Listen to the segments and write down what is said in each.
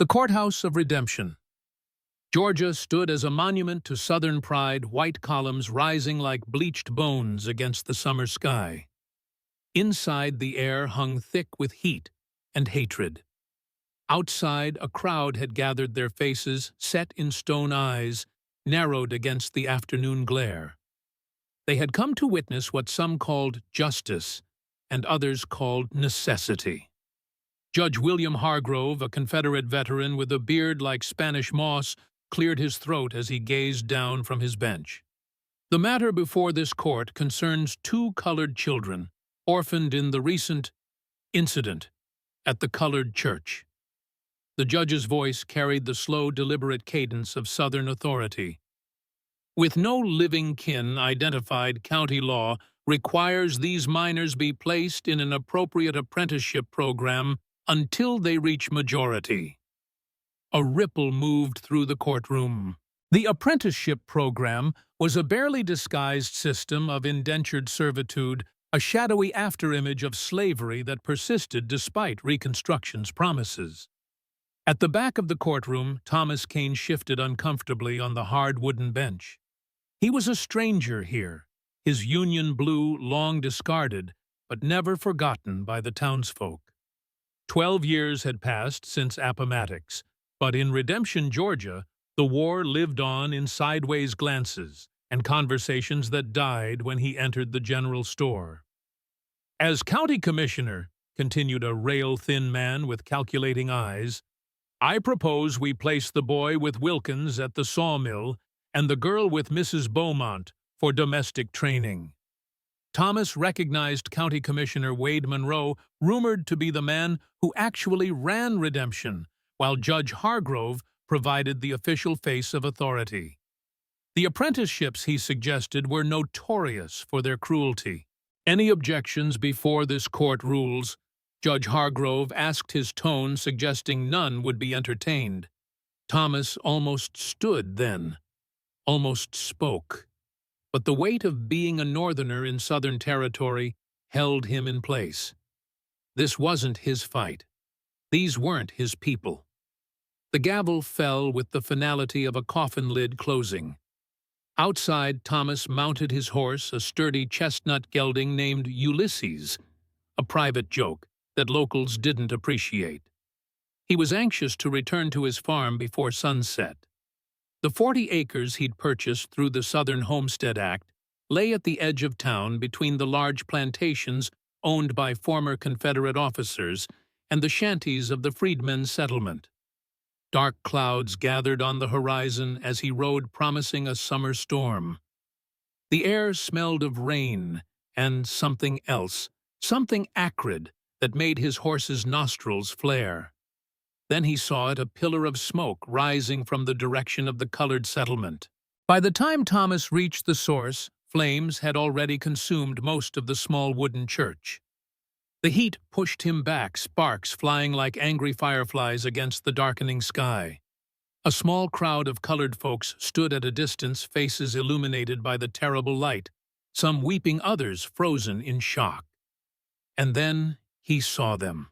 The Courthouse of Redemption. Georgia stood as a monument to Southern pride, white columns rising like bleached bones against the summer sky. Inside, the air hung thick with heat and hatred. Outside, a crowd had gathered, their faces, set in stone eyes, narrowed against the afternoon glare. They had come to witness what some called justice and others called necessity. Judge William Hargrove, a Confederate veteran with a beard like Spanish moss, cleared his throat as he gazed down from his bench. The matter before this court concerns two colored children, orphaned in the recent incident at the colored church. The judge's voice carried the slow, deliberate cadence of Southern authority. With no living kin identified, county law requires these minors be placed in an appropriate apprenticeship program until they reach majority. A ripple moved through the courtroom. The apprenticeship program was a barely disguised system of indentured servitude, a shadowy afterimage of slavery that persisted despite Reconstruction's promises. At the back of the courtroom, Thomas Kane shifted uncomfortably on the hard wooden bench. He was a stranger here, his Union blue long discarded, but never forgotten by the townsfolk. 12 years had passed since Appomattox, but in Redemption, Georgia, the war lived on in sideways glances and conversations that died when he entered the general store. As county commissioner, continued a rail-thin man with calculating eyes, I propose we place the boy with Wilkins at the sawmill and the girl with Mrs. Beaumont for domestic training. Thomas recognized County Commissioner Wade Monroe, rumored to be the man who actually ran Redemption, while Judge Hargrove provided the official face of authority. The apprenticeships he suggested were notorious for their cruelty. Any objections before this court rules? Judge Hargrove asked, his tone suggesting none would be entertained. Thomas almost stood then, almost spoke. But the weight of being a Northerner in Southern territory held him in place. This wasn't his fight. These weren't his people. The gavel fell with the finality of a coffin lid closing. Outside, Thomas mounted his horse, a sturdy chestnut gelding named Ulysses, a private joke that locals didn't appreciate. He was anxious to return to his farm before sunset. The 40 acres he'd purchased through the Southern Homestead Act lay at the edge of town between the large plantations owned by former Confederate officers and the shanties of the freedmen's settlement. Dark clouds gathered on the horizon as he rode, promising a summer storm. The air smelled of rain and something else, something acrid that made his horse's nostrils flare. Then he saw it, a pillar of smoke rising from the direction of the colored settlement. By the time Thomas reached the source, flames had already consumed most of the small wooden church. The heat pushed him back, sparks flying like angry fireflies against the darkening sky. A small crowd of colored folks stood at a distance, faces illuminated by the terrible light, some weeping, others frozen in shock. And then he saw them.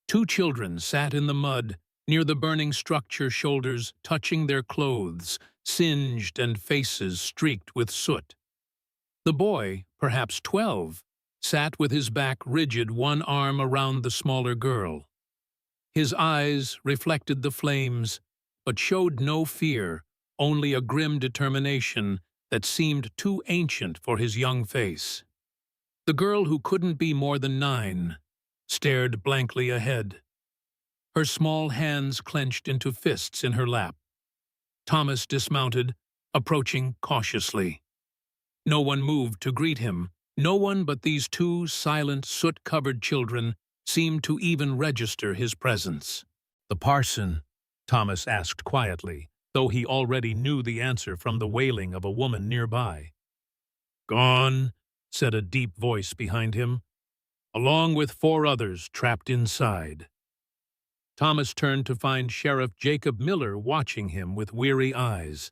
2 children sat in the mud near the burning structure, shoulders touching their clothes, singed and faces streaked with soot. The boy, perhaps 12, sat with his back rigid, one arm around the smaller girl. His eyes reflected the flames, but showed no fear, only a grim determination that seemed too ancient for his young face. The girl, who couldn't be more than 9, stared blankly ahead. Her small hands clenched into fists in her lap. Thomas dismounted, approaching cautiously. No one moved to greet him. No one but these 2 silent, soot-covered children seemed to even register his presence. "The parson?" Thomas asked quietly, though he already knew the answer from the wailing of a woman nearby. "Gone," said a deep voice behind him, "along with 4 others trapped inside." Thomas turned to find Sheriff Jacob Miller watching him with weary eyes.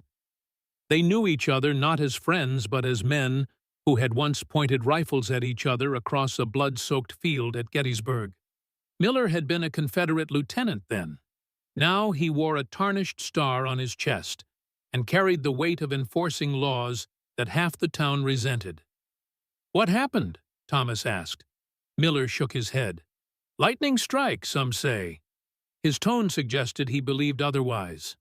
They knew each other not as friends but as men who had once pointed rifles at each other across a blood-soaked field at Gettysburg. Miller had been a Confederate lieutenant then. Now he wore a tarnished star on his chest and carried the weight of enforcing laws that half the town resented. "What happened?" Thomas asked. Miller shook his head. "Lightning strike, some say." His tone suggested he believed otherwise.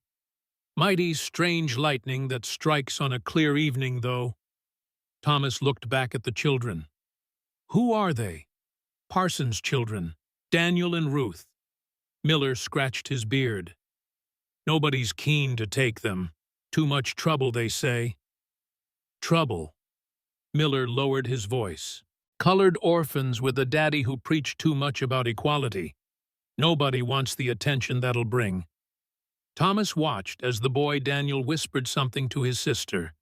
"Mighty strange lightning that strikes on a clear evening, though." Thomas looked back at the children. "Who are they?" "Parson's children, Daniel and Ruth." Miller scratched his beard. "Nobody's keen to take them. Too much trouble, they say." "Trouble?" Miller lowered his voice. "Colored orphans with a daddy who preached too much about equality. Nobody wants the attention that'll bring." Thomas watched as the boy Daniel whispered something to his sister.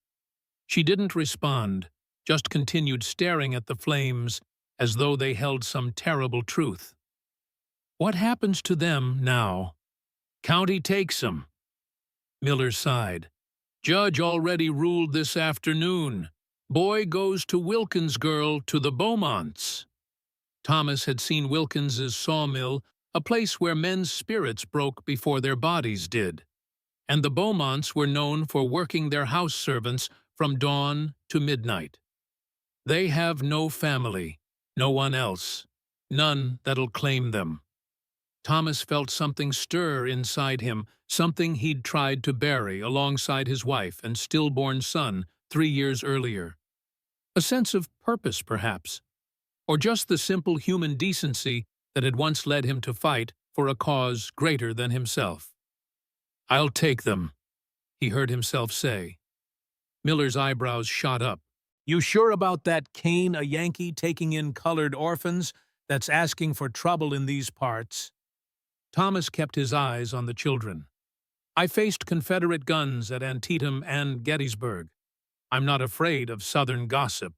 She didn't respond, just continued staring at the flames as though they held some terrible truth. "What happens to them now?" "County takes 'em." Miller sighed. "Judge already ruled this afternoon. Boy goes to Wilkins' girl to the Beaumonts." Thomas had seen Wilkins's sawmill, a place where men's spirits broke before their bodies did. And the Beaumonts were known for working their house servants from dawn to midnight. They have no family, no one else, none that'll claim them. Thomas felt something stir inside him, something he'd tried to bury alongside his wife and stillborn son 3 years earlier. A sense of purpose, perhaps, or just the simple human decency that had once led him to fight for a cause greater than himself. "I'll take them," he heard himself say. Miller's eyebrows shot up. "You sure about that Kane, a Yankee, taking in colored orphans that's asking for trouble in these parts?" Thomas kept his eyes on the children. "I faced Confederate guns at Antietam and Gettysburg. I'm not afraid of Southern gossip."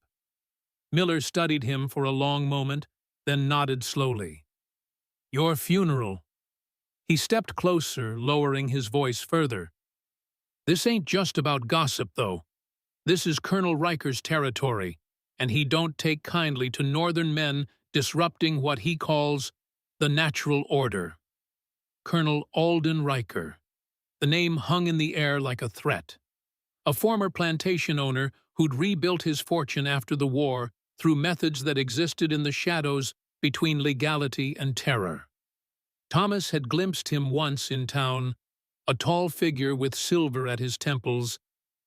Miller studied him for a long moment, then nodded slowly. "Your funeral." He stepped closer, lowering his voice further. "This ain't just about gossip, though. This is Colonel Riker's territory, and he don't take kindly to Northern men disrupting what he calls the natural order." Colonel Alden Riker. The name hung in the air like a threat. A former plantation owner who'd rebuilt his fortune after the war through methods that existed in the shadows between legality and terror. Thomas had glimpsed him once in town, a tall figure with silver at his temples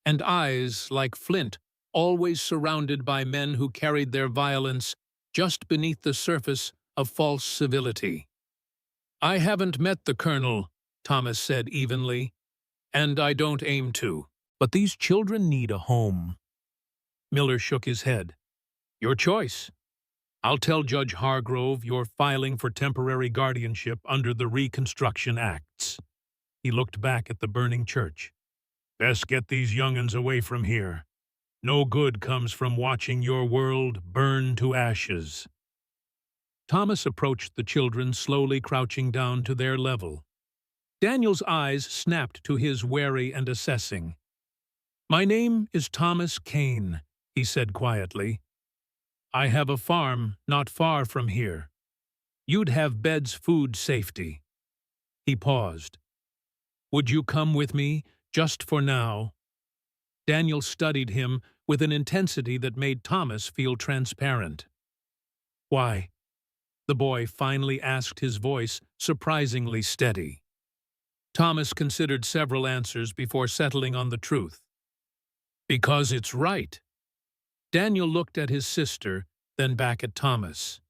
and eyes like flint, always surrounded by men who carried their violence just beneath the surface of false civility. "I haven't met the colonel," Thomas said evenly, "and I don't aim to. But these children need a home." Miller shook his head. "Your choice. I'll tell Judge Hargrove you're filing for temporary guardianship under the Reconstruction Acts." He looked back at the burning church. "Best get these young'uns away from here. No good comes from watching your world burn to ashes." Thomas approached the children, slowly crouching down to their level. Daniel's eyes snapped to his, wary and assessing. "My name is Thomas Kane," he said quietly. "I have a farm not far from here. You'd have beds, food, safety." He paused. "Would you come with me, just for now?" Daniel studied him with an intensity that made Thomas feel transparent. "Why?" the boy finally asked, his voice surprisingly steady. Thomas considered several answers before settling on the truth. "Because it's right." Daniel looked at his sister, then back at Thomas.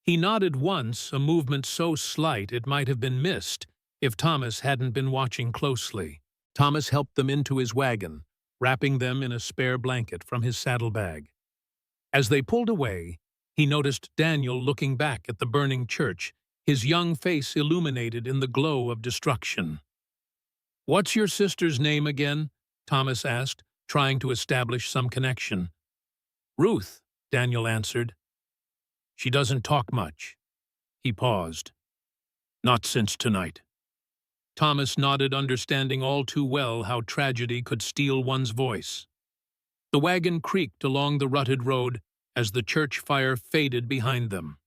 He nodded once, a movement so slight it might have been missed if Thomas hadn't been watching closely. Thomas helped them into his wagon, wrapping them in a spare blanket from his saddlebag. As they pulled away, he noticed Daniel looking back at the burning church, his young face illuminated in the glow of destruction. "What's your sister's name again?" Thomas asked, trying to establish some connection. "Ruth," Daniel answered. "She doesn't talk much." He paused. "Not since tonight." Thomas nodded, understanding all too well how tragedy could steal one's voice. The wagon creaked along the rutted road as the church fire faded behind them.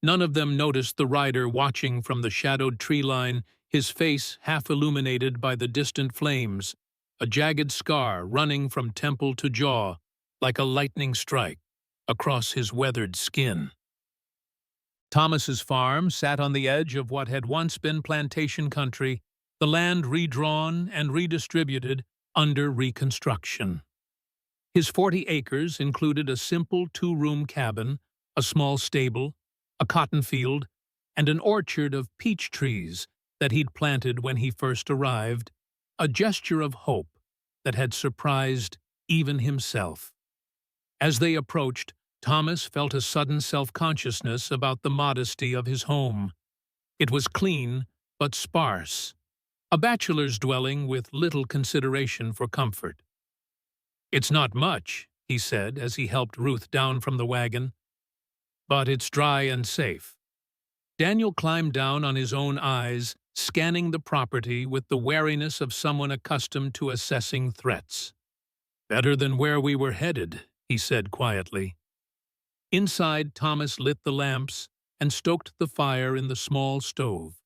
None of them noticed the rider watching from the shadowed tree line, his face half illuminated by the distant flames, a jagged scar running from temple to jaw, like a lightning strike, across his weathered skin. Thomas's farm sat on the edge of what had once been plantation country, the land redrawn and redistributed under reconstruction. His 40 acres included a simple two-room cabin, a small stable, a cotton field, and an orchard of peach trees that he'd planted when he first arrived, a gesture of hope that had surprised even himself. As they approached, Thomas felt a sudden self-consciousness about the modesty of his home. It was clean, but sparse, a bachelor's dwelling with little consideration for comfort. "It's not much," he said as he helped Ruth down from the wagon, "but it's dry and safe." Daniel climbed down on his own eyes, scanning the property with the wariness of someone accustomed to assessing threats. "Better than where we were headed," he said quietly. Inside, Thomas lit the lamps and stoked the fire in the small stove.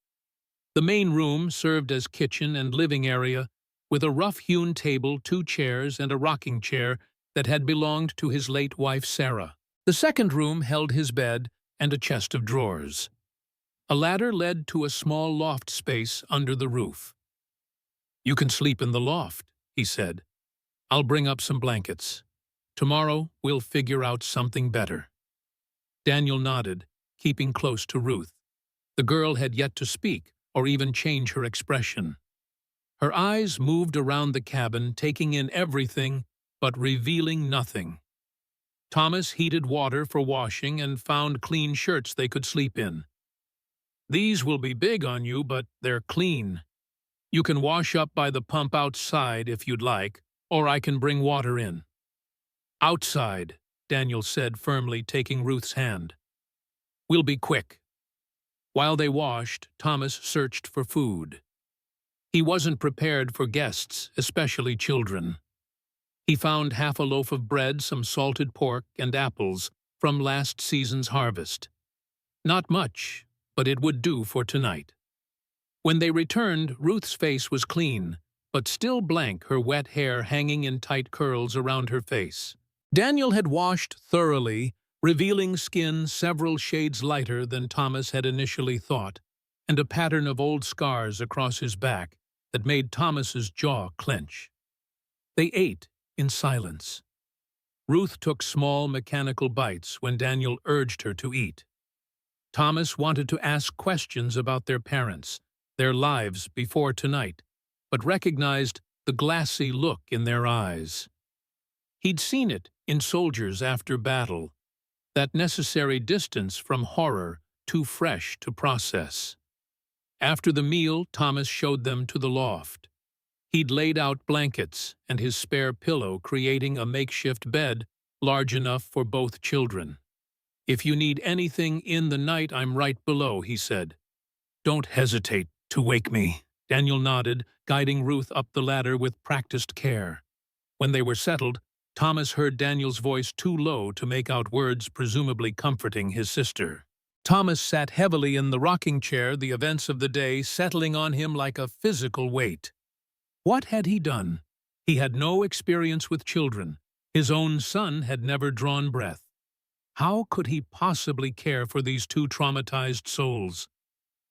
The main room served as kitchen and living area, with a rough-hewn table, 2 chairs, and a rocking chair that had belonged to his late wife Sarah. The second room held his bed and a chest of drawers. A ladder led to a small loft space under the roof. "You can sleep in the loft," he said. "I'll bring up some blankets. Tomorrow we'll figure out something better." Daniel nodded, keeping close to Ruth. The girl had yet to speak or even change her expression. Her eyes moved around the cabin, taking in everything but revealing nothing. Thomas heated water for washing and found clean shirts they could sleep in. "These will be big on you, but they're clean. You can wash up by the pump outside if you'd like, or I can bring water in." "Outside," Daniel said firmly, taking Ruth's hand. "We'll be quick." While they washed, Thomas searched for food. He wasn't prepared for guests, especially children. He found half a loaf of bread, some salted pork, and apples from last season's harvest. Not much, but it would do for tonight. When they returned, Ruth's face was clean, but still blank, her wet hair hanging in tight curls around her face. Daniel had washed thoroughly, revealing skin several shades lighter than Thomas had initially thought, and a pattern of old scars across his back that made Thomas's jaw clench. They ate in silence. Ruth took small mechanical bites when Daniel urged her to eat. Thomas wanted to ask questions about their parents, their lives before tonight, but recognized the glassy look in their eyes. He'd seen it in soldiers after battle, that necessary distance from horror too fresh to process. After the meal, Thomas showed them to the loft. He'd laid out blankets and his spare pillow, creating a makeshift bed large enough for both children. "If you need anything in the night, I'm right below," he said. "Don't hesitate to wake me." Daniel nodded, guiding Ruth up the ladder with practiced care. When they were settled, Thomas heard Daniel's voice too low to make out words, presumably comforting his sister. Thomas sat heavily in the rocking chair, the events of the day settling on him like a physical weight. What had he done? He had no experience with children. His own son had never drawn breath. How could he possibly care for these two traumatized souls?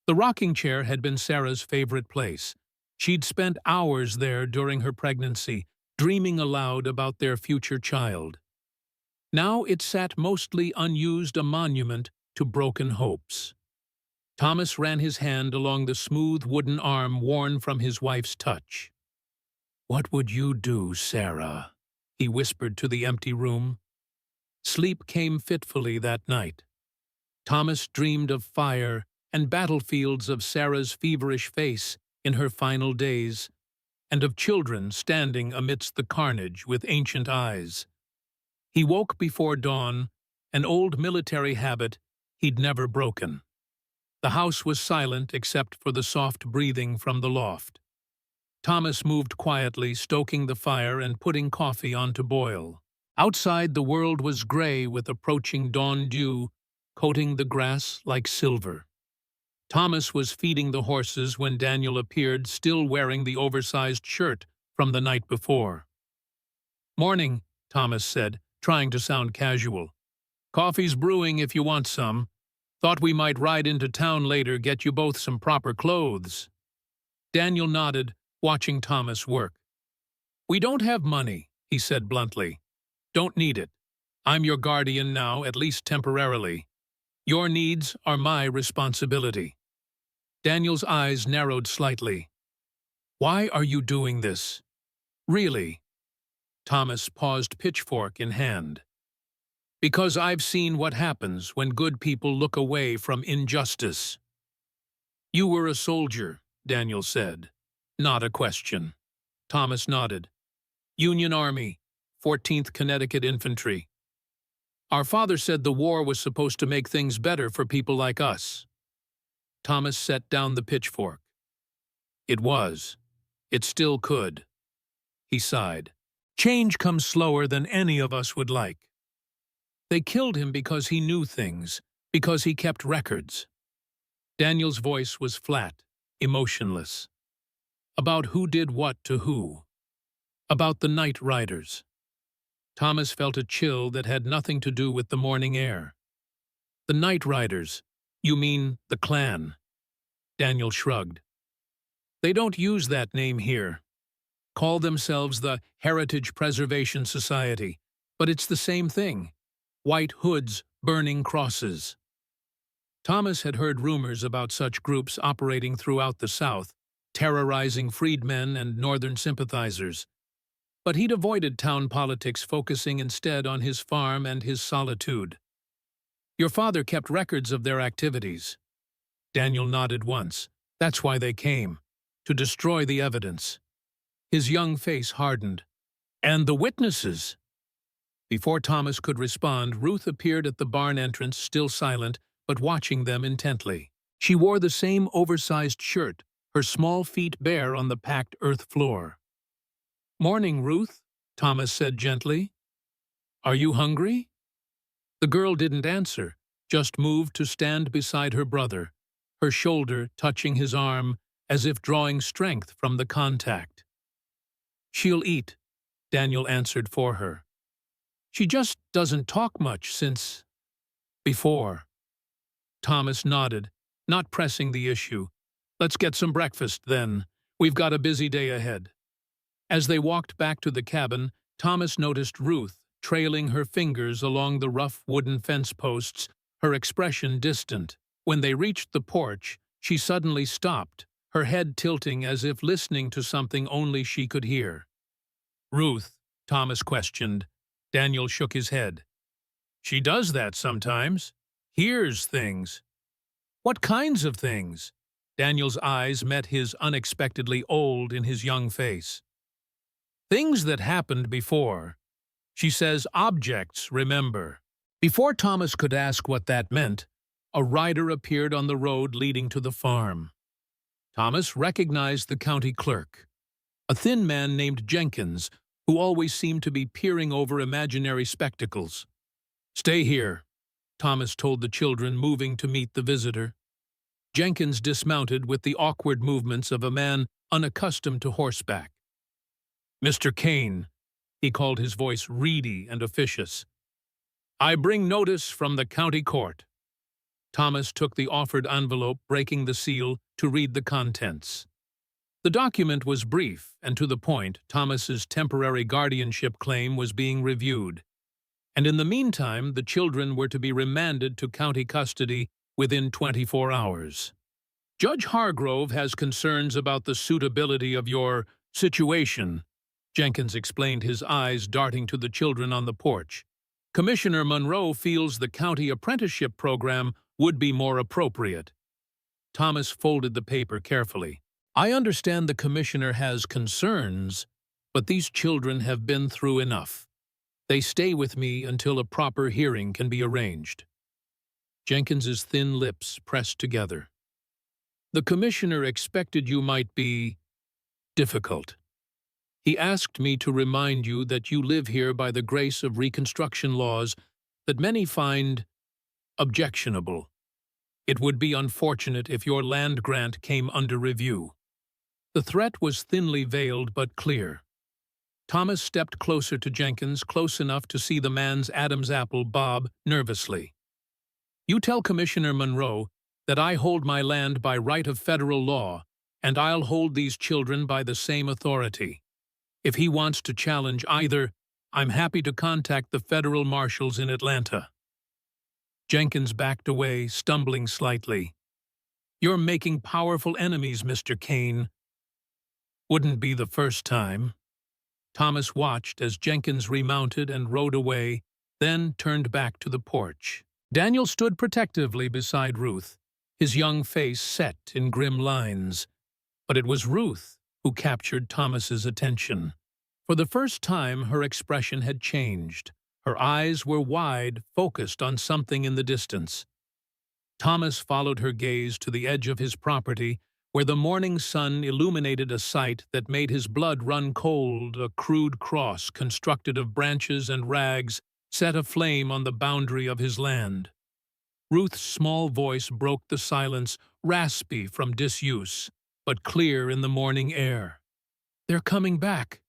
The rocking chair had been Sarah's favorite place. She'd spent hours there during her pregnancy, dreaming aloud about their future child. Now it sat mostly unused, a monument to broken hopes. Thomas ran his hand along the smooth wooden arm worn from his wife's touch. "What would you do, Sarah?" he whispered to the empty room. Sleep came fitfully that night. Thomas dreamed of fire and battlefields, of Sarah's feverish face in her final days, and of children standing amidst the carnage with ancient eyes. He woke before dawn, an old military habit he'd never broken. The house was silent except for the soft breathing from the loft. Thomas moved quietly, stoking the fire and putting coffee on to boil. Outside, the world was gray with approaching dawn dew, coating the grass like silver. Thomas was feeding the horses when Daniel appeared, still wearing the oversized shirt from the night before. "Morning," Thomas said, trying to sound casual. "Coffee's brewing if you want some. Thought we might ride into town later, get you both some proper clothes." Daniel nodded, watching Thomas work. "We don't have money," he said bluntly. "Don't need it. I'm your guardian now, at least temporarily. Your needs are my responsibility." Daniel's eyes narrowed slightly. "Why are you doing this? Really?" Thomas paused, pitchfork in hand. "Because I've seen what happens when good people look away from injustice." "You were a soldier," Daniel said. Not a question. Thomas nodded. "Union Army, 14th Connecticut Infantry. Our father said the war was supposed to make things better for people like us." Thomas set down the pitchfork. "It was. It still could." He sighed. "Change comes slower than any of us would like. They killed him because he knew things, because he kept records." Daniel's voice was flat, emotionless. "About who did what to who. About the night riders." Thomas felt a chill that had nothing to do with the morning air. "The night riders? You mean the Klan?" Daniel shrugged. "They don't use that name here. Call themselves the Heritage Preservation Society, but it's the same thing. White hoods burning crosses." Thomas had heard rumors about such groups operating throughout the South, terrorizing freedmen and Northern sympathizers. But he'd avoided town politics, focusing instead on his farm and his solitude. "Your father kept records of their activities." Daniel nodded once. "That's why they came, to destroy the evidence." His young face hardened. "And the witnesses?" Before Thomas could respond, Ruth appeared at the barn entrance, still silent, but watching them intently. She wore the same oversized shirt, her small feet bare on the packed earth floor. "Morning, Ruth," Thomas said gently. "Are you hungry?" The girl didn't answer, just moved to stand beside her brother, her shoulder touching his arm, as if drawing strength from the contact. "She'll eat," Daniel answered for her. "She just doesn't talk much since before." Thomas nodded, not pressing the issue. "Let's get some breakfast, then. We've got a busy day ahead." As they walked back to the cabin, Thomas noticed Ruth trailing her fingers along the rough wooden fence posts, her expression distant. When they reached the porch, she suddenly stopped, her head tilting as if listening to something only she could hear. "Ruth?" Thomas questioned. Daniel shook his head. "She does that sometimes. Hears things." "What kinds of things?" Daniel's eyes met his unexpectedly old in his young face. "Things that happened before. She says objects remember." Before Thomas could ask what that meant, a rider appeared on the road leading to the farm. Thomas recognized the county clerk, a thin man named Jenkins, who always seemed to be peering over imaginary spectacles. "Stay here," Thomas told the children, moving to meet the visitor. Jenkins dismounted with the awkward movements of a man unaccustomed to horseback. "Mr. Kane," he called, his voice reedy and officious, "I bring notice from the county court." Thomas took the offered envelope, breaking the seal, to read the contents. The document was brief and to the point. Thomas's temporary guardianship claim was being reviewed, and in the meantime the children were to be remanded to county custody within 24 hours. "Judge Hargrove has concerns about the suitability of your situation," Jenkins explained, his eyes darting to the children on the porch. "Commissioner Monroe feels the county apprenticeship program would be more appropriate." Thomas folded the paper carefully. "I understand the commissioner has concerns, but these children have been through enough. They stay with me until a proper hearing can be arranged." Jenkins's thin lips pressed together. "The commissioner expected you might be difficult. He asked me to remind you that you live here by the grace of Reconstruction laws that many find objectionable." It would be unfortunate if your land grant came under review. The threat was thinly veiled but clear. Thomas stepped closer to Jenkins, close enough to see the man's Adam's apple bob nervously. You tell Commissioner Monroe that I hold my land by right of federal law, and I'll hold these children by the same authority. If he wants to challenge either, I'm happy to contact the federal marshals in Atlanta. Jenkins backed away, stumbling slightly. You're making powerful enemies, Mr. Kane. Wouldn't be the first time. Thomas watched as Jenkins remounted and rode away, then turned back to the porch. Daniel stood protectively beside Ruth, his young face set in grim lines. But it was Ruth who captured Thomas's attention. For the first time, her expression had changed. Her eyes were wide, focused on something in the distance. Thomas followed her gaze to the edge of his property, where the morning sun illuminated a sight that made his blood run cold. A crude cross constructed of branches and rags set aflame on the boundary of his land. Ruth's small voice broke the silence, raspy from disuse, but clear in the morning air. They're coming back.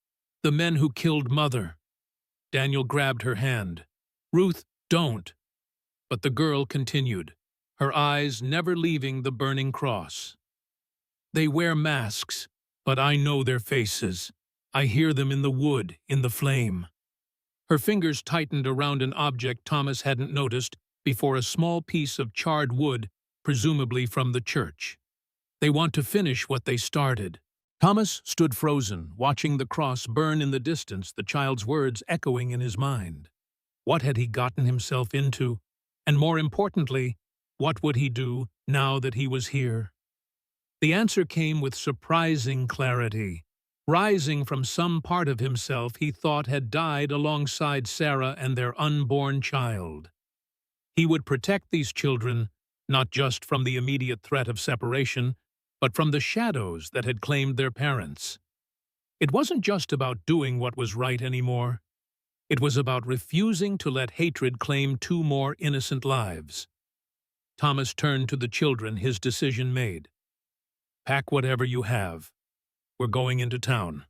The men who killed Mother. Daniel grabbed her hand. Ruth, don't. But the girl continued, her eyes never leaving the burning cross. They wear masks, but I know their faces. I hear them in the wood, in the flame. Her fingers tightened around an object Thomas hadn't noticed before, a small piece of charred wood, presumably from the church. They want to finish what they started. Thomas stood frozen, watching the cross burn in the distance, the child's words echoing in his mind. What had he gotten himself into? And more importantly, what would he do now that he was here? The answer came with surprising clarity. Rising from some part of himself he thought had died alongside Sarah and their unborn child. He would protect these children, not just from the immediate threat of separation, but from the shadows that had claimed their parents. It wasn't just about doing what was right anymore. It was about refusing to let hatred claim 2 more innocent lives. Thomas turned to the children, his decision made. Pack whatever you have. We're going into town.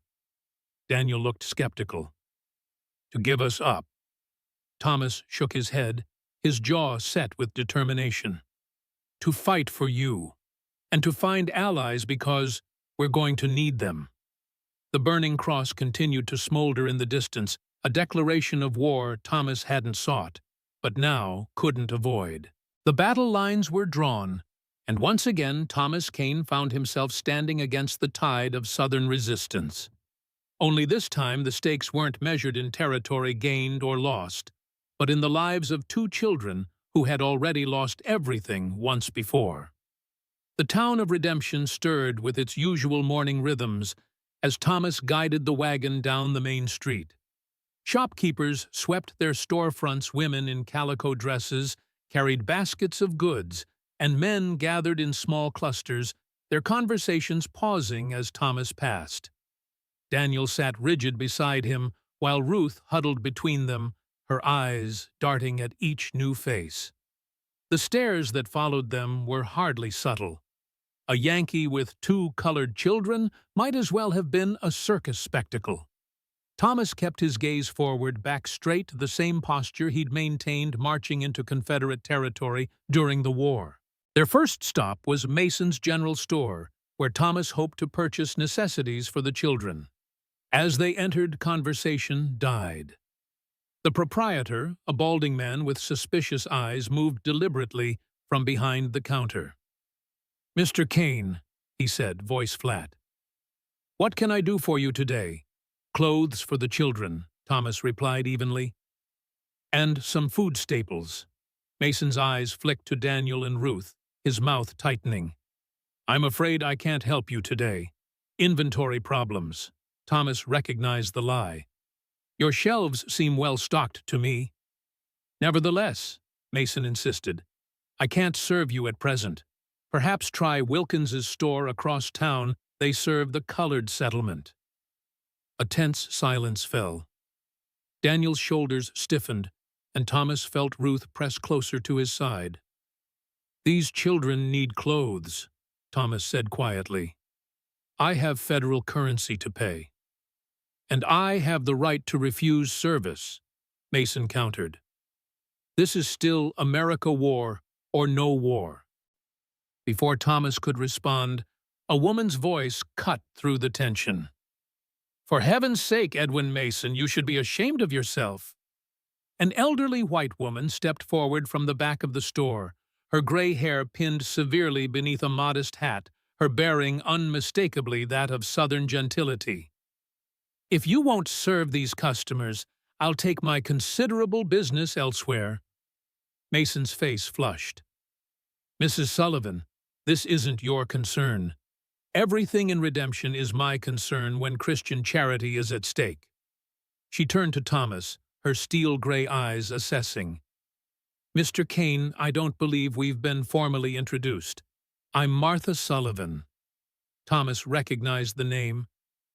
Daniel looked skeptical. To give us up. Thomas shook his head, his jaw set with determination. To fight for you. And to find allies, because we're going to need them. The burning cross continued to smolder in the distance, a declaration of war Thomas hadn't sought, but now couldn't avoid. The battle lines were drawn, and once again Thomas Kane found himself standing against the tide of Southern resistance. Only this time the stakes weren't measured in territory gained or lost, but in the lives of 2 children who had already lost everything once before. The town of Redemption stirred with its usual morning rhythms as Thomas guided the wagon down the main street. Shopkeepers swept their storefronts, women in calico dresses carried baskets of goods, and men gathered in small clusters, their conversations pausing as Thomas passed. Daniel sat rigid beside him, while Ruth huddled between them, her eyes darting at each new face. The stares that followed them were hardly subtle. A Yankee with 2 colored children might as well have been a circus spectacle. Thomas kept his gaze forward, back straight, the same posture he'd maintained marching into Confederate territory during the war. Their first stop was Mason's General Store, where Thomas hoped to purchase necessities for the children. As they entered, conversation died. The proprietor, a balding man with suspicious eyes, moved deliberately from behind the counter. "Mr. Kane," he said, voice flat. "What can I do for you today?" "Clothes for the children," Thomas replied evenly. "And some food staples." Mason's eyes flicked to Daniel and Ruth, his mouth tightening. "I'm afraid I can't help you today. Inventory problems." Thomas recognized the lie. "Your shelves seem well stocked to me." "Nevertheless," Mason insisted, "I can't serve you at present. Perhaps try Wilkins's store across town. They serve the colored settlement." A tense silence fell. Daniel's shoulders stiffened, and Thomas felt Ruth press closer to his side. These children need clothes, Thomas said quietly. I have federal currency to pay. And I have the right to refuse service, Mason countered. This is still America war or no war. Before Thomas could respond, a woman's voice cut through the tension. For heaven's sake, Edwin Mason, you should be ashamed of yourself. An elderly white woman stepped forward from the back of the store, her gray hair pinned severely beneath a modest hat, her bearing unmistakably that of Southern gentility. If you won't serve these customers, I'll take my considerable business elsewhere. Mason's face flushed. Mrs. Sullivan, this isn't your concern. Everything in redemption is my concern when Christian charity is at stake. She turned to Thomas, her steel-gray eyes assessing. Mr. Kane, I don't believe we've been formally introduced. I'm Martha Sullivan. Thomas recognized the name.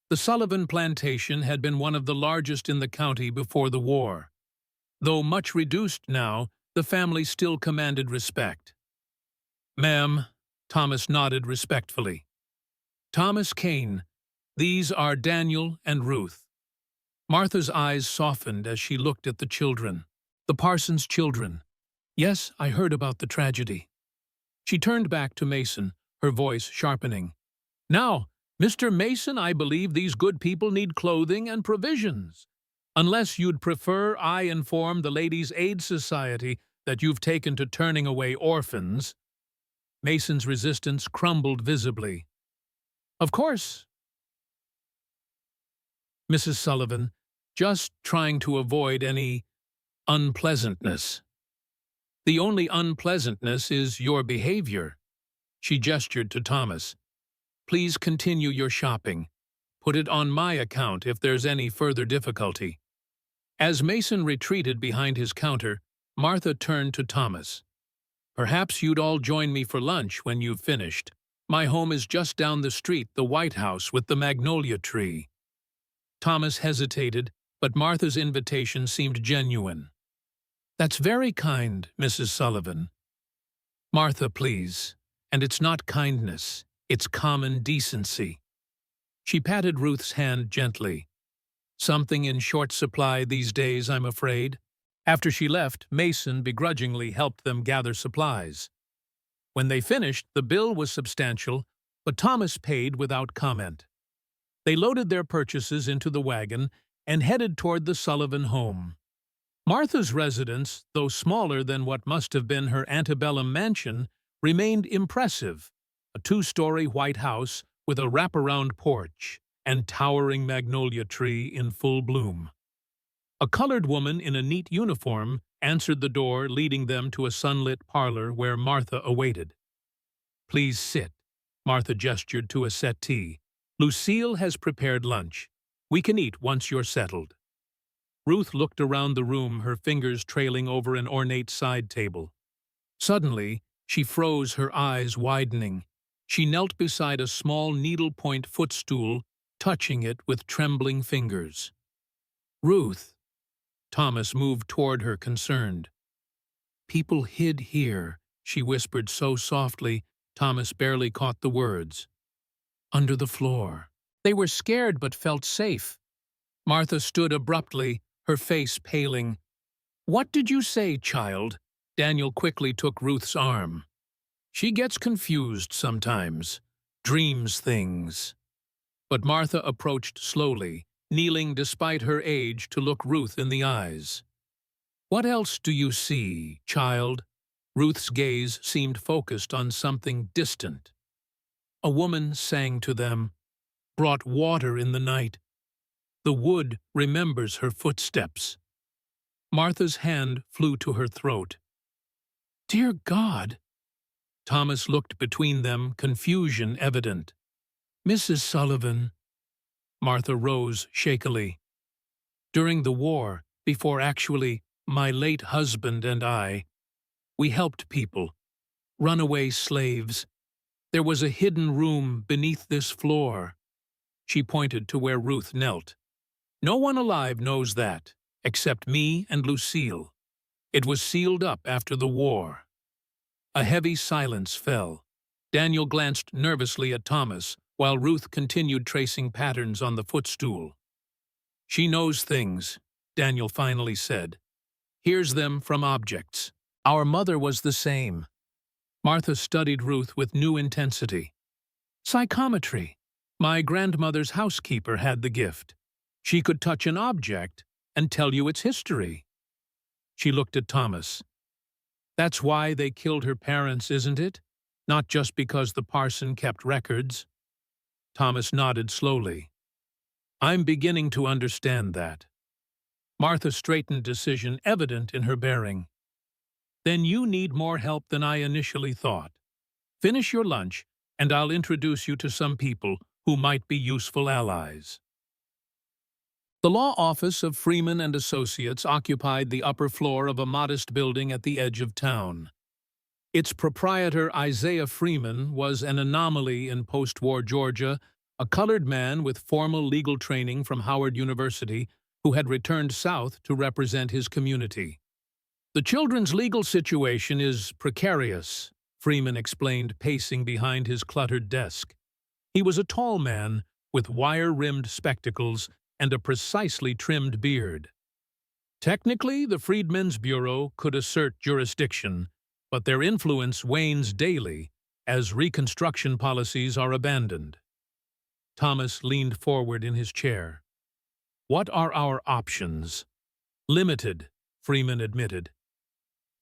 The Sullivan plantation had been one of the largest in the county before the war. Though much reduced now, the family still commanded respect. Ma'am, Thomas nodded respectfully. Thomas Kane, these are Daniel and Ruth. Martha's eyes softened as she looked at the children, the Parsons children. Yes, I heard about the tragedy. She turned back to Mason, her voice sharpening. Now, Mr. Mason, I believe these good people need clothing and provisions. Unless you'd prefer I inform the Ladies' Aid Society that you've taken to turning away orphans. Mason's resistance crumbled visibly. Of course, Mrs. Sullivan, just trying to avoid any unpleasantness. The only unpleasantness is your behavior. She gestured to Thomas. Please continue your shopping. Put it on my account if there's any further difficulty. As Mason retreated behind his counter, Martha turned to Thomas. Perhaps you'd all join me for lunch when you've finished. My home is just down the street, the White House with the magnolia tree. Thomas hesitated, but Martha's invitation seemed genuine. That's very kind, Mrs. Sullivan. Martha, please. And it's not kindness, it's common decency. She patted Ruth's hand gently. Something in short supply these days, I'm afraid. After she left, Mason begrudgingly helped them gather supplies. When they finished, the bill was substantial, but Thomas paid without comment. They loaded their purchases into the wagon and headed toward the Sullivan home. Martha's residence, though smaller than what must have been her antebellum mansion, remained impressive, a two-story white house with a wraparound porch and towering magnolia tree in full bloom. A colored woman in a neat uniform answered the door, leading them to a sunlit parlor where Martha awaited. Please sit. Martha gestured to a settee. Lucille has prepared lunch. We can eat once you're settled. Ruth looked around the room, her fingers trailing over an ornate side table. Suddenly, she froze, her eyes widening. She knelt beside a small needlepoint footstool, touching it with trembling fingers. Ruth. Thomas moved toward her, concerned. People hid here, she whispered so softly, Thomas barely caught the words. Under the floor. They were scared but felt safe. Martha stood abruptly, her face paling. What did you say, child? Daniel quickly took Ruth's arm. She gets confused sometimes, dreams things. But Martha approached slowly, kneeling despite her age to look Ruth in the eyes. What else do you see, child? Ruth's gaze seemed focused on something distant. A woman sang to them, brought water in the night. The wood remembers her footsteps. Martha's hand flew to her throat. Dear God! Thomas looked between them, confusion evident. Mrs. Sullivan. Martha rose shakily. During the war, before actually my late husband and I, we helped people, runaway slaves. There was a hidden room beneath this floor. She pointed to where Ruth knelt. No one alive knows that, except me and Lucille. It was sealed up after the war. A heavy silence fell. Daniel glanced nervously at Thomas, while Ruth continued tracing patterns on the footstool. "She knows things," Daniel finally said. "Hears them from objects. Our mother was the same." Martha studied Ruth with new intensity. "Psychometry. My grandmother's housekeeper had the gift. She could touch an object and tell you its history." She looked at Thomas. "That's why they killed her parents, isn't it? Not just because the parson kept records?" Thomas nodded slowly. "I'm beginning to understand that." Martha straightened decision evident in her bearing. "Then you need more help than I initially thought. Finish your lunch, and I'll introduce you to some people who might be useful allies." The law office of Freeman and Associates occupied the upper floor of a modest building at the edge of town. Its proprietor, Isaiah Freeman, was an anomaly in post-war Georgia, a colored man with formal legal training from Howard University who had returned south to represent his community. "The children's legal situation is precarious," Freeman explained, pacing behind his cluttered desk. He was a tall man with wire-rimmed spectacles and a precisely trimmed beard. "Technically, the Freedmen's Bureau could assert jurisdiction, but their influence wanes daily as Reconstruction policies are abandoned." Thomas leaned forward in his chair. "What are our options?" "Limited," Freeman admitted.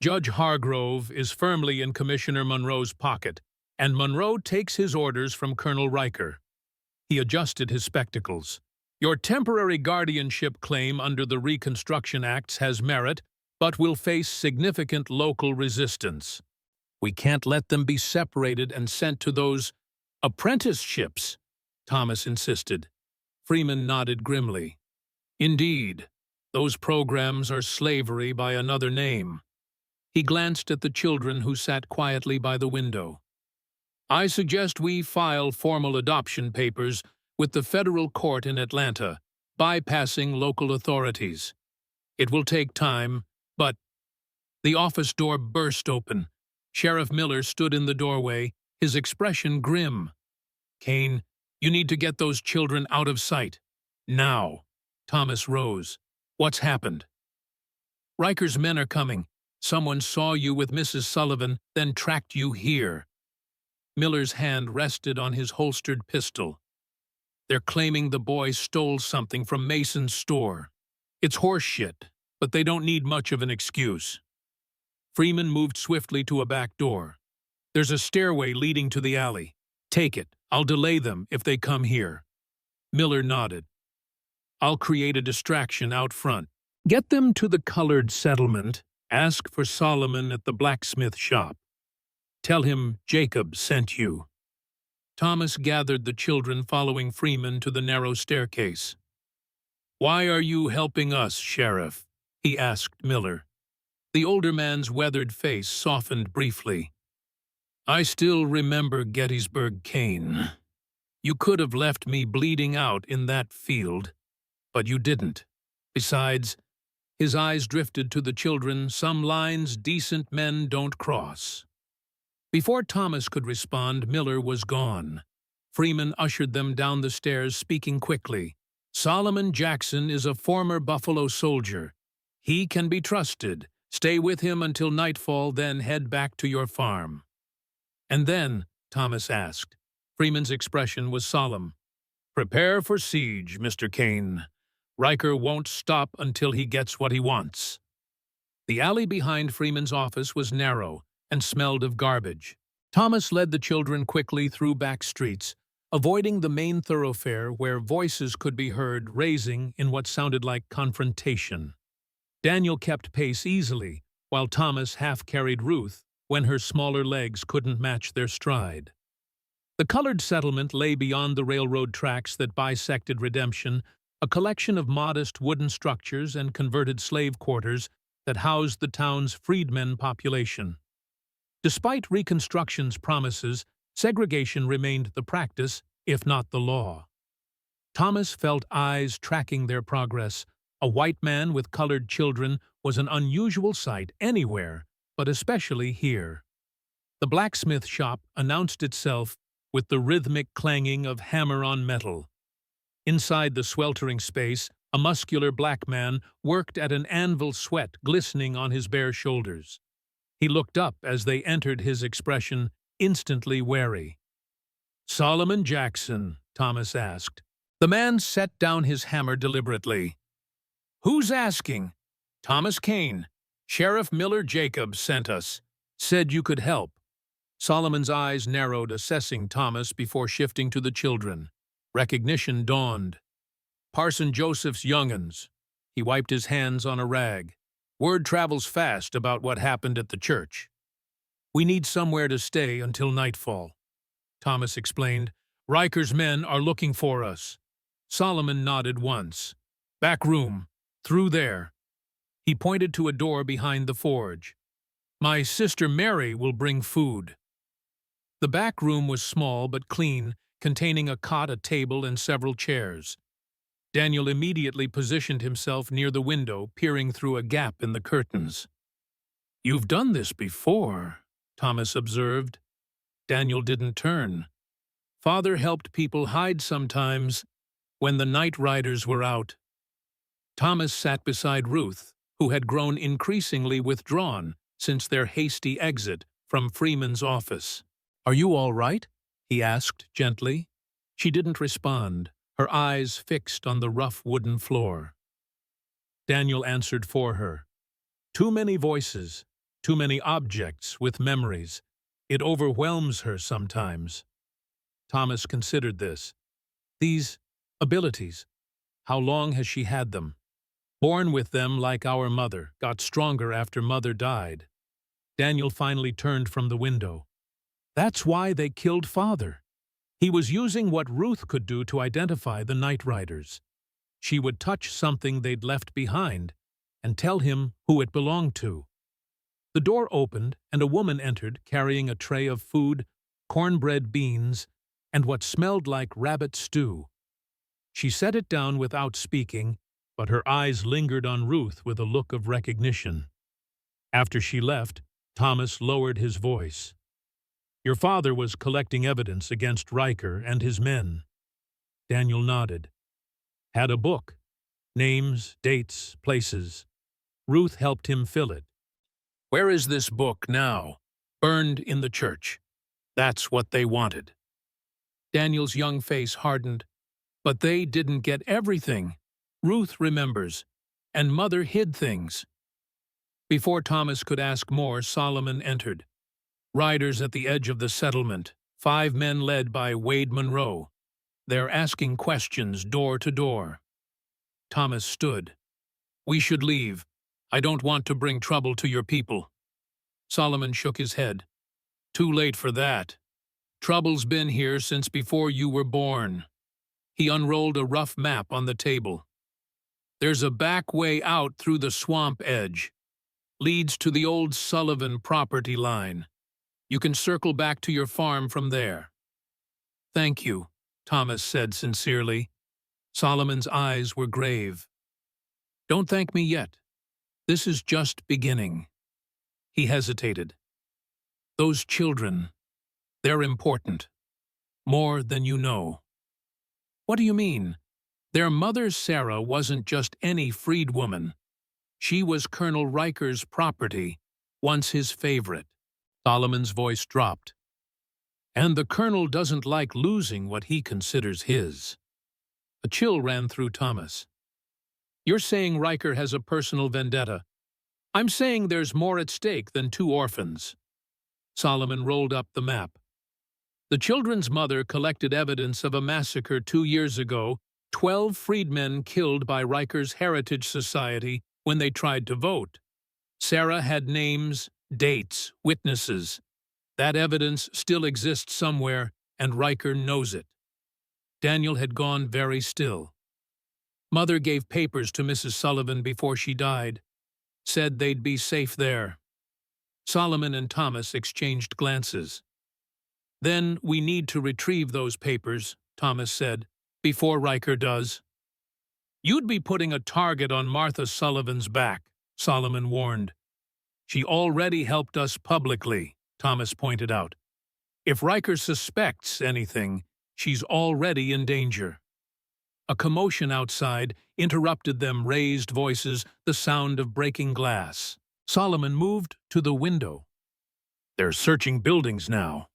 "Judge Hargrove is firmly in Commissioner Monroe's pocket, and Monroe takes his orders from Colonel Riker." He adjusted his spectacles. "Your temporary guardianship claim under the Reconstruction Acts has merit, but will face significant local resistance. We can't let them be separated and sent to those apprenticeships," Thomas insisted. Freeman nodded grimly. "Indeed, those programs are slavery by another name." He glanced at the children who sat quietly by the window. "I suggest we file formal adoption papers with the federal court in Atlanta, bypassing local authorities. It will take time, but—" The office door burst open. Sheriff Miller stood in the doorway, his expression grim. "Kane, you need to get those children out of sight. Now." Thomas rose. "What's happened?" "Riker's men are coming. Someone saw you with Mrs. Sullivan, then tracked you here." Miller's hand rested on his holstered pistol. "They're claiming the boy stole something from Mason's store. It's horseshit, but they don't need much of an excuse." Freeman moved swiftly to a back door. "There's a stairway leading to the alley. Take it. I'll delay them if they come here." Miller nodded. "I'll create a distraction out front. Get them to the colored settlement. Ask for Solomon at the blacksmith shop. Tell him Jacob sent you." Thomas gathered the children following Freeman to the narrow staircase. "Why are you helping us, Sheriff?" he asked Miller. The older man's weathered face softened briefly. "I still remember Gettysburg, Kane. You could have left me bleeding out in that field, but you didn't. Besides," his eyes drifted to the children, "some lines decent men don't cross." Before Thomas could respond, Miller was gone. Freeman ushered them down the stairs, speaking quickly. "Solomon Jackson is a former Buffalo soldier. He can be trusted. Stay with him until nightfall, then head back to your farm." "And then?" Thomas asked. Freeman's expression was solemn. "Prepare for siege, Mr. Kane. Riker won't stop until he gets what he wants." The alley behind Freeman's office was narrow and smelled of garbage. Thomas led the children quickly through back streets, avoiding the main thoroughfare where voices could be heard raising in what sounded like confrontation. Daniel kept pace easily, while Thomas half-carried Ruth when her smaller legs couldn't match their stride. The colored settlement lay beyond the railroad tracks that bisected Redemption, a collection of modest wooden structures and converted slave quarters that housed the town's freedmen population. Despite Reconstruction's promises, segregation remained the practice, if not the law. Thomas felt eyes tracking their progress. A white man with colored children was an unusual sight anywhere, but especially here. The blacksmith shop announced itself with the rhythmic clanging of hammer on metal. Inside the sweltering space, a muscular black man worked at an anvil, sweat glistening on his bare shoulders. He looked up as they entered, his expression instantly wary. "Solomon Jackson?" Thomas asked. The man set down his hammer deliberately. "Who's asking?" "Thomas Kane. Sheriff Miller Jacobs sent us. Said you could help." Solomon's eyes narrowed, assessing Thomas before shifting to the children. Recognition dawned. "Parson Joseph's young'uns." He wiped his hands on a rag. "Word travels fast about what happened at the church. We need somewhere to stay until nightfall." Thomas explained. "Riker's men are looking for us." Solomon nodded once. "Back room. Through there." He pointed to a door behind the forge. "My sister Mary will bring food." The back room was small but clean, containing a cot, a table, and several chairs. Daniel immediately positioned himself near the window, peering through a gap in the curtains. "You've done this before," Thomas observed. Daniel didn't turn. "Father helped people hide sometimes when the night riders were out." Thomas sat beside Ruth, who had grown increasingly withdrawn since their hasty exit from Freeman's office. "Are you all right?" he asked gently. She didn't respond, her eyes fixed on the rough wooden floor. Daniel answered for her. "Too many voices, too many objects with memories. It overwhelms her sometimes." Thomas considered this. These abilities, how long has she had them? Born with them like our mother, got stronger after mother died. Daniel finally turned from the window. "That's why they killed father. He was using what Ruth could do to identify the night riders. She would touch something they'd left behind and tell him who it belonged to." The door opened and a woman entered carrying a tray of food, cornbread, beans, and what smelled like rabbit stew. She set it down without speaking, but her eyes lingered on Ruth with a look of recognition. After she left, Thomas lowered his voice. "Your father was collecting evidence against Riker and his men." Daniel nodded. "Had a book. Names, dates, places. Ruth helped him fill it." "Where is this book now?" "Burned in the church. That's what they wanted." Daniel's young face hardened. "But they didn't get everything. Ruth remembers, and mother hid things." Before Thomas could ask more, Solomon entered. "Riders at the edge of the settlement, 5 men led by Wade Monroe. They're asking questions door to door." Thomas stood. "We should leave. I don't want to bring trouble to your people." Solomon shook his head. "Too late for that. Trouble's been here since before you were born." He unrolled a rough map on the table. "There's a back way out through the swamp edge. Leads to the old Sullivan property line. You can circle back to your farm from there." "Thank you," Thomas said sincerely. Solomon's eyes were grave. "Don't thank me yet. This is just beginning." He hesitated. "Those children, they're important. More than you know." "What do you mean?" "Their mother, Sarah, wasn't just any freedwoman. She was Colonel Riker's property, once his favorite." Solomon's voice dropped. "And the colonel doesn't like losing what he considers his." A chill ran through Thomas. "You're saying Riker has a personal vendetta. I'm saying there's more at stake than 2 orphans." Solomon rolled up the map. "The children's mother collected evidence of a massacre 2 years ago, 12 freedmen killed by Riker's Heritage Society when they tried to vote. Sarah had names, dates, witnesses. That evidence still exists somewhere, and Riker knows it." Daniel had gone very still. "Mother gave papers to Mrs. Sullivan before she died. Said they'd be safe there." Solomon and Thomas exchanged glances. "Then we need to retrieve those papers," Thomas said, "before Riker does." "You'd be putting a target on Martha Sullivan's back," Solomon warned. "She already helped us publicly," Thomas pointed out. If Riker suspects anything, she's already in danger. A commotion outside interrupted them, raised voices, the sound of breaking glass. Solomon moved to the window. They're searching buildings now.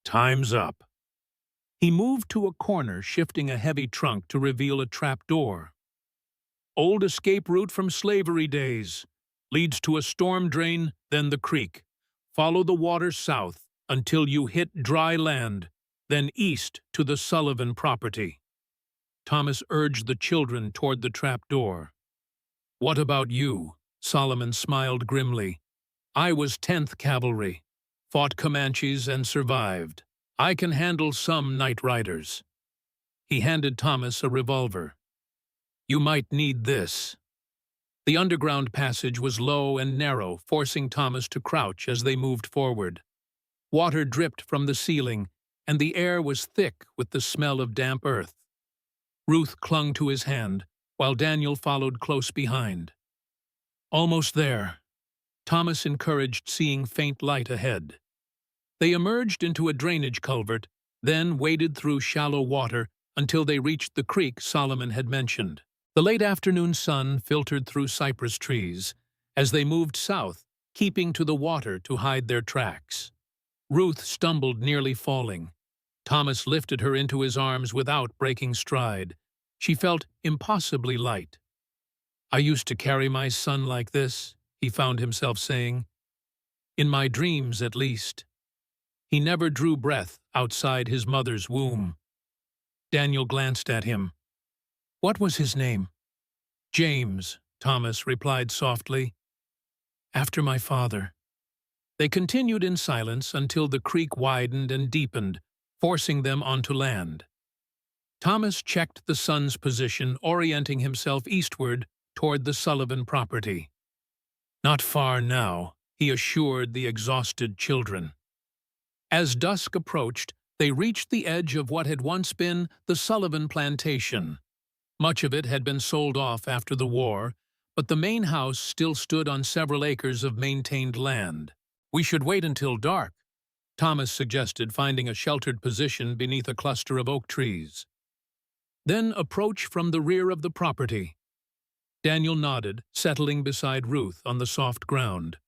Time's up. He moved to a corner, shifting a heavy trunk to reveal a trap door. Old escape route from slavery days. Leads to a storm drain, then the creek. Follow the water south until you hit dry land, then east to the Sullivan property. Thomas urged the children toward the trap door. What about you? Solomon smiled grimly. I was 10th Cavalry, fought Comanches and survived. I can handle some night riders. He handed Thomas a revolver. You might need this. The underground passage was low and narrow, forcing Thomas to crouch as they moved forward. Water dripped from the ceiling, and the air was thick with the smell of damp earth. Ruth clung to his hand, while Daniel followed close behind. Almost there. Thomas encouraged, seeing faint light ahead. They emerged into a drainage culvert, then waded through shallow water until they reached the creek Solomon had mentioned. The late afternoon sun filtered through cypress trees as they moved south, keeping to the water to hide their tracks. Ruth stumbled, nearly falling. Thomas lifted her into his arms without breaking stride. She felt impossibly light. I used to carry my son like this, he found himself saying. In my dreams, at least. He never drew breath outside his mother's womb. Daniel glanced at him. What was his name? James, Thomas replied softly. After my father. They continued in silence until the creek widened and deepened, forcing them onto land. Thomas checked the sun's position, orienting himself eastward toward the Sullivan property. Not far now, he assured the exhausted children. As dusk approached, they reached the edge of what had once been the Sullivan plantation. Much of it had been sold off after the war, but the main house still stood on several acres of maintained land. We should wait until dark, Thomas suggested, finding a sheltered position beneath a cluster of oak trees. Then approach from the rear of the property. Daniel nodded, settling beside Ruth on the soft ground.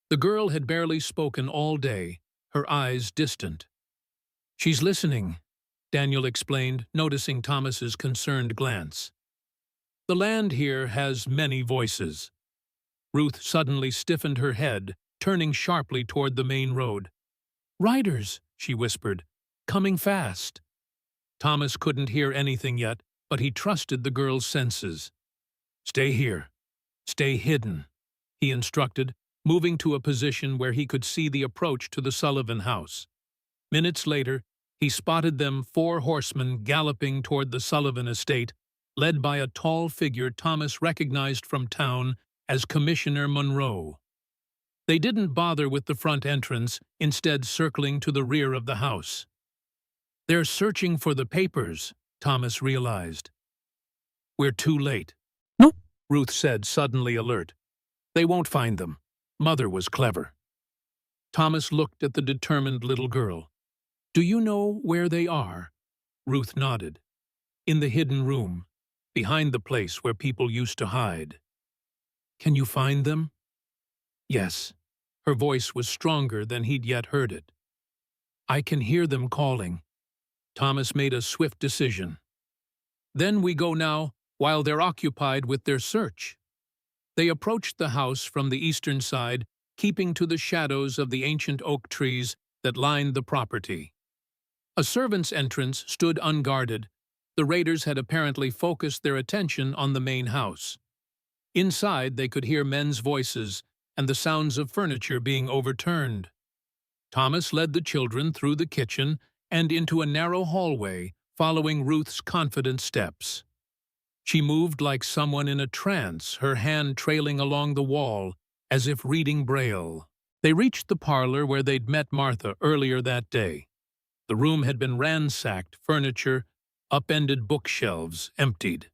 The girl had barely spoken all day, her eyes distant. She's listening, Daniel explained, noticing Thomas's concerned glance. The land here has many voices. Ruth suddenly stiffened her head, turning sharply toward the main road. Riders, she whispered, coming fast. Thomas couldn't hear anything yet, but he trusted the girl's senses. Stay here. Stay hidden, he instructed, moving to a position where he could see the approach to the Sullivan house. Minutes later, he spotted them, 4 horsemen galloping toward the Sullivan estate, led by a tall figure Thomas recognized from town as Commissioner Monroe. They didn't bother with the front entrance, instead circling to the rear of the house. They're searching for the papers, Thomas realized. We're too late. No, Ruth said, suddenly alert. They won't find them. Mother was clever. Thomas looked at the determined little girl. Do you know where they are? Ruth nodded. In the hidden room, behind the place where people used to hide. Can you find them? Yes. Her voice was stronger than he'd yet heard it. I can hear them calling. Thomas made a swift decision. Then we go now, while they're occupied with their search. They approached the house from the eastern side, keeping to the shadows of the ancient oak trees that lined the property. A servant's entrance stood unguarded. The raiders had apparently focused their attention on the main house. Inside, they could hear men's voices and the sounds of furniture being overturned. Thomas led the children through the kitchen and into a narrow hallway, following Ruth's confident steps. She moved like someone in a trance, her hand trailing along the wall, as if reading Braille. They reached the parlor where they'd met Martha earlier that day. The room had been ransacked, furniture, upended bookshelves, emptied.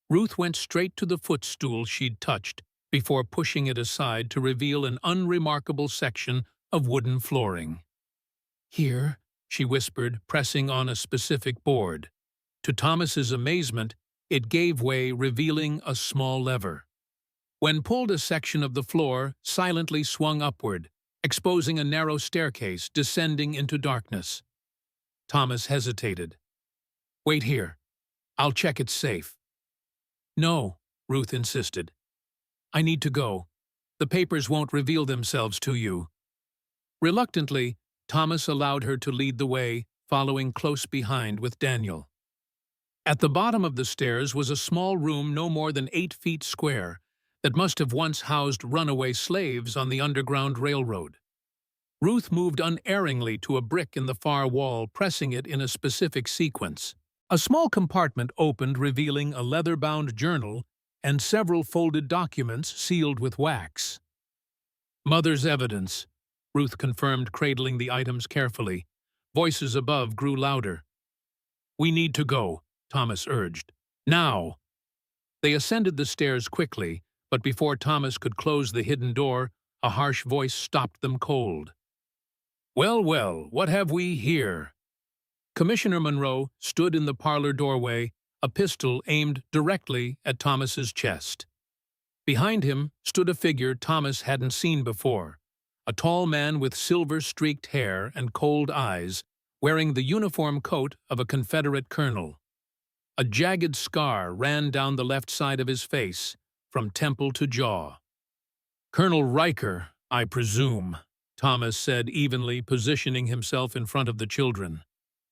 Ruth went straight to the footstool she'd touched before pushing it aside to reveal an unremarkable section of wooden flooring. "Here," she whispered, pressing on a specific board. To Thomas's amazement, it gave way, revealing a small lever. When pulled, a section of the floor silently swung upward, exposing a narrow staircase descending into darkness. Thomas hesitated. "Wait here. I'll check it's safe." "No," Ruth insisted. "I need to go. The papers won't reveal themselves to you." Reluctantly, Thomas allowed her to lead the way, following close behind with Daniel. At the bottom of the stairs was a small room no more than 8 feet square that must have once housed runaway slaves on the Underground Railroad. Ruth moved unerringly to a brick in the far wall, pressing it in a specific sequence. A small compartment opened, revealing a leather-bound journal and several folded documents sealed with wax. "Mother's evidence," Ruth confirmed, cradling the items carefully. Voices above grew louder. "We need to go," Thomas urged. "Now!" They ascended the stairs quickly, but before Thomas could close the hidden door, a harsh voice stopped them cold. "Well, well, what have we here?" Commissioner Monroe stood in the parlor doorway, a pistol aimed directly at Thomas's chest. Behind him stood a figure Thomas hadn't seen before, a tall man with silver-streaked hair and cold eyes, wearing the uniform coat of a Confederate colonel. A jagged scar ran down the left side of his face, from temple to jaw. "Colonel Riker, I presume," Thomas said evenly, positioning himself in front of the children.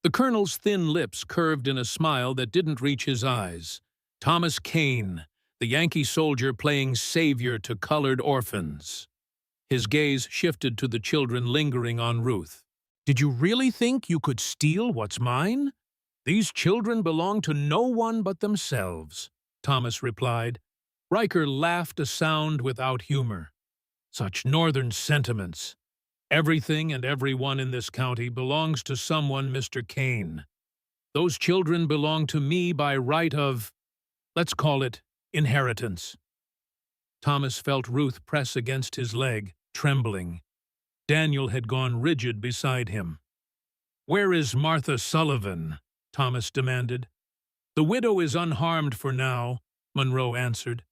The colonel's thin lips curved in a smile that didn't reach his eyes. "Thomas Kane, the Yankee soldier playing savior to colored orphans." His gaze shifted to the children lingering on Ruth. "Did you really think you could steal what's mine? These children belong to no one but themselves," Thomas replied. Riker laughed, a sound without humor. "Such northern sentiments. Everything and everyone in this county belongs to someone, Mr. Kane. Those children belong to me by right of, let's call it, inheritance." Thomas felt Ruth press against his leg, trembling. Daniel had gone rigid beside him. "Where is Martha Sullivan?" Thomas demanded. "The widow is unharmed for now," Monroe answered.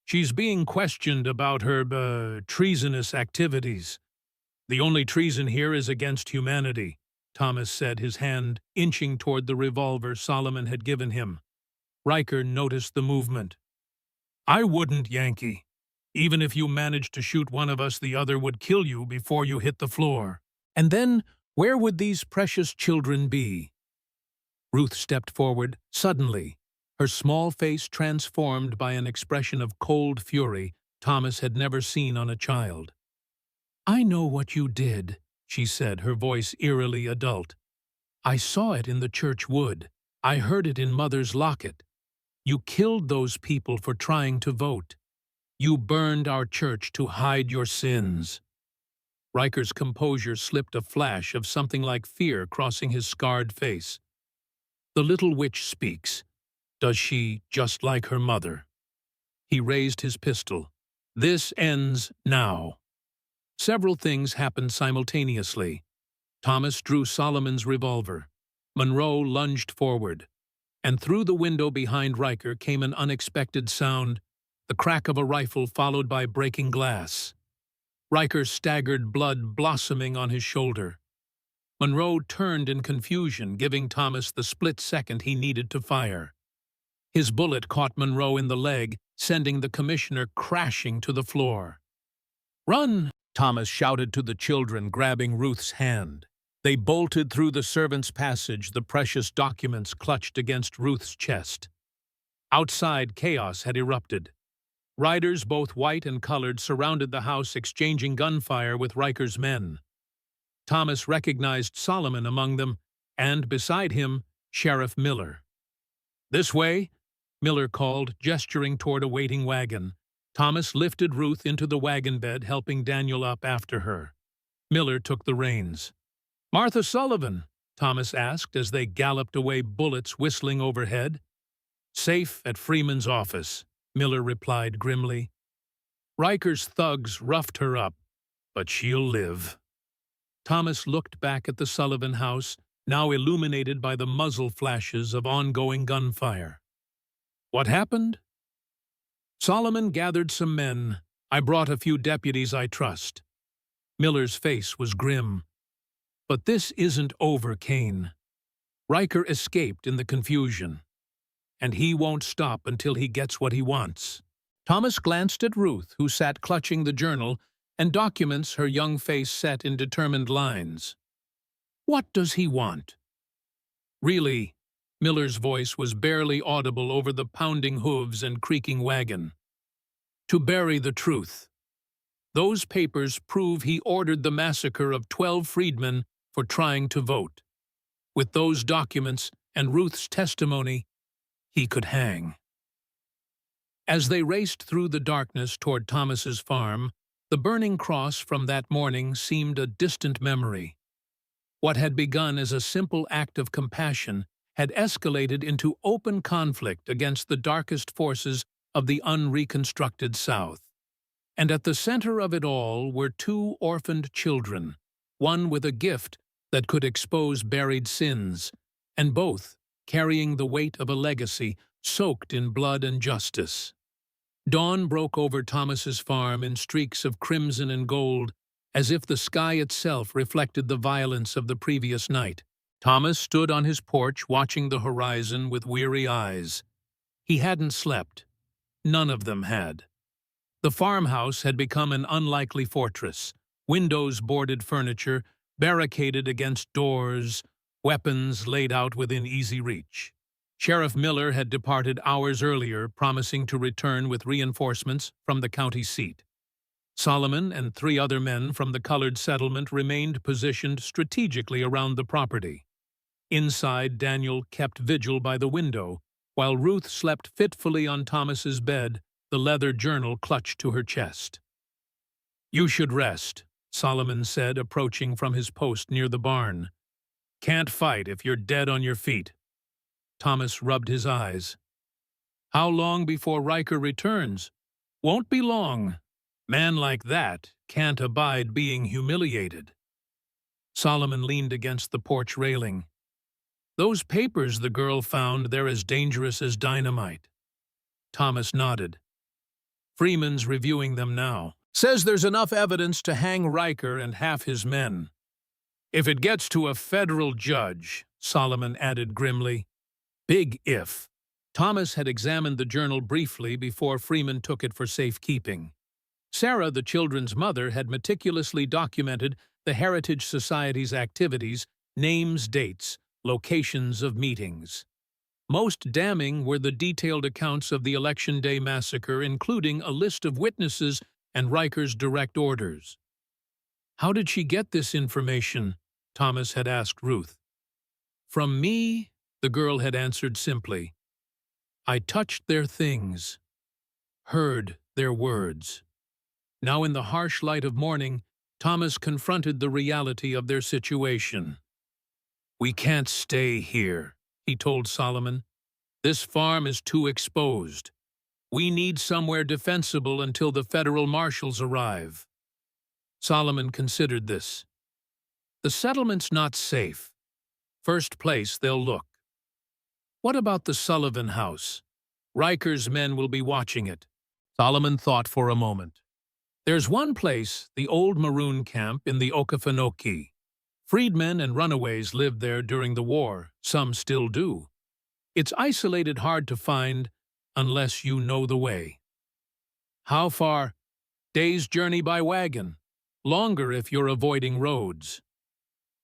"She's being questioned about her, treasonous activities." "The only treason here is against humanity," Thomas said, his hand inching toward the revolver Solomon had given him. Riker noticed the movement. "I wouldn't, Yankee. Even if you managed to shoot one of us, the other would kill you before you hit the floor. And then, where would these precious children be?" Ruth stepped forward, suddenly, her small face transformed by an expression of cold fury Thomas had never seen on a child. "I know what you did," she said, her voice eerily adult. "I saw it in the church wood. I heard it in Mother's locket. You killed those people for trying to vote. You burned our church to hide your sins." Riker's composure slipped, a flash of something like fear crossing his scarred face. "The little witch speaks. Does she just like her mother?" He raised his pistol. "This ends now." Several things happened simultaneously. Thomas drew Solomon's revolver. Monroe lunged forward. And through the window behind Riker came an unexpected sound, the crack of a rifle followed by breaking glass. Riker staggered, blood blossoming on his shoulder. Monroe turned in confusion, giving Thomas the split second he needed to fire. His bullet caught Monroe in the leg, sending the commissioner crashing to the floor. "Run!" Thomas shouted to the children, grabbing Ruth's hand. They bolted through the servants' passage, the precious documents clutched against Ruth's chest. Outside, chaos had erupted. Riders, both white and colored, surrounded the house, exchanging gunfire with Riker's men. Thomas recognized Solomon among them, and beside him, Sheriff Miller. "This way," Miller called, gesturing toward a waiting wagon. Thomas lifted Ruth into the wagon bed, helping Daniel up after her. Miller took the reins. "Martha Sullivan?" Thomas asked as they galloped away, bullets whistling overhead. "Safe at Freeman's office," Miller replied grimly. "Riker's thugs roughed her up, but she'll live. Thomas looked back at the Sullivan house, now illuminated by the muzzle flashes of ongoing gunfire. What happened? Solomon gathered some men. I brought a few deputies I trust. Miller's face was grim. But this isn't over, Kane. Riker escaped in the confusion, and he won't stop until he gets what he wants. Thomas glanced at Ruth, who sat clutching the journal and documents, her young face set in determined lines. What does he want? Really, Miller's voice was barely audible over the pounding hooves and creaking wagon. To bury the truth. Those papers prove he ordered the massacre of 12 freedmen for trying to vote. With those documents and Ruth's testimony, he could hang. As they raced through the darkness toward Thomas's farm, the burning cross from that morning seemed a distant memory. What had begun as a simple act of compassion had escalated into open conflict against the darkest forces of the unreconstructed South. And at the center of it all were two orphaned children, one with a gift that could expose buried sins, and both carrying the weight of a legacy soaked in blood and justice. Dawn broke over Thomas's farm in streaks of crimson and gold, as if the sky itself reflected the violence of the previous night. Thomas stood on his porch watching the horizon with weary eyes. He hadn't slept. None of them had. The farmhouse had become an unlikely fortress, windows boarded furniture, barricaded against doors, weapons laid out within easy reach. Sheriff Miller had departed hours earlier, promising to return with reinforcements from the county seat. Solomon and 3 other men from the colored settlement remained positioned strategically around the property. Inside, Daniel kept vigil by the window, while Ruth slept fitfully on Thomas's bed, the leather journal clutched to her chest. "You should rest," Solomon said, approaching from his post near the barn. "Can't fight if you're dead on your feet." Thomas rubbed his eyes. "How long before Riker returns?" "Won't be long. Man like that can't abide being humiliated." Solomon leaned against the porch railing. "Those papers the girl found, they're as dangerous as dynamite." Thomas nodded. "Freeman's reviewing them now. Says there's enough evidence to hang Riker and half his men." "If it gets to a federal judge," Solomon added grimly. "Big if." Thomas had examined the journal briefly before Freeman took it for safekeeping. Sarah, the children's mother, had meticulously documented the Heritage Society's activities, names, dates, locations of meetings. Most damning were the detailed accounts of the Election Day massacre, including a list of witnesses and Riker's direct orders. "How did she get this information?" Thomas had asked Ruth. "From me," the girl had answered simply. "I touched their things, heard their words." Now in the harsh light of morning, Thomas confronted the reality of their situation. "We can't stay here," he told Solomon. "This farm is too exposed. We need somewhere defensible until the federal marshals arrive." Solomon considered this. "The settlement's not safe. First place they'll look. What about the Sullivan house? Riker's men will be watching it." Solomon thought for a moment. "There's one place, the old Maroon camp in the Okefenokee. Freedmen and runaways lived there during the war. Some still do. It's isolated, hard to find, unless you know the way." "How far?" "Day's journey by wagon. Longer if you're avoiding roads."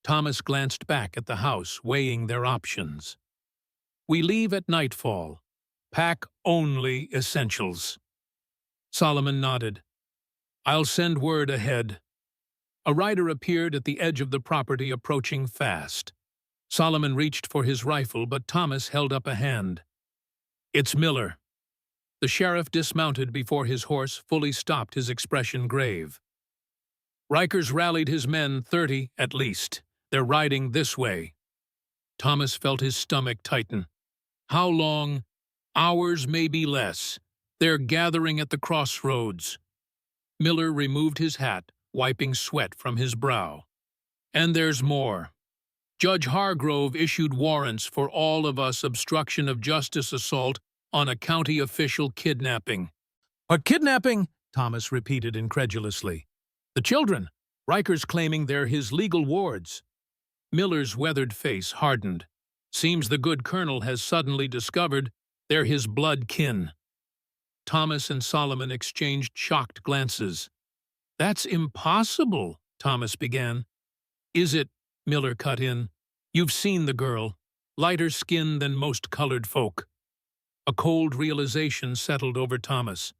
Thomas glanced back at the house, weighing their options. "We leave at nightfall. Pack only essentials." Solomon nodded. "I'll send word ahead." A rider appeared at the edge of the property, approaching fast. Solomon reached for his rifle, but Thomas held up a hand. "It's Miller." The sheriff dismounted before his horse fully stopped, his expression grave. "Riker's rallied his men, 30 at least. They're riding this way." Thomas felt his stomach tighten. "How long?" "Hours, maybe less. They're gathering at the crossroads." Miller removed his hat, wiping sweat from his brow. And there's more. Judge Hargrove issued warrants for all of us obstruction of justice assault on a county official kidnapping. A kidnapping? Thomas repeated incredulously. The children. Riker's claiming they're his legal wards. Miller's weathered face hardened. Seems the good colonel has suddenly discovered they're his blood kin. Thomas and Solomon exchanged shocked glances. That's impossible, Thomas began. Is it? Miller cut in. You've seen the girl, lighter skinned than most colored folk. A cold realization settled over Thomas.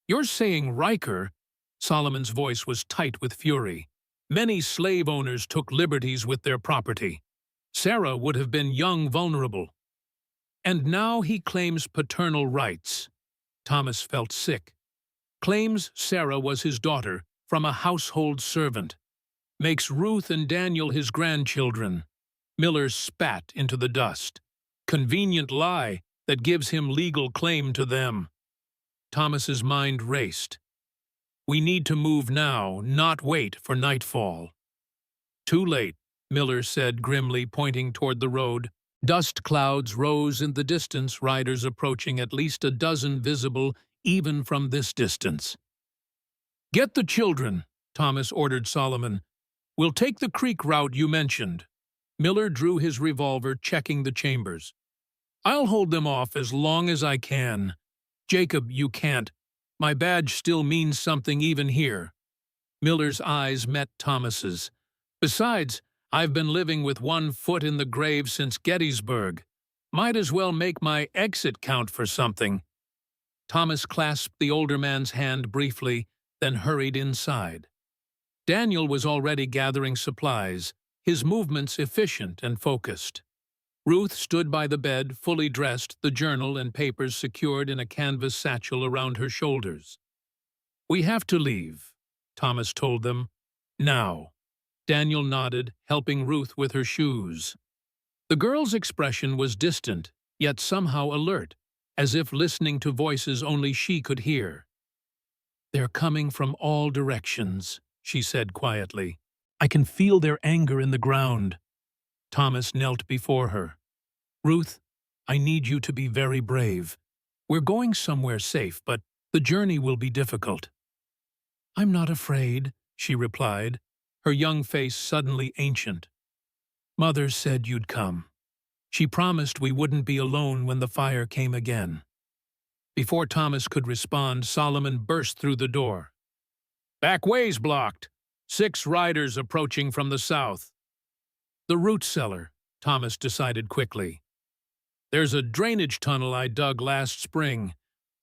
You're saying Riker? Solomon's voice was tight with fury. Many slave owners took liberties with their property. Sarah would have been young, vulnerable. And now he claims paternal rights. Thomas felt sick. Claims Sarah was his daughter from a household servant. Makes Ruth and Daniel his grandchildren. Miller spat into the dust. Convenient lie that gives him legal claim to them. Thomas's mind raced. We need to move now, not wait for nightfall. Too late, Miller said grimly, pointing toward the road. Dust clouds rose in the distance, riders approaching, at least a dozen visible even from this distance. Get the children, Thomas ordered Solomon. We'll take the creek route you mentioned. Miller drew his revolver, checking the chambers. I'll hold them off as long as I can. Jacob, you can't. My badge still means something even here. Miller's eyes met Thomas's. Besides, I've been living with one foot in the grave since Gettysburg. Might as well make my exit count for something. Thomas clasped the older man's hand briefly, then hurried inside. Daniel was already gathering supplies, his movements efficient and focused. Ruth stood by the bed, fully dressed, the journal and papers secured in a canvas satchel around her shoulders. We have to leave, Thomas told them. Now. Daniel nodded, helping Ruth with her shoes. The girl's expression was distant, yet somehow alert, as if listening to voices only she could hear. They're coming from all directions, she said quietly. I can feel their anger in the ground. Thomas knelt before her. Ruth, I need you to be very brave. We're going somewhere safe, but the journey will be difficult. I'm not afraid, she replied, her young face suddenly ancient. Mother said you'd come. She promised we wouldn't be alone when the fire came again. Before Thomas could respond, Solomon burst through the door. Back way's blocked. 6 riders approaching from the south. The root cellar, Thomas decided quickly. There's a drainage tunnel I dug last spring.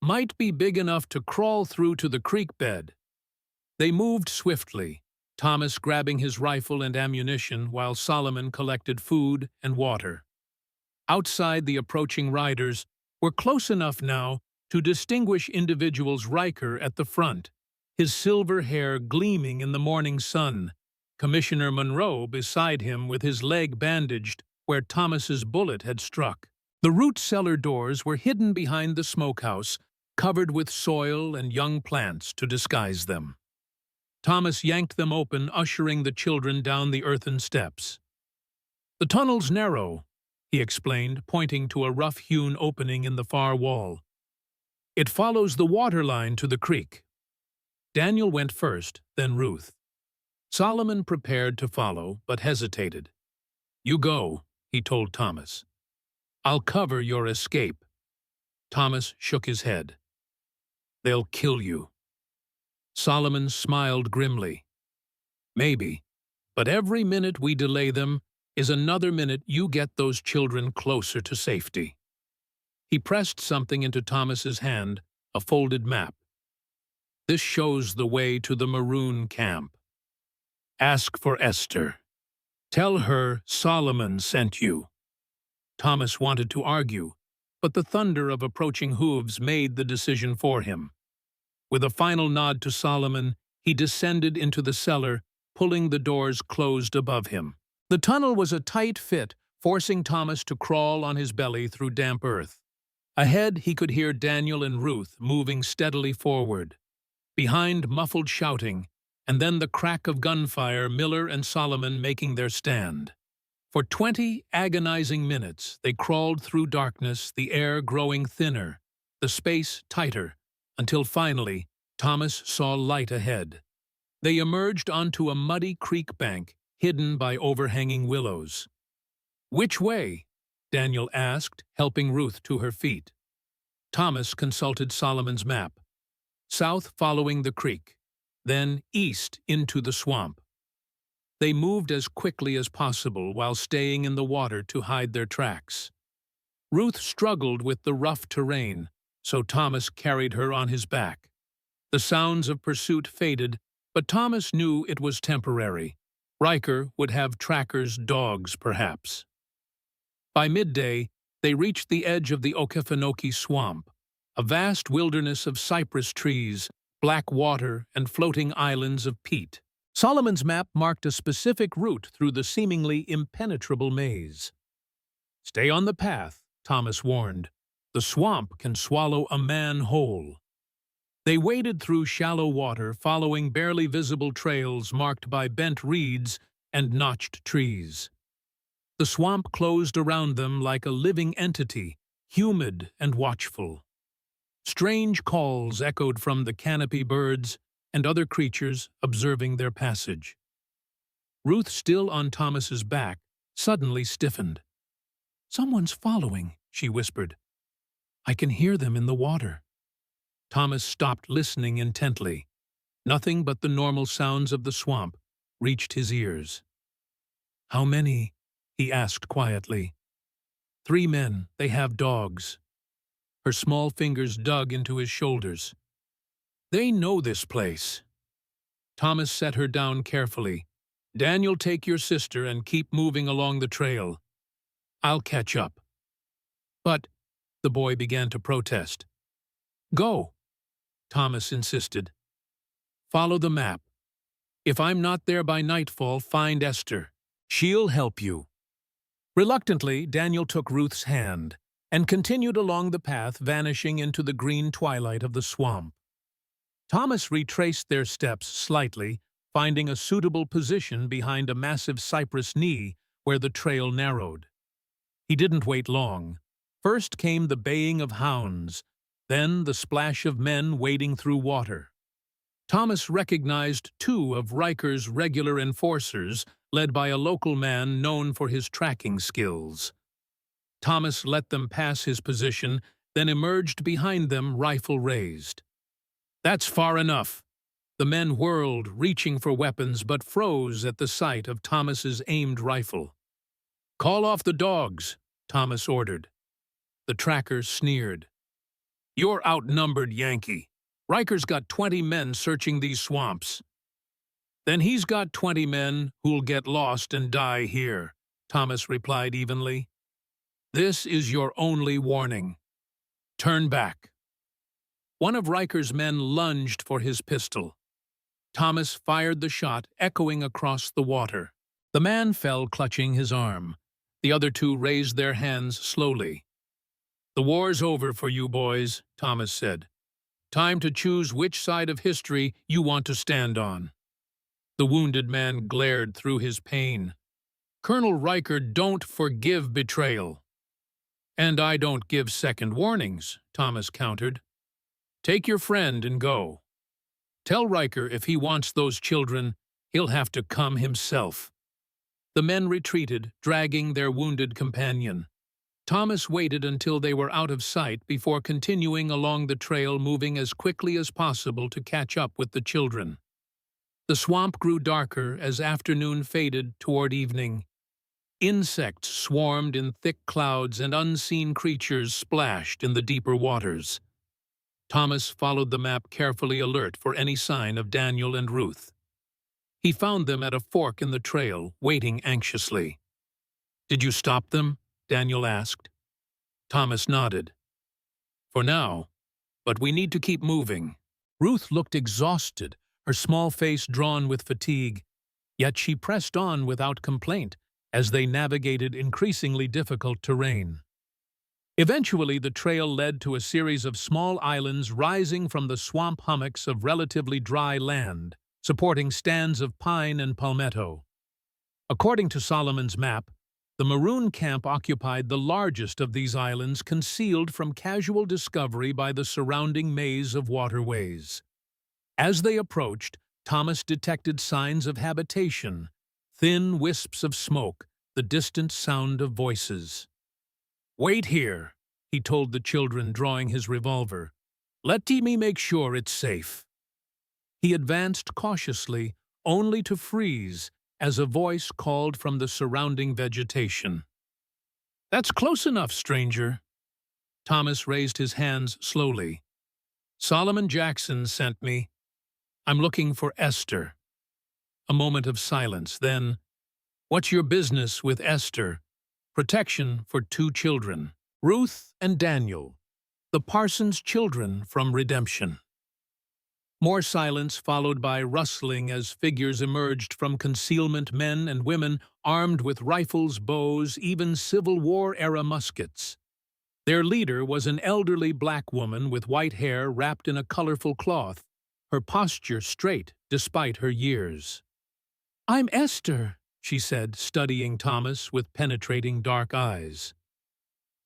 Might be big enough to crawl through to the creek bed. They moved swiftly, Thomas grabbing his rifle and ammunition while Solomon collected food and water. Outside, the approaching riders were close enough now to distinguish individuals. Riker at the front, his silver hair gleaming in the morning sun. Commissioner Monroe beside him with his leg bandaged where Thomas's bullet had struck. The root cellar doors were hidden behind the smokehouse, covered with soil and young plants to disguise them. Thomas yanked them open, ushering the children down the earthen steps. The tunnel's narrow, he explained, pointing to a rough-hewn opening in the far wall. It follows the water line to the creek. Daniel went first, then Ruth. Solomon prepared to follow, but hesitated. You go, he told Thomas. I'll cover your escape. Thomas shook his head. They'll kill you. Solomon smiled grimly. Maybe, but every minute we delay them is another minute you get those children closer to safety. He pressed something into Thomas's hand, a folded map. This shows the way to the Maroon camp. Ask for Esther. Tell her Solomon sent you. Thomas wanted to argue, but the thunder of approaching hooves made the decision for him. With a final nod to Solomon, he descended into the cellar, pulling the doors closed above him. The tunnel was a tight fit, forcing Thomas to crawl on his belly through damp earth. Ahead, he could hear Daniel and Ruth moving steadily forward. Behind, muffled shouting, and then the crack of gunfire, Miller and Solomon making their stand. For 20 agonizing minutes, they crawled through darkness, the air growing thinner, the space tighter, until finally Thomas saw light ahead. They emerged onto a muddy creek bank, hidden by overhanging willows. "Which way?" Daniel asked, helping Ruth to her feet. Thomas consulted Solomon's map. South following the creek, then east into the swamp. They moved as quickly as possible while staying in the water to hide their tracks. Ruth struggled with the rough terrain, so Thomas carried her on his back. The sounds of pursuit faded, but Thomas knew it was temporary. Riker would have trackers, dogs, perhaps. By midday, they reached the edge of the Okefenokee Swamp, a vast wilderness of cypress trees, black water, and floating islands of peat. Solomon's map marked a specific route through the seemingly impenetrable maze. "Stay on the path," Thomas warned. "The swamp can swallow a man whole." They waded through shallow water, following barely visible trails marked by bent reeds and notched trees. The swamp closed around them like a living entity, humid and watchful. Strange calls echoed from the canopy birds and other creatures observing their passage. Ruth, still on Thomas's back, suddenly stiffened. "Someone's following," she whispered. "I can hear them in the water." Thomas stopped, listening intently. Nothing but the normal sounds of the swamp reached his ears. "How many?" he asked quietly. "3 men. They have dogs." Her small fingers dug into his shoulders. "They know this place." Thomas set her down carefully. "Daniel, take your sister and keep moving along the trail. I'll catch up." "But," the boy began to protest. "Go," Thomas insisted. "Follow the map. If I'm not there by nightfall, find Esther. She'll help you." Reluctantly, Daniel took Ruth's hand and continued along the path, vanishing into the green twilight of the swamp. Thomas retraced their steps slightly, finding a suitable position behind a massive cypress knee where the trail narrowed. He didn't wait long. First came the baying of hounds, then the splash of men wading through water. Thomas recognized 2 of Riker's regular enforcers, led by a local man known for his tracking skills. Thomas let them pass his position, then emerged behind them, rifle raised. "That's far enough." The men whirled, reaching for weapons, but froze at the sight of Thomas's aimed rifle. "Call off the dogs," Thomas ordered. The tracker sneered. "You're outnumbered, Yankee. Riker's got 20 men searching these swamps." "Then he's got 20 men who'll get lost and die here," Thomas replied evenly. "This is your only warning. Turn back." One of Riker's men lunged for his pistol. Thomas fired the shot, echoing across the water. The man fell, clutching his arm. The other 2 raised their hands slowly. "The war's over for you boys," Thomas said. "Time to choose which side of history you want to stand on." The wounded man glared through his pain. "Colonel Riker don't forgive betrayal." "And I don't give second warnings," Thomas countered. "Take your friend and go. Tell Riker if he wants those children, he'll have to come himself." The men retreated, dragging their wounded companion. Thomas waited until they were out of sight before continuing along the trail, moving as quickly as possible to catch up with the children. The swamp grew darker as afternoon faded toward evening. Insects swarmed in thick clouds and unseen creatures splashed in the deeper waters. Thomas followed the map carefully, alert for any sign of Daniel and Ruth. He found them at a fork in the trail, waiting anxiously. "Did you stop them?" Daniel asked. Thomas nodded. "For now, but we need to keep moving." Ruth looked exhausted, her small face drawn with fatigue, yet she pressed on without complaint as they navigated increasingly difficult terrain. Eventually, the trail led to a series of small islands rising from the swamp hummocks of relatively dry land. supporting stands of pine and palmetto. According to Solomon's map, the Maroon camp occupied the largest of these islands, concealed from casual discovery by the surrounding maze of waterways. As they approached, Thomas detected signs of habitation, thin wisps of smoke, the distant sound of voices. "Wait here," he told the children, drawing his revolver. "Let me make sure it's safe." He advanced cautiously, only to freeze as a voice called from the surrounding vegetation. "That's close enough, stranger." Thomas raised his hands slowly. "Solomon Jackson sent me. I'm looking for Esther." A moment of silence, then, "What's your business with Esther?" "Protection for 2 children, Ruth and Daniel, the Parsons children from Redemption." More silence, followed by rustling as figures emerged from concealment, men and women armed with rifles, bows, even Civil War-era muskets. Their leader was an elderly black woman with white hair wrapped in a colorful cloth, her posture straight despite her years. "I'm Esther," she said, studying Thomas with penetrating dark eyes.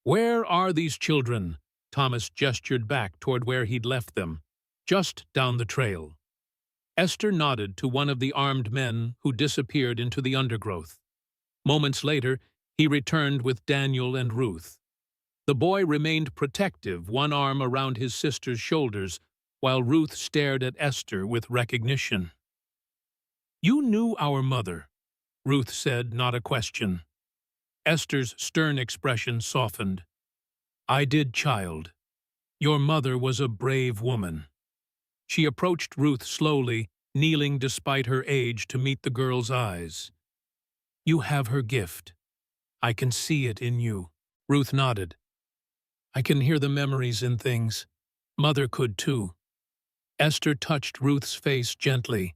"Where are these children?" Thomas gestured back toward where he'd left them. "Just down the trail." Esther nodded to one of the armed men who disappeared into the undergrowth. Moments later, he returned with Daniel and Ruth. The boy remained protective, one arm around his sister's shoulders, while Ruth stared at Esther with recognition. "You knew our mother," Ruth said, not a question. Esther's stern expression softened. "I did, child. Your mother was a brave woman." She approached Ruth slowly, kneeling despite her age to meet the girl's eyes. "You have her gift. I can see it in you." Ruth nodded. "I can hear the memories in things. Mother could too." Esther touched Ruth's face gently.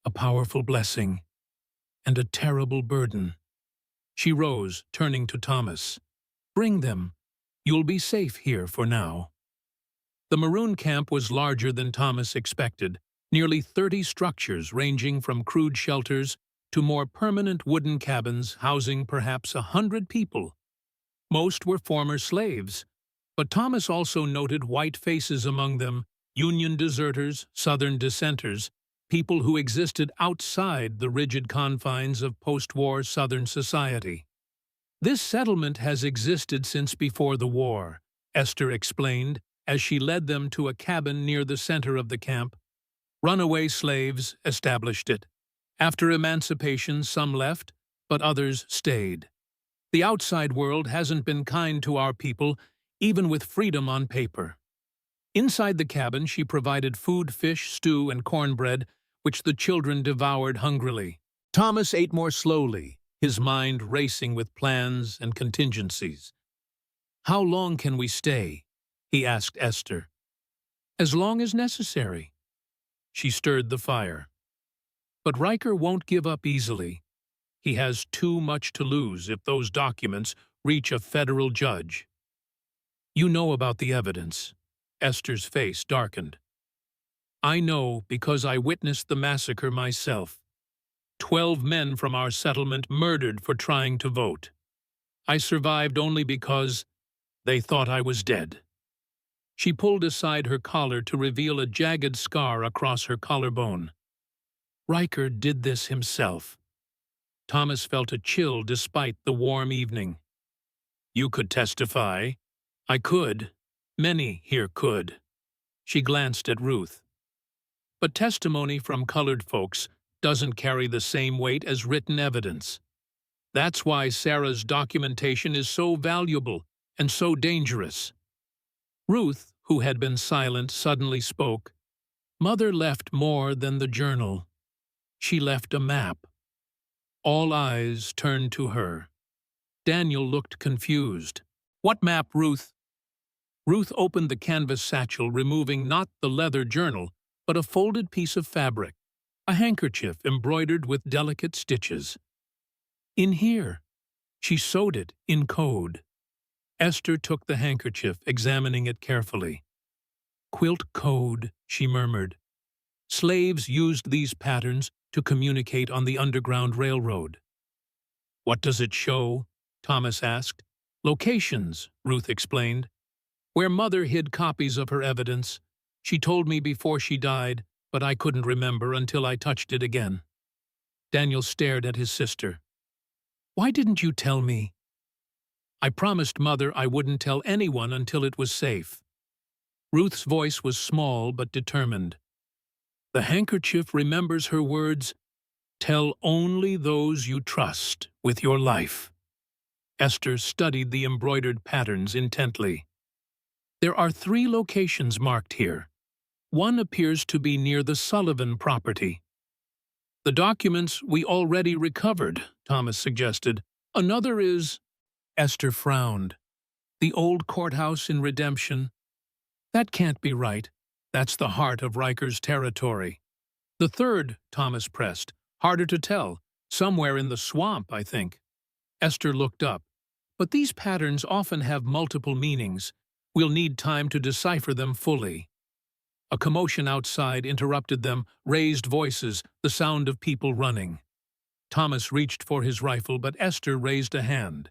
"A powerful blessing and a terrible burden." She rose, turning to Thomas. "Bring them. You'll be safe here for now." The Maroon camp was larger than Thomas expected, nearly 30 structures ranging from crude shelters to more permanent wooden cabins housing perhaps 100 people. Most were former slaves, but Thomas also noted white faces among them, Union deserters, Southern dissenters, people who existed outside the rigid confines of post-war Southern society. "This settlement has existed since before the war," Esther explained, as she led them to a cabin near the center of the camp. "Runaway slaves established it. After emancipation, some left, but others stayed. The outside world hasn't been kind to our people, even with freedom on paper." Inside the cabin, she provided food, fish, stew, and cornbread, which the children devoured hungrily. Thomas ate more slowly, his mind racing with plans and contingencies. "How long can we stay?" he asked Esther. "As long as necessary." She stirred the fire. "But Riker won't give up easily. He has too much to lose if those documents reach a federal judge." "You know about the evidence." Esther's face darkened. "I know because I witnessed the massacre myself. 12 men from our settlement murdered for trying to vote. I survived only because they thought I was dead." She pulled aside her collar to reveal a jagged scar across her collarbone. "Riker did this himself." Thomas felt a chill despite the warm evening. "You could testify." "I could. Many here could." She glanced at Ruth. "But testimony from colored folks doesn't carry the same weight as written evidence. That's why Sarah's documentation is so valuable and so dangerous." Ruth, who had been silent, suddenly spoke. "Mother left more than the journal. She left a map." All eyes turned to her. Daniel looked confused. "What map, Ruth?" Ruth opened the canvas satchel, removing not the leather journal, but a folded piece of fabric, a handkerchief embroidered with delicate stitches. "In here." She sewed it in code. Esther took the handkerchief, examining it carefully. "Quilt code," she murmured. Slaves used these patterns to communicate on the Underground Railroad. "What does it show?" Thomas asked. "Locations," Ruth explained. "Where Mother hid copies of her evidence. She told me before she died, but I couldn't remember until I touched it again." Daniel stared at his sister. "Why didn't you tell me?" "I promised Mother I wouldn't tell anyone until it was safe." Ruth's voice was small but determined. "The handkerchief remembers her words, 'Tell only those you trust with your life.'" Esther studied the embroidered patterns intently. "There are 3 locations marked here. One appears to be near the Sullivan property." "The documents we already recovered," Thomas suggested. "Another is—" Esther frowned. "The old courthouse in Redemption. That can't be right. That's the heart of Riker's territory." "The third," Thomas pressed. "Harder to tell. Somewhere in the swamp, I think." Esther looked up. "But these patterns often have multiple meanings. We'll need time to decipher them fully." A commotion outside interrupted them, raised voices, the sound of people running. Thomas reached for his rifle, but Esther raised a hand.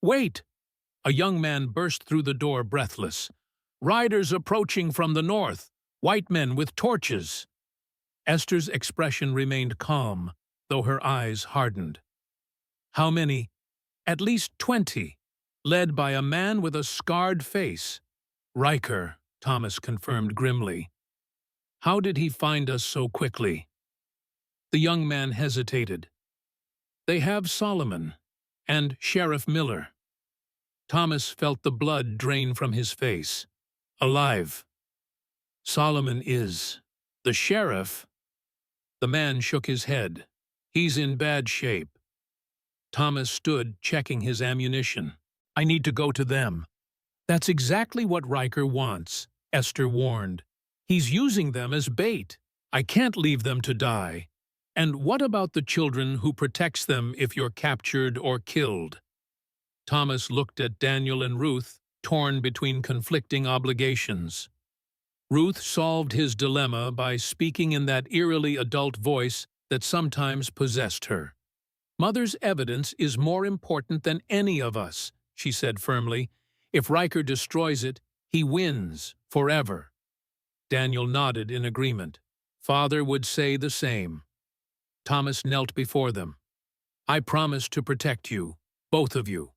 "Wait!" A young man burst through the door, breathless. "Riders approaching from the north, white men with torches." Esther's expression remained calm, though her eyes hardened. "How many?" "At least 20, led by a man with a scarred face." "Riker," Thomas confirmed grimly. "How did he find us so quickly?" The young man hesitated. "They have Solomon and Sheriff Miller." Thomas felt the blood drain from his face. "Alive. Solomon is. The sheriff—" The man shook his head. "He's in bad shape." Thomas stood, checking his ammunition. "I need to go to them." "That's exactly what Riker wants," Esther warned. "He's using them as bait. I can't leave them to die. And what about the children who protects them if you're captured or killed?" Thomas looked at Daniel and Ruth, torn between conflicting obligations. Ruth solved his dilemma by speaking in that eerily adult voice that sometimes possessed her. "Mother's evidence is more important than any of us," she said firmly. "If Riker destroys it, he wins forever." Daniel nodded in agreement. Father would say the same. Thomas knelt before them. "I promise to protect you, both of you."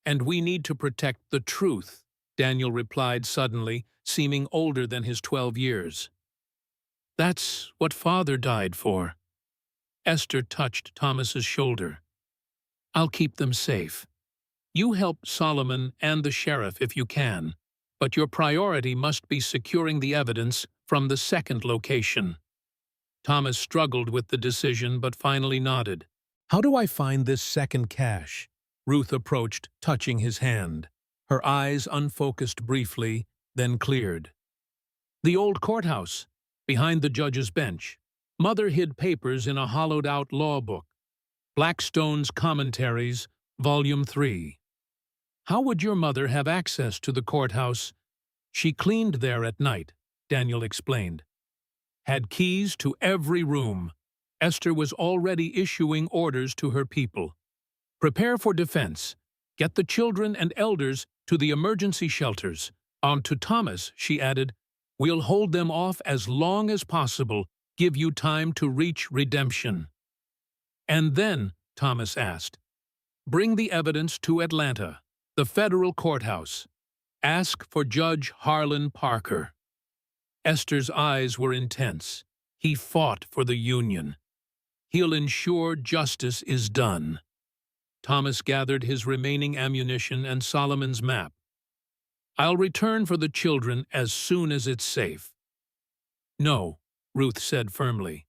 "And we need to protect the truth," Daniel replied suddenly, seeming older than his 12 years. "That's what Father died for." Esther touched Thomas's shoulder. "I'll keep them safe. You help Solomon and the sheriff if you can, but your priority must be securing the evidence from the second location." Thomas struggled with the decision but finally nodded. "How do I find this second cache?" Ruth approached, touching his hand. Her eyes unfocused briefly, then cleared. "The old courthouse, behind the judge's bench. Mother hid papers in a hollowed-out law book. Blackstone's Commentaries, Volume 3. How would your mother have access to the courthouse? She cleaned there at night," Daniel explained. "Had keys to every room. Esther was already issuing orders to her people. Prepare for defense. Get the children and elders to the emergency shelters. On to Thomas," she added. "We'll hold them off as long as possible, give you time to reach Redemption." "And then," Thomas asked, "bring the evidence to Atlanta, the federal courthouse. Ask for Judge Harlan Parker." Esther's eyes were intense. "He fought for the Union. He'll ensure justice is done." Thomas gathered his remaining ammunition and Solomon's map. "I'll return for the children as soon as it's safe." "No," Ruth said firmly.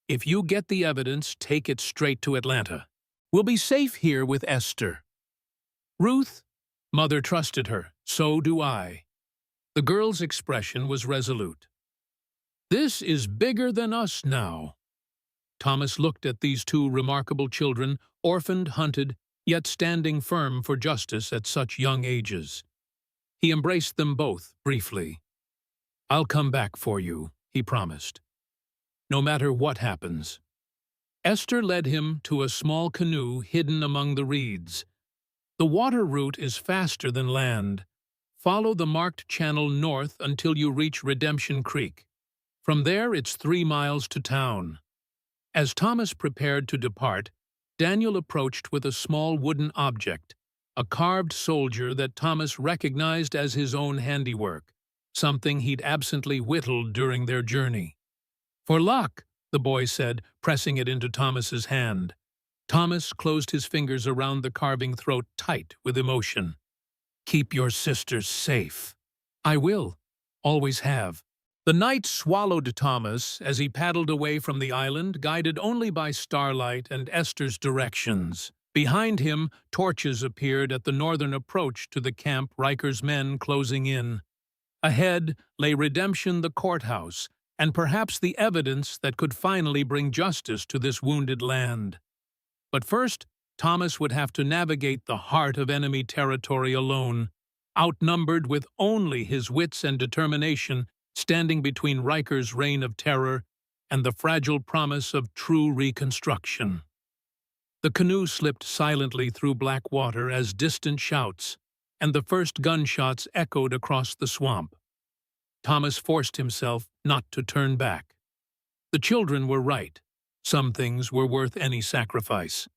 "If you get the evidence, take it straight to Atlanta. We'll be safe here with Esther." "Ruth?" Mother trusted her. "So do I." The girl's expression was resolute. "This is bigger than us now." Thomas looked at these 2 remarkable children, orphaned, hunted, yet standing firm for justice at such young ages. He embraced them both briefly. "I'll come back for you," he promised. No matter what happens. Esther led him to a small canoe hidden among the reeds. The water route is faster than land. Follow the marked channel north until you reach Redemption Creek. From there, it's 3 miles to town. As Thomas prepared to depart, Daniel approached with a small wooden object, a carved soldier that Thomas recognized as his own handiwork, something he'd absently whittled during their journey. "For luck," the boy said, pressing it into Thomas's hand. Thomas closed his fingers around the carving throat tight with emotion. "Keep your sisters safe." "I will. Always have." The night swallowed Thomas as he paddled away from the island, guided only by starlight and Esther's directions. Behind him, torches appeared at the northern approach to the camp, Riker's men closing in. Ahead lay Redemption, the courthouse, and perhaps the evidence that could finally bring justice to this wounded land. But first, Thomas would have to navigate the heart of enemy territory alone, outnumbered with only his wits and determination, standing between Riker's reign of terror and the fragile promise of true reconstruction. The canoe slipped silently through black water as distant shouts and the first gunshots echoed across the swamp. Thomas forced himself not to turn back. The children were right. Some things were worth any sacrifice.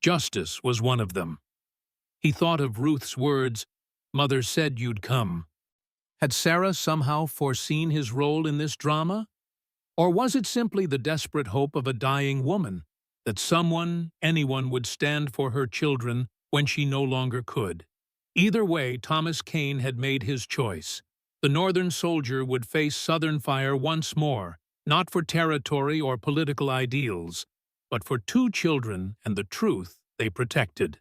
Justice was one of them. He thought of Ruth's words, "Mother said you'd come." Had Sarah somehow foreseen his role in this drama? Or was it simply the desperate hope of a dying woman, that someone, anyone, would stand for her children when she no longer could? Either way, Thomas Kane had made his choice. The Northern soldier would face Southern fire once more, not for territory or political ideals, but for 2 children and the truth they protected.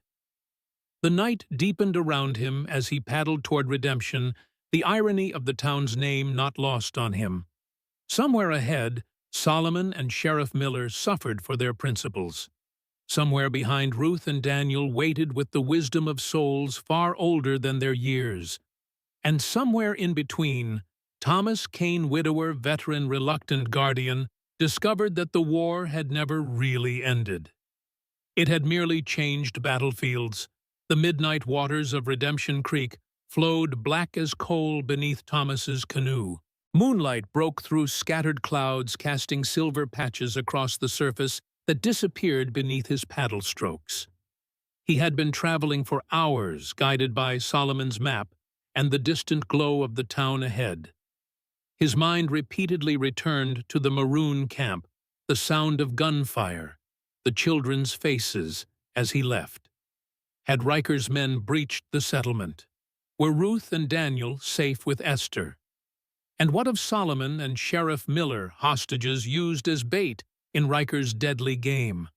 The night deepened around him as he paddled toward Redemption, the irony of the town's name not lost on him. Somewhere ahead, Solomon and Sheriff Miller suffered for their principles. Somewhere behind, Ruth and Daniel waited with the wisdom of souls far older than their years. And somewhere in between, Thomas Kane, widower, veteran, reluctant guardian, discovered that the war had never really ended. It had merely changed battlefields. The midnight waters of Redemption Creek flowed black as coal beneath Thomas's canoe. Moonlight broke through scattered clouds, casting silver patches across the surface that disappeared beneath his paddle strokes. He had been traveling for hours, guided by Solomon's map and the distant glow of the town ahead. His mind repeatedly returned to the maroon camp, the sound of gunfire, the children's faces as he left. Had Riker's men breached the settlement? Were Ruth and Daniel safe with Esther? And what of Solomon and Sheriff Miller, hostages used as bait in Riker's deadly game?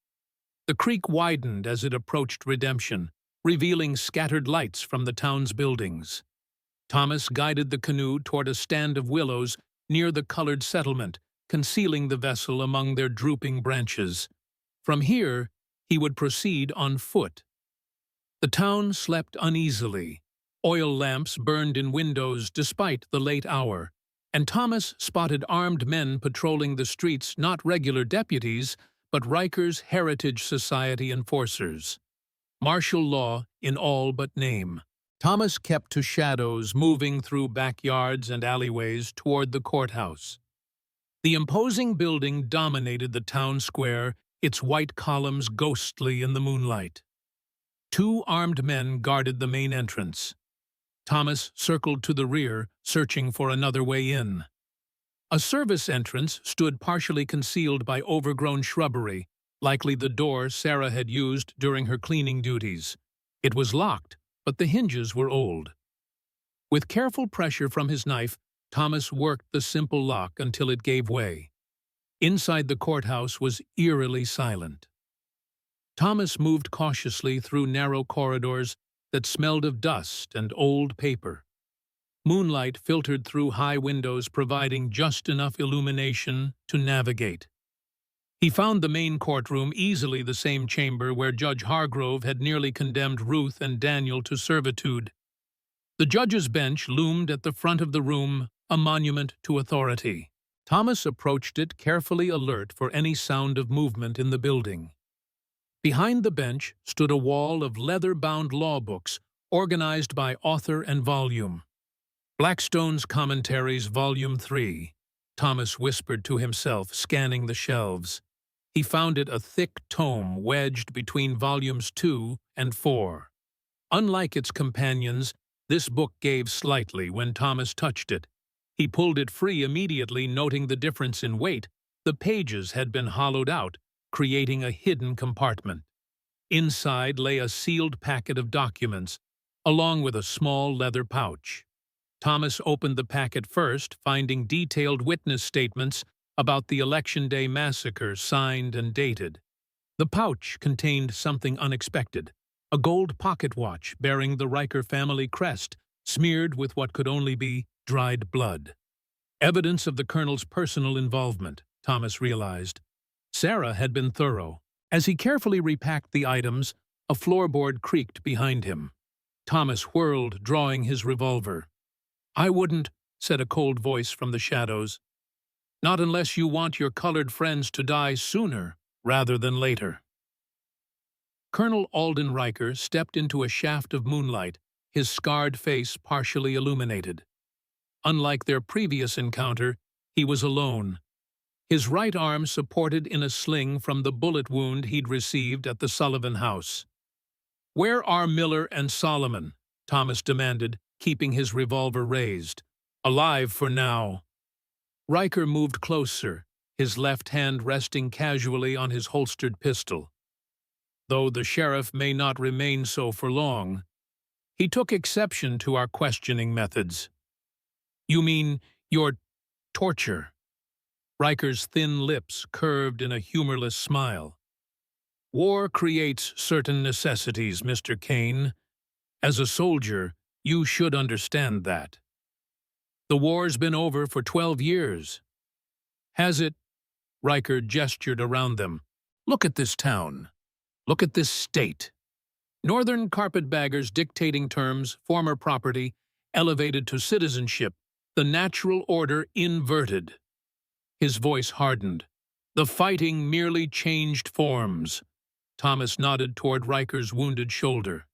The creek widened as it approached Redemption, revealing scattered lights from the town's buildings. Thomas guided the canoe toward a stand of willows near the colored settlement, concealing the vessel among their drooping branches. From here, he would proceed on foot. The town slept uneasily. Oil lamps burned in windows despite the late hour, and Thomas spotted armed men patrolling the streets, not regular deputies, but Riker's Heritage Society enforcers. Martial law in all but name. Thomas kept to shadows, moving through backyards and alleyways toward the courthouse. The imposing building dominated the town square, its white columns ghostly in the moonlight. 2 armed men guarded the main entrance. Thomas circled to the rear, searching for another way in. A service entrance stood partially concealed by overgrown shrubbery, likely the door Sarah had used during her cleaning duties. It was locked, but the hinges were old. With careful pressure from his knife, Thomas worked the simple lock until it gave way. Inside the courthouse was eerily silent. Thomas moved cautiously through narrow corridors that smelled of dust and old paper. Moonlight filtered through high windows, providing just enough illumination to navigate. He found the main courtroom, easily the same chamber where Judge Hargrove had nearly condemned Ruth and Daniel to servitude. The judge's bench loomed at the front of the room, a monument to authority. Thomas approached it, carefully alert for any sound of movement in the building. Behind the bench stood a wall of leather-bound law books, organized by author and volume. Blackstone's Commentaries, Volume 3, Thomas whispered to himself, scanning the shelves. He found it a thick tome wedged between volumes 2 and 4. Unlike its companions, this book gave slightly when Thomas touched it. He pulled it free immediately, noting the difference in weight. The pages had been hollowed out, creating a hidden compartment. Inside lay a sealed packet of documents, along with a small leather pouch. Thomas opened the packet first, finding detailed witness statements about the Election Day massacre, signed and dated. The pouch contained something unexpected, a gold pocket watch bearing the Riker family crest, smeared with what could only be dried blood. Evidence of the colonel's personal involvement, Thomas realized. Sarah had been thorough. As he carefully repacked the items, a floorboard creaked behind him. Thomas whirled, drawing his revolver. "I wouldn't," said a cold voice from the shadows. "Not unless you want your colored friends to die sooner rather than later." Colonel Alden Riker stepped into a shaft of moonlight, his scarred face partially illuminated. Unlike their previous encounter, he was alone. His right arm supported in a sling from the bullet wound he'd received at the Sullivan house. "Where are Miller and Solomon?" Thomas demanded, keeping his revolver raised. "Alive for now." Riker moved closer, his left hand resting casually on his holstered pistol. "Though the sheriff may not remain so for long, he took exception to our questioning methods." "You mean your torture?" Riker's thin lips curved in a humorless smile. "War creates certain necessities, Mr. Kane. As a soldier, you should understand that. The war's been over for 12 years. Has it?" Riker gestured around them. "Look at this town. Look at this state. Northern carpetbaggers dictating terms, former property, elevated to citizenship, the natural order inverted." His voice hardened. "The fighting merely changed forms." Thomas nodded toward Riker's wounded shoulder.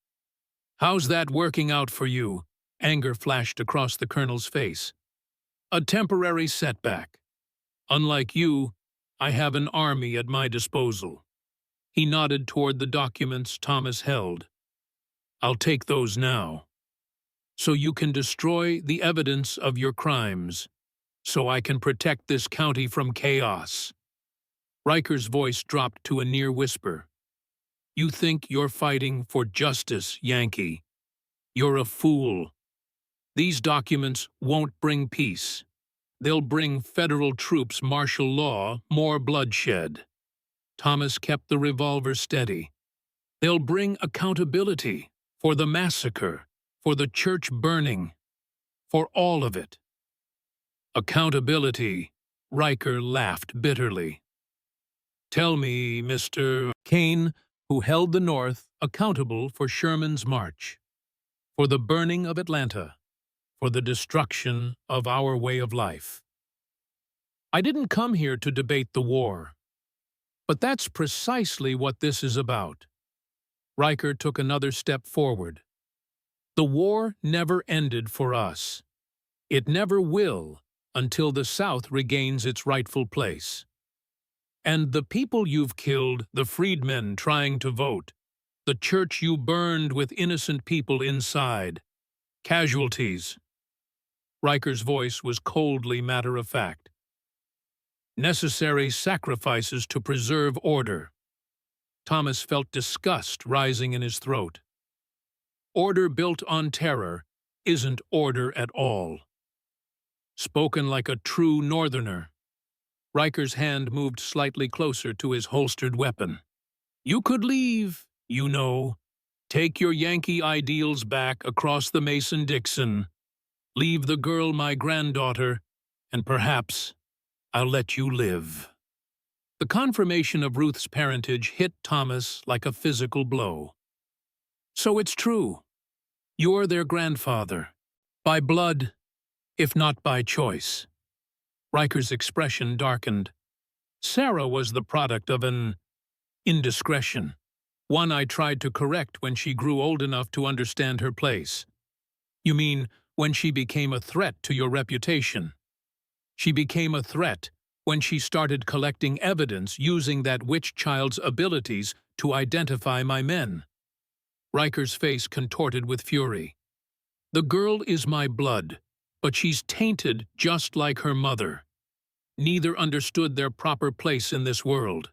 "How's that working out for you?" Anger flashed across the colonel's face. "A temporary setback. Unlike you, I have an army at my disposal." He nodded toward the documents Thomas held. "I'll take those now. So you can destroy the evidence of your crimes. So I can protect this county from chaos." Riker's voice dropped to a near whisper. "You think you're fighting for justice, Yankee. You're a fool. These documents won't bring peace. They'll bring federal troops, martial law, more bloodshed." Thomas kept the revolver steady. "They'll bring accountability for the massacre, for the church burning, for all of it." "Accountability," Riker laughed bitterly. "Tell me, Mr. Kane, who held the North accountable for Sherman's march, for the burning of Atlanta, for the destruction of our way of life." "I didn't come here to debate the war. But that's precisely what this is about." Riker took another step forward. "The war never ended for us. It never will until the South regains its rightful place. And the people you've killed, the freedmen trying to vote, the church you burned with innocent people inside, casualties." Riker's voice was coldly matter-of-fact. "Necessary sacrifices to preserve order." Thomas felt disgust rising in his throat. "Order built on terror isn't order at all." Spoken like a true Northerner. Riker's hand moved slightly closer to his holstered weapon. "You could leave, you know. Take your Yankee ideals back across the Mason-Dixon. Leave the girl my granddaughter, and perhaps I'll let you live." The confirmation of Ruth's parentage hit Thomas like a physical blow. "So it's true. You're their grandfather. By blood, if not by choice." Riker's expression darkened. Sarah was the product of an indiscretion, one I tried to correct when she grew old enough to understand her place. You mean when she became a threat to your reputation? She became a threat when she started collecting evidence using that witch child's abilities to identify my men. Riker's face contorted with fury. The girl is my blood, but she's tainted just like her mother. Neither understood their proper place in this world.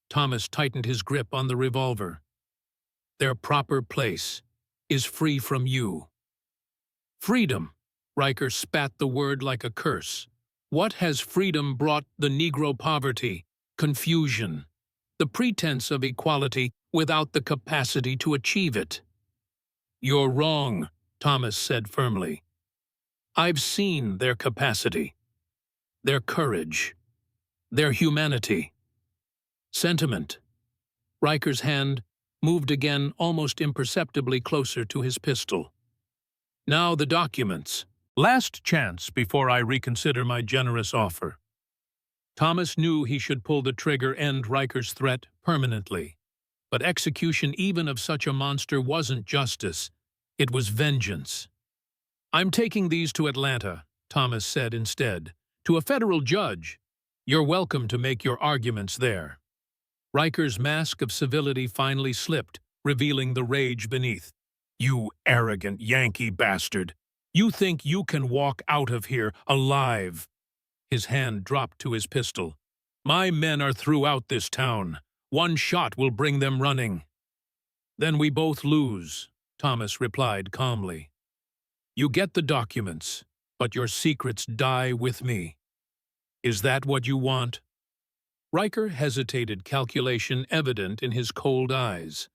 Thomas tightened his grip on the revolver. Their proper place is free from you. Freedom. Riker spat the word like a curse. What has freedom brought the Negro? Poverty, confusion, the pretense of equality without the capacity to achieve it. You're wrong, Thomas said firmly. I've seen their capacity, their courage, their humanity. Sentiment. Riker's hand moved again almost imperceptibly closer to his pistol. Now the documents. Last chance before I reconsider my generous offer. Thomas knew he should pull the trigger, end Riker's threat permanently. But execution even of such a monster wasn't justice. It was vengeance. I'm taking these to Atlanta, Thomas said instead. To a federal judge. You're welcome to make your arguments there. Riker's mask of civility finally slipped, revealing the rage beneath. You arrogant Yankee bastard! You think you can walk out of here alive? His hand dropped to his pistol. My men are throughout this town. One shot will bring them running. Then we both lose, Thomas replied calmly. You get the documents, but your secrets die with me. Is that what you want? Riker hesitated, calculation evident in his cold eyes.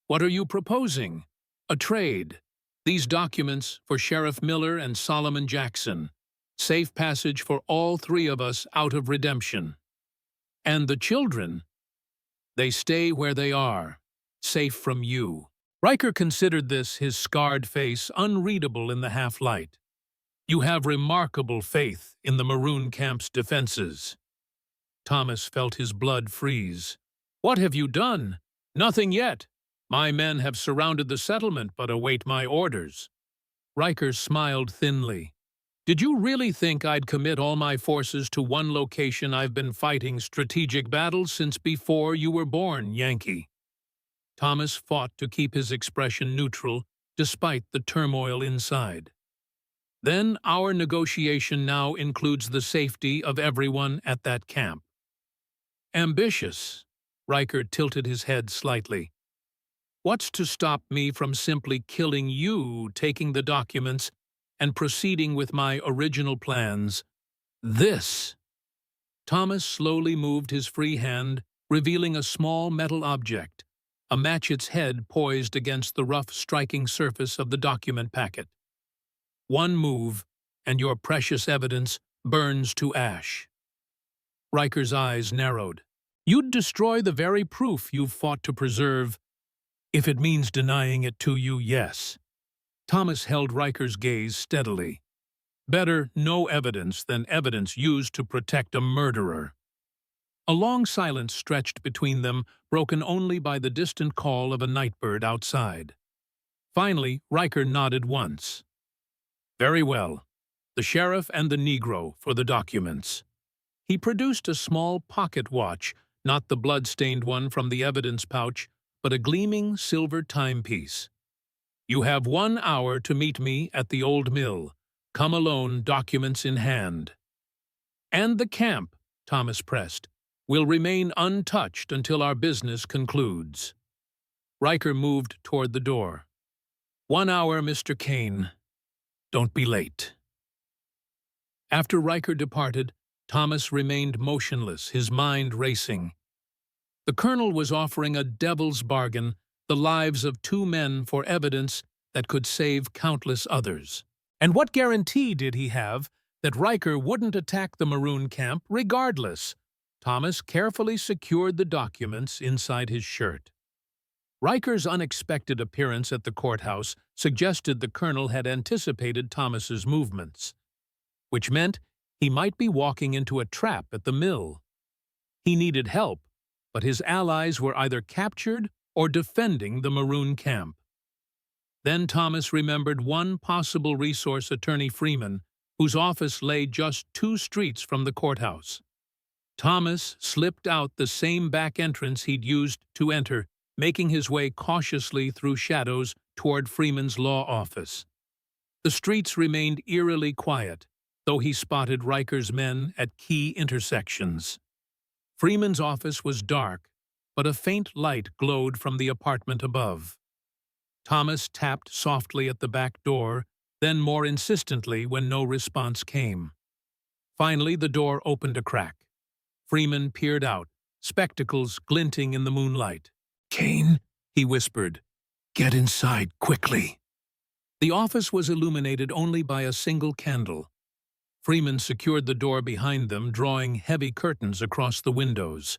What are you proposing? A trade. These documents for Sheriff Miller and Solomon Jackson. Safe passage for all three of us out of redemption. And the children? They stay where they are, safe from you. Riker considered this, his scarred face unreadable in the half-light. You have remarkable faith in the Maroon Camp's defenses. Thomas felt his blood freeze. What have you done? Nothing yet. My men have surrounded the settlement but await my orders. Riker smiled thinly. Did you really think I'd commit all my forces to one location? I've been fighting strategic battles since before you were born, Yankee. Thomas fought to keep his expression neutral, despite the turmoil inside. Then our negotiation now includes the safety of everyone at that camp. Ambitious. Riker tilted his head slightly. What's to stop me from simply killing you, taking the documents, and proceeding with my original plans? This. Thomas slowly moved his free hand, revealing a small metal object, a matchet's head poised against the rough, striking surface of the document packet. One move, and your precious evidence burns to ash. Riker's eyes narrowed. You'd destroy the very proof you've fought to preserve. If it means denying it to you, yes. Thomas held Riker's gaze steadily. Better no evidence than evidence used to protect a murderer. A long silence stretched between them, broken only by the distant call of a nightbird outside. Finally, Riker nodded once. Very well. The sheriff and the Negro for the documents. He produced a small pocket watch, not the blood-stained one from the evidence pouch, but a gleaming silver timepiece. You have 1 hour to meet me at the old mill. Come alone, documents in hand. And the camp, Thomas pressed, will remain untouched until our business concludes. Riker moved toward the door. 1 hour, Mr. Kane. Don't be late. After Riker departed, Thomas remained motionless, his mind racing. The colonel was offering a devil's bargain, the lives of 2 men for evidence that could save countless others. And what guarantee did he have that Riker wouldn't attack the Maroon Camp regardless? Thomas carefully secured the documents inside his shirt. Riker's unexpected appearance at the courthouse suggested the colonel had anticipated Thomas's movements, which meant He might be walking into a trap at the mill. He needed help, but his allies were either captured or defending the maroon camp. Then Thomas remembered one possible resource: Attorney Freeman, whose office lay just 2 streets from the courthouse. Thomas slipped out the same back entrance he'd used to enter, making his way cautiously through shadows toward Freeman's law office. The streets remained eerily quiet, though he spotted Riker's men at key intersections. Freeman's office was dark, but a faint light glowed from the apartment above. Thomas tapped softly at the back door, then more insistently when no response came. Finally, the door opened a crack. Freeman peered out, spectacles glinting in the moonlight. "Kane," he whispered, "get inside quickly." The office was illuminated only by a single candle. Freeman secured the door behind them, drawing heavy curtains across the windows.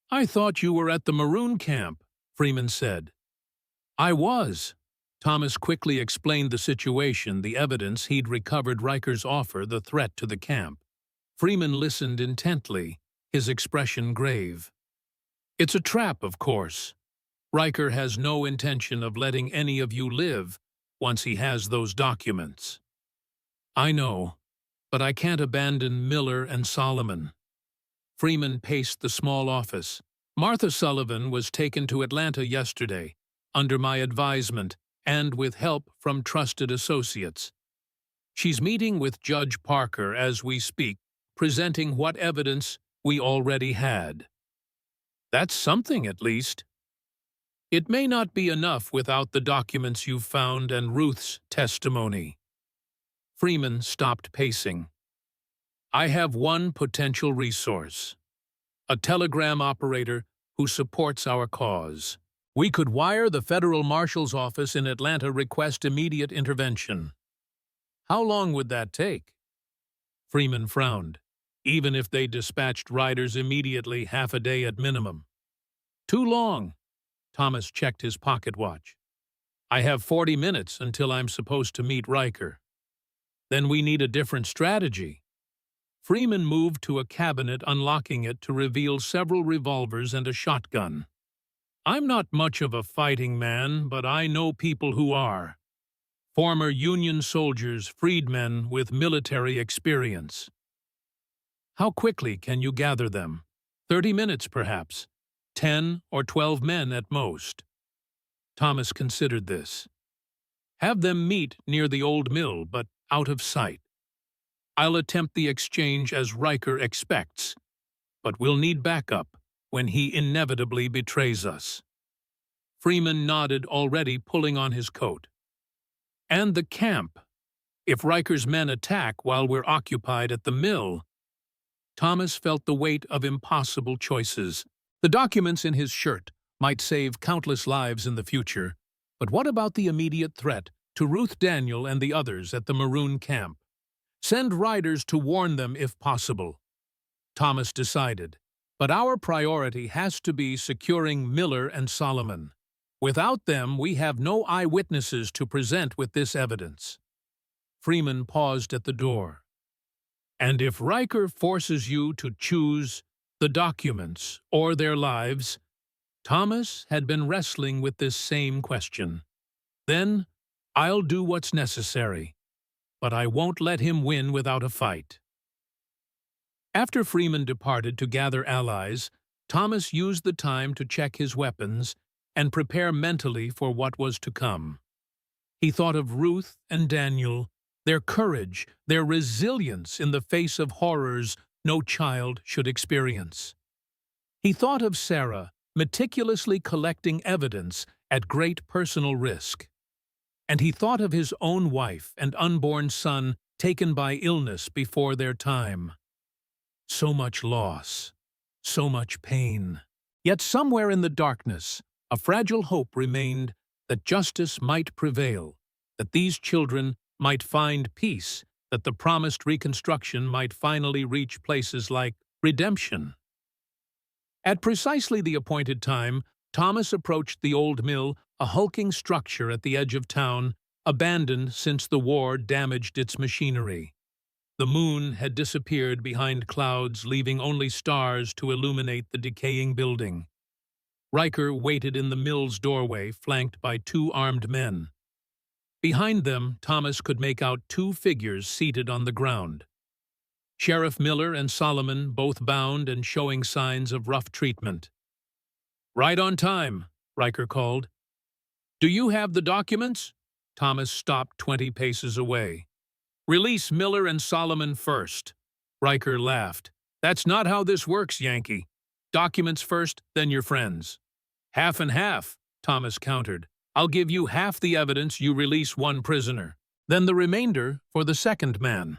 "I thought you were at the maroon camp," Freeman said. "I was." Thomas quickly explained the situation, the evidence he'd recovered: Riker's offer, the threat to the camp. Freeman listened intently, his expression grave. "It's a trap, of course. Riker has no intention of letting any of you live once he has those documents." "I know, but I can't abandon Miller and Solomon." Freeman paced the small office. "Martha Sullivan was taken to Atlanta yesterday, under my advisement and with help from trusted associates. She's meeting with Judge Parker as we speak, presenting what evidence we already had." "That's something, at least." "It may not be enough without the documents you've found and Ruth's testimony." Freeman stopped pacing. "I have one potential resource: a telegram operator who supports our cause. We could wire the federal marshal's office in Atlanta, request immediate intervention." "How long would that take?" Freeman frowned. "Even if they dispatched riders immediately, half a day at minimum." "Too long." Thomas checked his pocket watch. "I have 40 minutes until I'm supposed to meet Riker." "Then we need a different strategy." Freeman moved to a cabinet, unlocking it to reveal several revolvers and a shotgun. "I'm not much of a fighting man, but I know people who are. Former Union soldiers, freedmen with military experience." "How quickly can you gather them?" 30 minutes, perhaps. 10 or 12 men at most." Thomas considered this. "Have them meet near the old mill, but out of sight. I'll attempt the exchange as Riker expects, but we'll need backup when he inevitably betrays us." Freeman nodded, already pulling on his coat. "And the camp. If Riker's men attack while we're occupied at the mill..." Thomas felt the weight of impossible choices. The documents in his shirt might save countless lives in the future, but what about the immediate threat to Ruth Daniel and the others at the maroon camp? Send riders to warn them if possible. Thomas decided, but our priority has to be securing Miller and Solomon. Without them, we have no eyewitnesses to present with this evidence. Freeman paused at the door. "And if Riker forces you to choose the documents or their lives..." Thomas had been wrestling with this same question. "Then I'll do what's necessary, but I won't let him win without a fight." After Freeman departed to gather allies, Thomas used the time to check his weapons and prepare mentally for what was to come. He thought of Ruth and Daniel, their courage, their resilience in the face of horrors no child should experience. He thought of Sarah, meticulously collecting evidence at great personal risk. And he thought of his own wife and unborn son taken by illness before their time. So much loss, so much pain. Yet somewhere in the darkness, a fragile hope remained that justice might prevail, that these children might find peace, that the promised reconstruction might finally reach places like redemption. At precisely the appointed time, Thomas approached the old mill, a hulking structure at the edge of town, abandoned since the war damaged its machinery. The moon had disappeared behind clouds, leaving only stars to illuminate the decaying building. Riker waited in the mill's doorway, flanked by two armed men. Behind them, Thomas could make out two figures seated on the ground. Sheriff Miller and Solomon, both bound and showing signs of rough treatment. "Right on time," Riker called. "Do you have the documents?" Thomas stopped 20 paces away. "Release Miller and Solomon first." Riker laughed. "That's not how this works, Yankee. Documents first, then your friends." "Half and half," Thomas countered. "I'll give you half the evidence you release one prisoner. Then the remainder for the second man."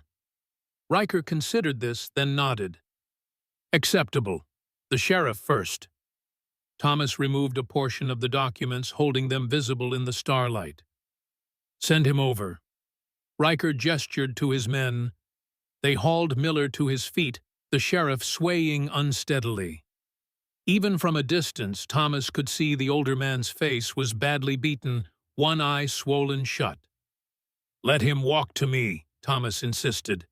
Riker considered this, then nodded. "Acceptable. The sheriff first." Thomas removed a portion of the documents, holding them visible in the starlight. "Send him over." Riker gestured to his men. They hauled Miller to his feet, the sheriff swaying unsteadily. Even from a distance, Thomas could see the older man's face was badly beaten, one eye swollen shut. "Let him walk to me," Thomas insisted.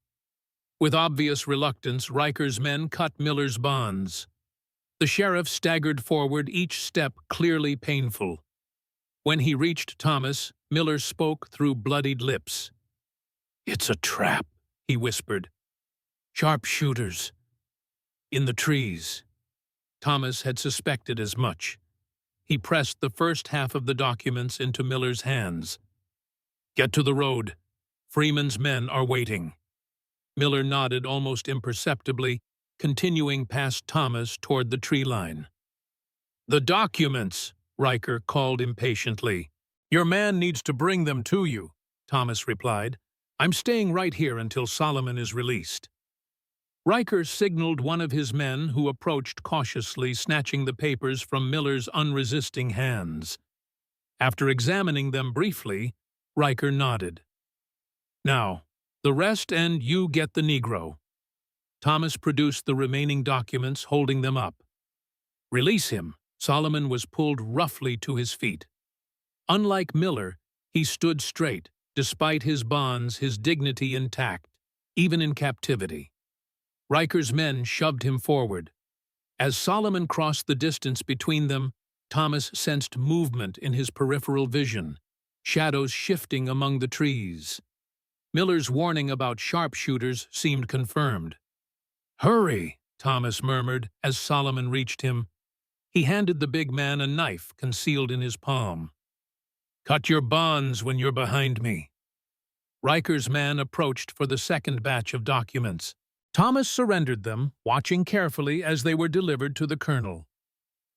With obvious reluctance, Riker's men cut Miller's bonds. The sheriff staggered forward, each step clearly painful. When he reached Thomas, Miller spoke through bloodied lips. "It's a trap," he whispered. "Sharpshooters. In the trees." Thomas had suspected as much. He pressed the first half of the documents into Miller's hands. "Get to the road. Freeman's men are waiting." Miller nodded almost imperceptibly, continuing past Thomas toward the tree line. "The documents," Riker called impatiently. "Your man needs to bring them to you," Thomas replied. "I'm staying right here until Solomon is released." Riker signaled one of his men, who approached cautiously, snatching the papers from Miller's unresisting hands. After examining them briefly, Riker nodded. "Now, the rest, and you get the Negro." Thomas produced the remaining documents, holding them up. "Release him." Solomon was pulled roughly to his feet. Unlike Miller, he stood straight, despite his bonds, his dignity intact, even in captivity. Riker's men shoved him forward. As Solomon crossed the distance between them, Thomas sensed movement in his peripheral vision, shadows shifting among the trees. Miller's warning about sharpshooters seemed confirmed. "Hurry," Thomas murmured as Solomon reached him. He handed the big man a knife concealed in his palm. "Cut your bonds when you're behind me." Riker's man approached for the second batch of documents. Thomas surrendered them, watching carefully as they were delivered to the colonel.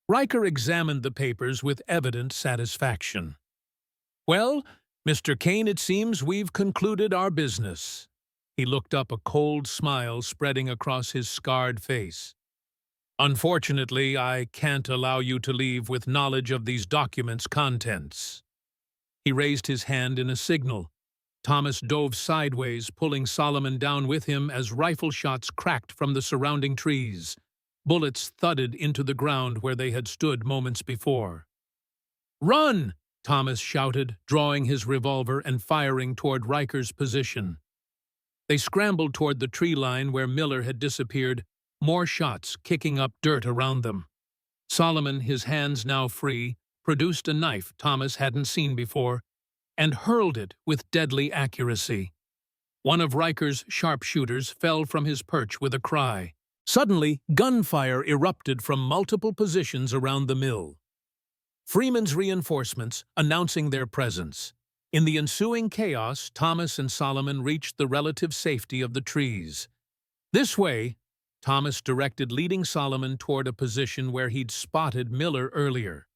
Riker examined the papers with evident satisfaction. "Well, Mr. Kane, it seems we've concluded our business." He looked up, a cold smile spreading across his scarred face. "Unfortunately, I can't allow you to leave with knowledge of these documents' contents." He raised his hand in a signal. Thomas dove sideways, pulling Solomon down with him as rifle shots cracked from the surrounding trees. Bullets thudded into the ground where they had stood moments before. "Run!" Thomas shouted, drawing his revolver and firing toward Riker's position. They scrambled toward the tree line where Miller had disappeared, more shots kicking up dirt around them. Solomon, his hands now free, produced a knife Thomas hadn't seen before, and hurled it with deadly accuracy. One of Riker's sharpshooters fell from his perch with a cry. Suddenly, gunfire erupted from multiple positions around the mill. Freeman's reinforcements announcing their presence. In the ensuing chaos, Thomas and Solomon reached the relative safety of the trees. "This way," Thomas directed, leading Solomon toward a position where he'd spotted Miller earlier.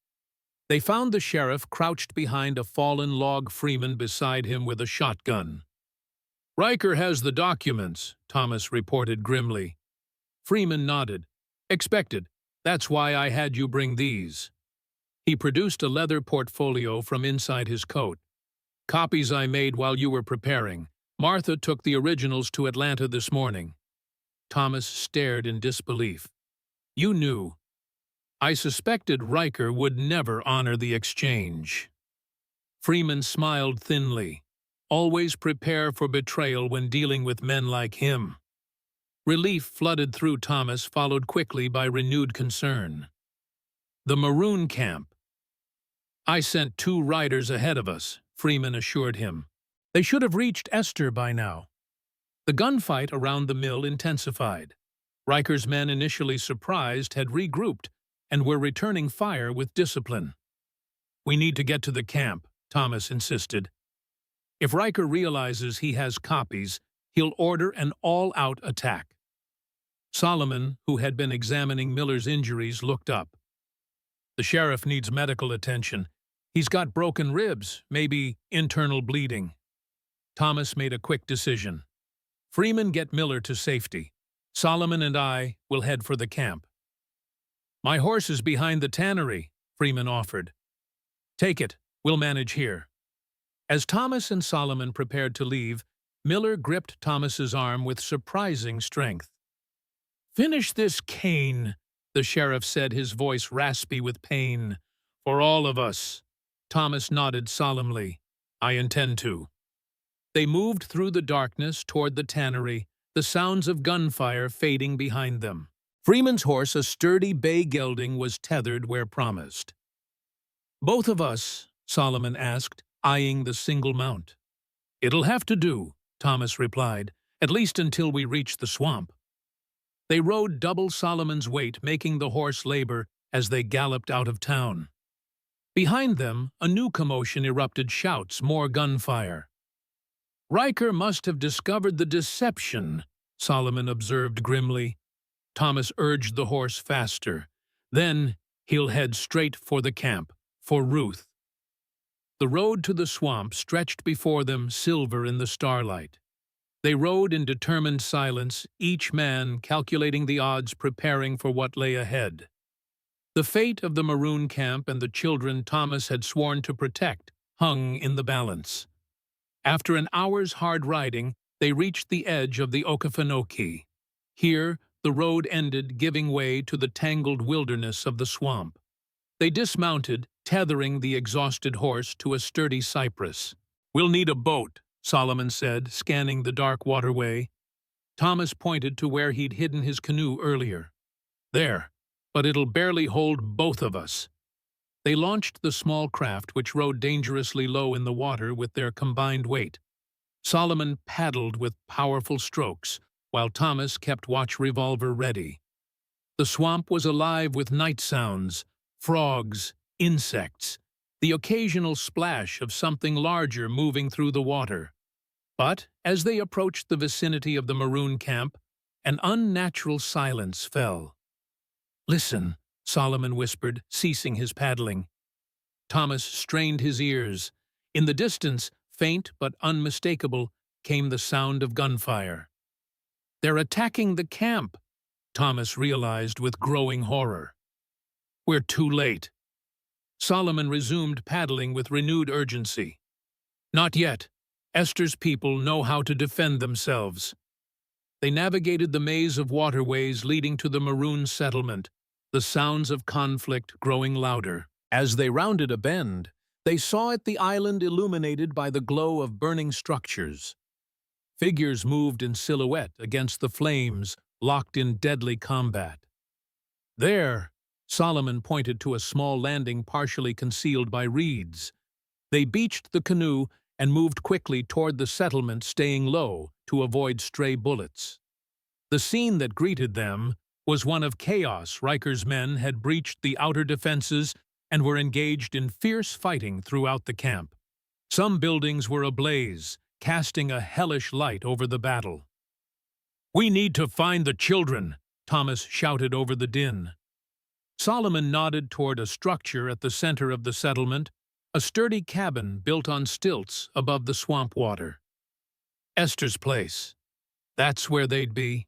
They found the sheriff crouched behind a fallen log, Freeman beside him with a shotgun. "Riker has the documents," Thomas reported grimly. Freeman nodded. "Expected. That's why I had you bring these." He produced a leather portfolio from inside his coat. "Copies I made while you were preparing. Martha took the originals to Atlanta this morning." Thomas stared in disbelief. "You knew." "I suspected Riker would never honor the exchange." Freeman smiled thinly. Always prepare for betrayal when dealing with men like him. Relief flooded through Thomas, followed quickly by renewed concern. The Maroon Camp. I sent 2 riders ahead of us, Freeman assured him. They should have reached Esther by now. The gunfight around the mill intensified. Riker's men, initially surprised, had regrouped and were returning fire with discipline. We need to get to the camp, Thomas insisted. If Riker realizes he has copies, he'll order an all-out attack. Solomon, who had been examining Miller's injuries, looked up. The sheriff needs medical attention. He's got broken ribs, maybe internal bleeding. Thomas made a quick decision. Freeman, get Miller to safety. Solomon and I will head for the camp. My horse is behind the tannery, Freeman offered. Take it, we'll manage here. As Thomas and Solomon prepared to leave, Miller gripped Thomas's arm with surprising strength. Finish this, Kane, the sheriff said, his voice raspy with pain. For all of us. Thomas nodded solemnly. I intend to. They moved through the darkness toward the tannery, the sounds of gunfire fading behind them. Freeman's horse, a sturdy bay gelding, was tethered where promised. Both of us? Solomon asked, eyeing the single mount. It'll have to do, Thomas replied, at least until we reach the swamp. They rode double Solomon's weight, making the horse labor as they galloped out of town. Behind them, a new commotion erupted, shouts, more gunfire. Riker must have discovered the deception, Solomon observed grimly. Thomas urged the horse faster. Then he'll head straight for the camp, for Ruth. The road to the swamp stretched before them, silver in the starlight. They rode in determined silence, each man calculating the odds, preparing for what lay ahead. The fate of the Maroon Camp and the children Thomas had sworn to protect hung in the balance. After an hour's hard riding, they reached the edge of the Okefenokee. Here, the road ended, giving way to the tangled wilderness of the swamp. They dismounted, tethering the exhausted horse to a sturdy cypress. We'll need a boat, Solomon said, scanning the dark waterway. Thomas pointed to where he'd hidden his canoe earlier. There, but it'll barely hold both of us. They launched the small craft, which rode dangerously low in the water with their combined weight. Solomon paddled with powerful strokes, while Thomas kept watch revolver ready. The swamp was alive with night sounds, frogs, insects, the occasional splash of something larger moving through the water. But as they approached the vicinity of the Maroon Camp, an unnatural silence fell. Listen, Solomon whispered, ceasing his paddling. Thomas strained his ears. In the distance, faint but unmistakable, came the sound of gunfire. They're attacking the camp, Thomas realized with growing horror. We're too late. Solomon resumed paddling with renewed urgency. Not yet. Esther's people know how to defend themselves. They navigated the maze of waterways leading to the Maroon settlement, the sounds of conflict growing louder. As they rounded a bend, they saw it, the island illuminated by the glow of burning structures. Figures moved in silhouette against the flames, locked in deadly combat. There, Solomon pointed to a small landing partially concealed by reeds. They beached the canoe and moved quickly toward the settlement, staying low to avoid stray bullets. The scene that greeted them was one of chaos. Riker's men had breached the outer defenses and were engaged in fierce fighting throughout the camp. Some buildings were ablaze, casting a hellish light over the battle. We need to find the children, Thomas shouted over the din. Solomon nodded toward a structure at the center of the settlement, a sturdy cabin built on stilts above the swamp water. Esther's place. That's where they'd be.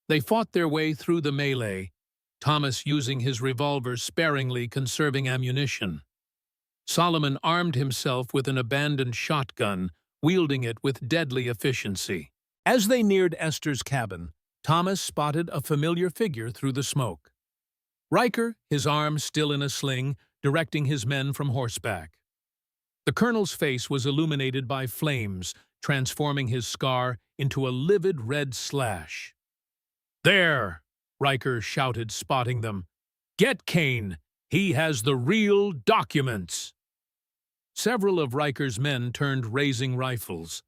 They fought their way through the melee, Thomas using his revolver sparingly, conserving ammunition. Solomon armed himself with an abandoned shotgun, wielding it with deadly efficiency. As they neared Esther's cabin, Thomas spotted a familiar figure through the smoke. Riker, his arm still in a sling, directing his men from horseback. The colonel's face was illuminated by flames, transforming his scar into a livid red slash. "There!" Riker shouted, spotting them. "Get Kane! He has the real documents!" Several of Riker's men turned, raising rifles.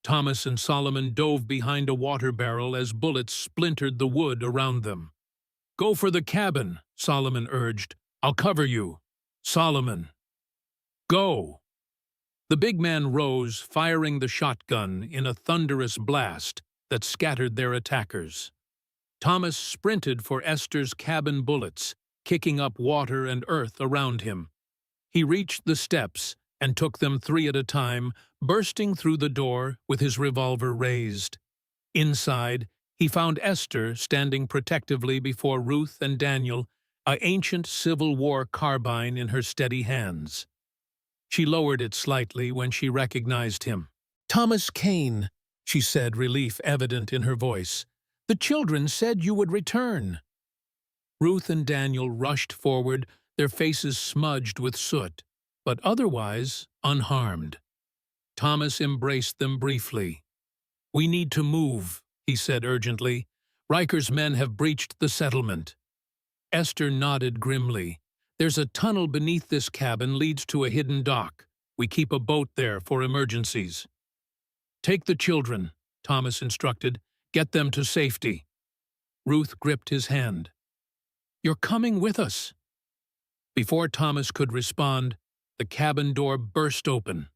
Thomas and Solomon dove behind a water barrel as bullets splintered the wood around them. "Go for the cabin," Solomon urged. "I'll cover you." "Solomon, go!" The big man rose, firing the shotgun in a thunderous blast that scattered their attackers. Thomas sprinted for Esther's cabin bullets, kicking up water and earth around him. He reached the steps and took them three at a time, bursting through the door with his revolver raised. Inside, he found Esther standing protectively before Ruth and Daniel, an ancient Civil War carbine in her steady hands. She lowered it slightly when she recognized him. "Thomas Kane," she said, relief evident in her voice. "The children said you would return." Ruth and Daniel rushed forward, their faces smudged with soot, but otherwise unharmed. Thomas embraced them briefly. "We need to move," he said urgently. "Riker's men have breached the settlement." Esther nodded grimly. "There's a tunnel beneath this cabin leads to a hidden dock. We keep a boat there for emergencies." "Take the children," Thomas instructed. "Get them to safety." Ruth gripped his hand. "You're coming with us." Before Thomas could respond, the cabin door burst open.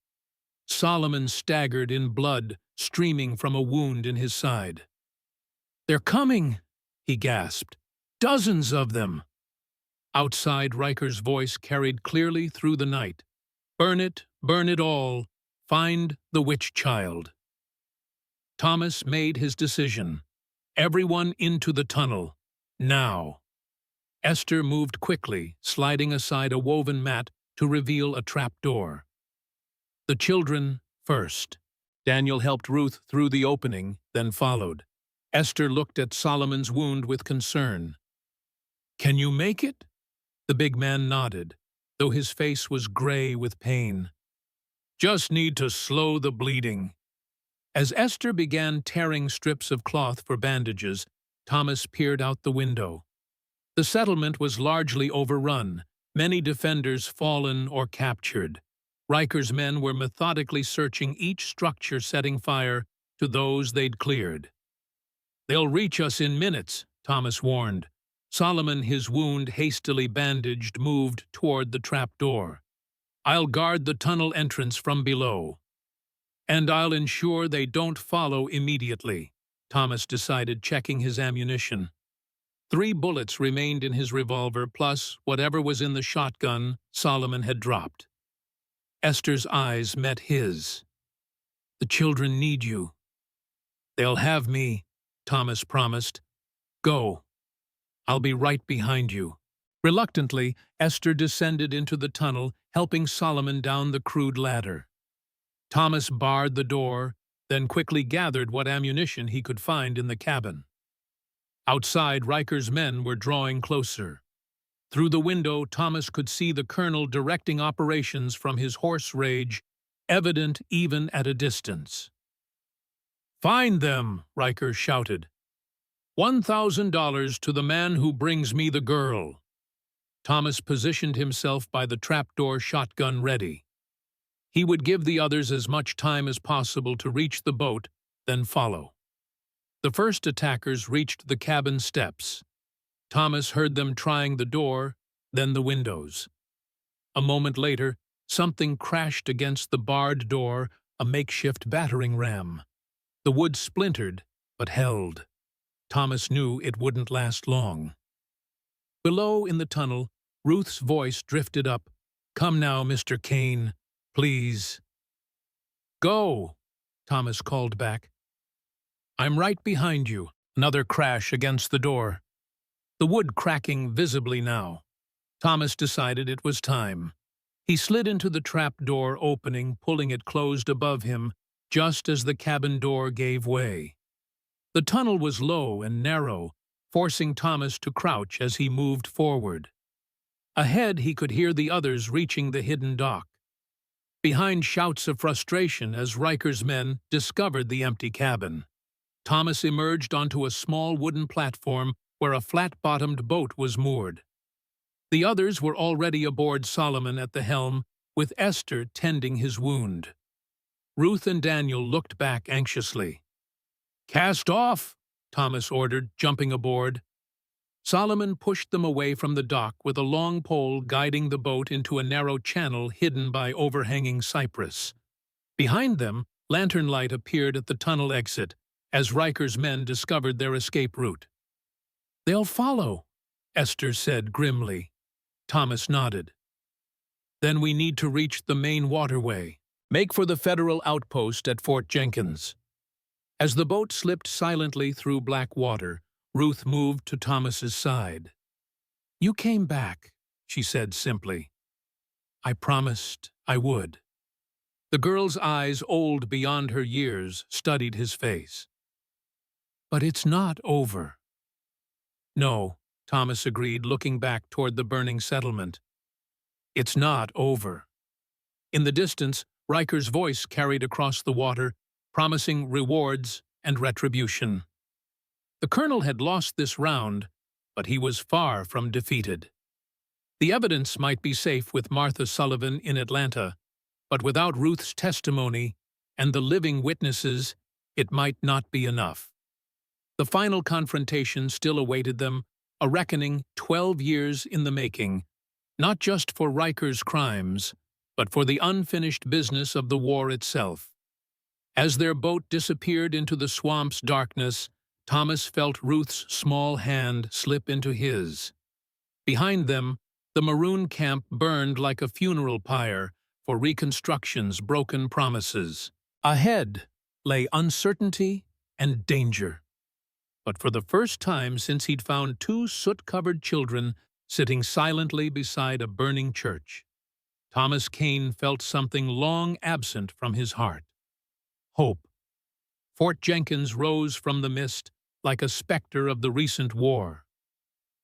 Solomon staggered in blood, streaming from a wound in his side. "They're coming," he gasped. "Dozens of them." Outside, Riker's voice carried clearly through the night. Burn it all. Find the witch child." Thomas made his decision. Everyone into the tunnel. Now. Esther moved quickly, sliding aside a woven mat to reveal a trapdoor. "The children first." Daniel helped Ruth through the opening, then followed. Esther looked at Solomon's wound with concern. "Can you make it?" The big man nodded, though his face was gray with pain. "Just need to slow the bleeding." As Esther began tearing strips of cloth for bandages, Thomas peered out the window. The settlement was largely overrun, many defenders fallen or captured. Riker's men were methodically searching each structure, setting fire to those they'd cleared. "They'll reach us in minutes," Thomas warned. Solomon, his wound hastily bandaged, moved toward the trapdoor. "I'll guard the tunnel entrance from below." "And I'll ensure they don't follow immediately," Thomas decided, checking his ammunition. 3 bullets remained in his revolver, plus whatever was in the shotgun Solomon had dropped. Esther's eyes met his. "The children need you." "They'll have me," Thomas promised. "Go. I'll be right behind you." Reluctantly, Esther descended into the tunnel, helping Solomon down the crude ladder. Thomas barred the door, then quickly gathered what ammunition he could find in the cabin. Outside, Riker's men were drawing closer. Through the window, Thomas could see the colonel directing operations from his horse rage, evident even at a distance. "Find them!" Riker shouted. $1,000 to the man who brings me the girl." Thomas positioned himself by the trapdoor, shotgun ready. He would give the others as much time as possible to reach the boat, then follow. The first attackers reached the cabin steps. Thomas heard them trying the door, then the windows. A moment later, something crashed against the barred door, a makeshift battering ram. The wood splintered, but held. Thomas knew it wouldn't last long. Below in the tunnel, Ruth's voice drifted up. "Come now, Mr. Kane, please." "Go," Thomas called back. "I'm right behind you." Another crash against the door. The wood cracking visibly now. Thomas decided it was time. He slid into the trap-door opening, pulling it closed above him, just as the cabin door gave way. The tunnel was low and narrow, forcing Thomas to crouch as he moved forward. Ahead, he could hear the others reaching the hidden dock. behind shouts of frustration as Riker's men discovered the empty cabin. Thomas emerged onto a small wooden platform where a flat-bottomed boat was moored. The others were already aboard Solomon at the helm, with Esther tending his wound. Ruth and Daniel looked back anxiously. "Cast off," Thomas ordered, jumping aboard. Solomon pushed them away from the dock with a long pole guiding the boat into a narrow channel hidden by overhanging cypress. Behind them, lantern light appeared at the tunnel exit as Riker's men discovered their escape route. "They'll follow," Esther said grimly. Thomas nodded. "Then we need to reach the main waterway. Make for the federal outpost at Fort Jenkins." As the boat slipped silently through black water, Ruth moved to Thomas's side. "You came back," she said simply. "I promised I would." The girl's eyes, old beyond her years, studied his face. "But it's not over." "No," Thomas agreed, looking back toward the burning settlement. "It's not over." In the distance, Riker's voice carried across the water, promising rewards and retribution. The colonel had lost this round, but he was far from defeated. The evidence might be safe with Martha Sullivan in Atlanta, but without Ruth's testimony and the living witnesses, it might not be enough. The final confrontation still awaited them, a reckoning 12 years in the making, not just for Riker's crimes, but for the unfinished business of the war itself. As their boat disappeared into the swamp's darkness, Thomas felt Ruth's small hand slip into his. Behind them, the maroon camp burned like a funeral pyre for Reconstruction's broken promises. Ahead lay uncertainty and danger. But for the first time since he'd found two soot-covered children sitting silently beside a burning church, Thomas Kane felt something long absent from his heart. Hope. Fort Jenkins rose from the mist like a specter of the recent war.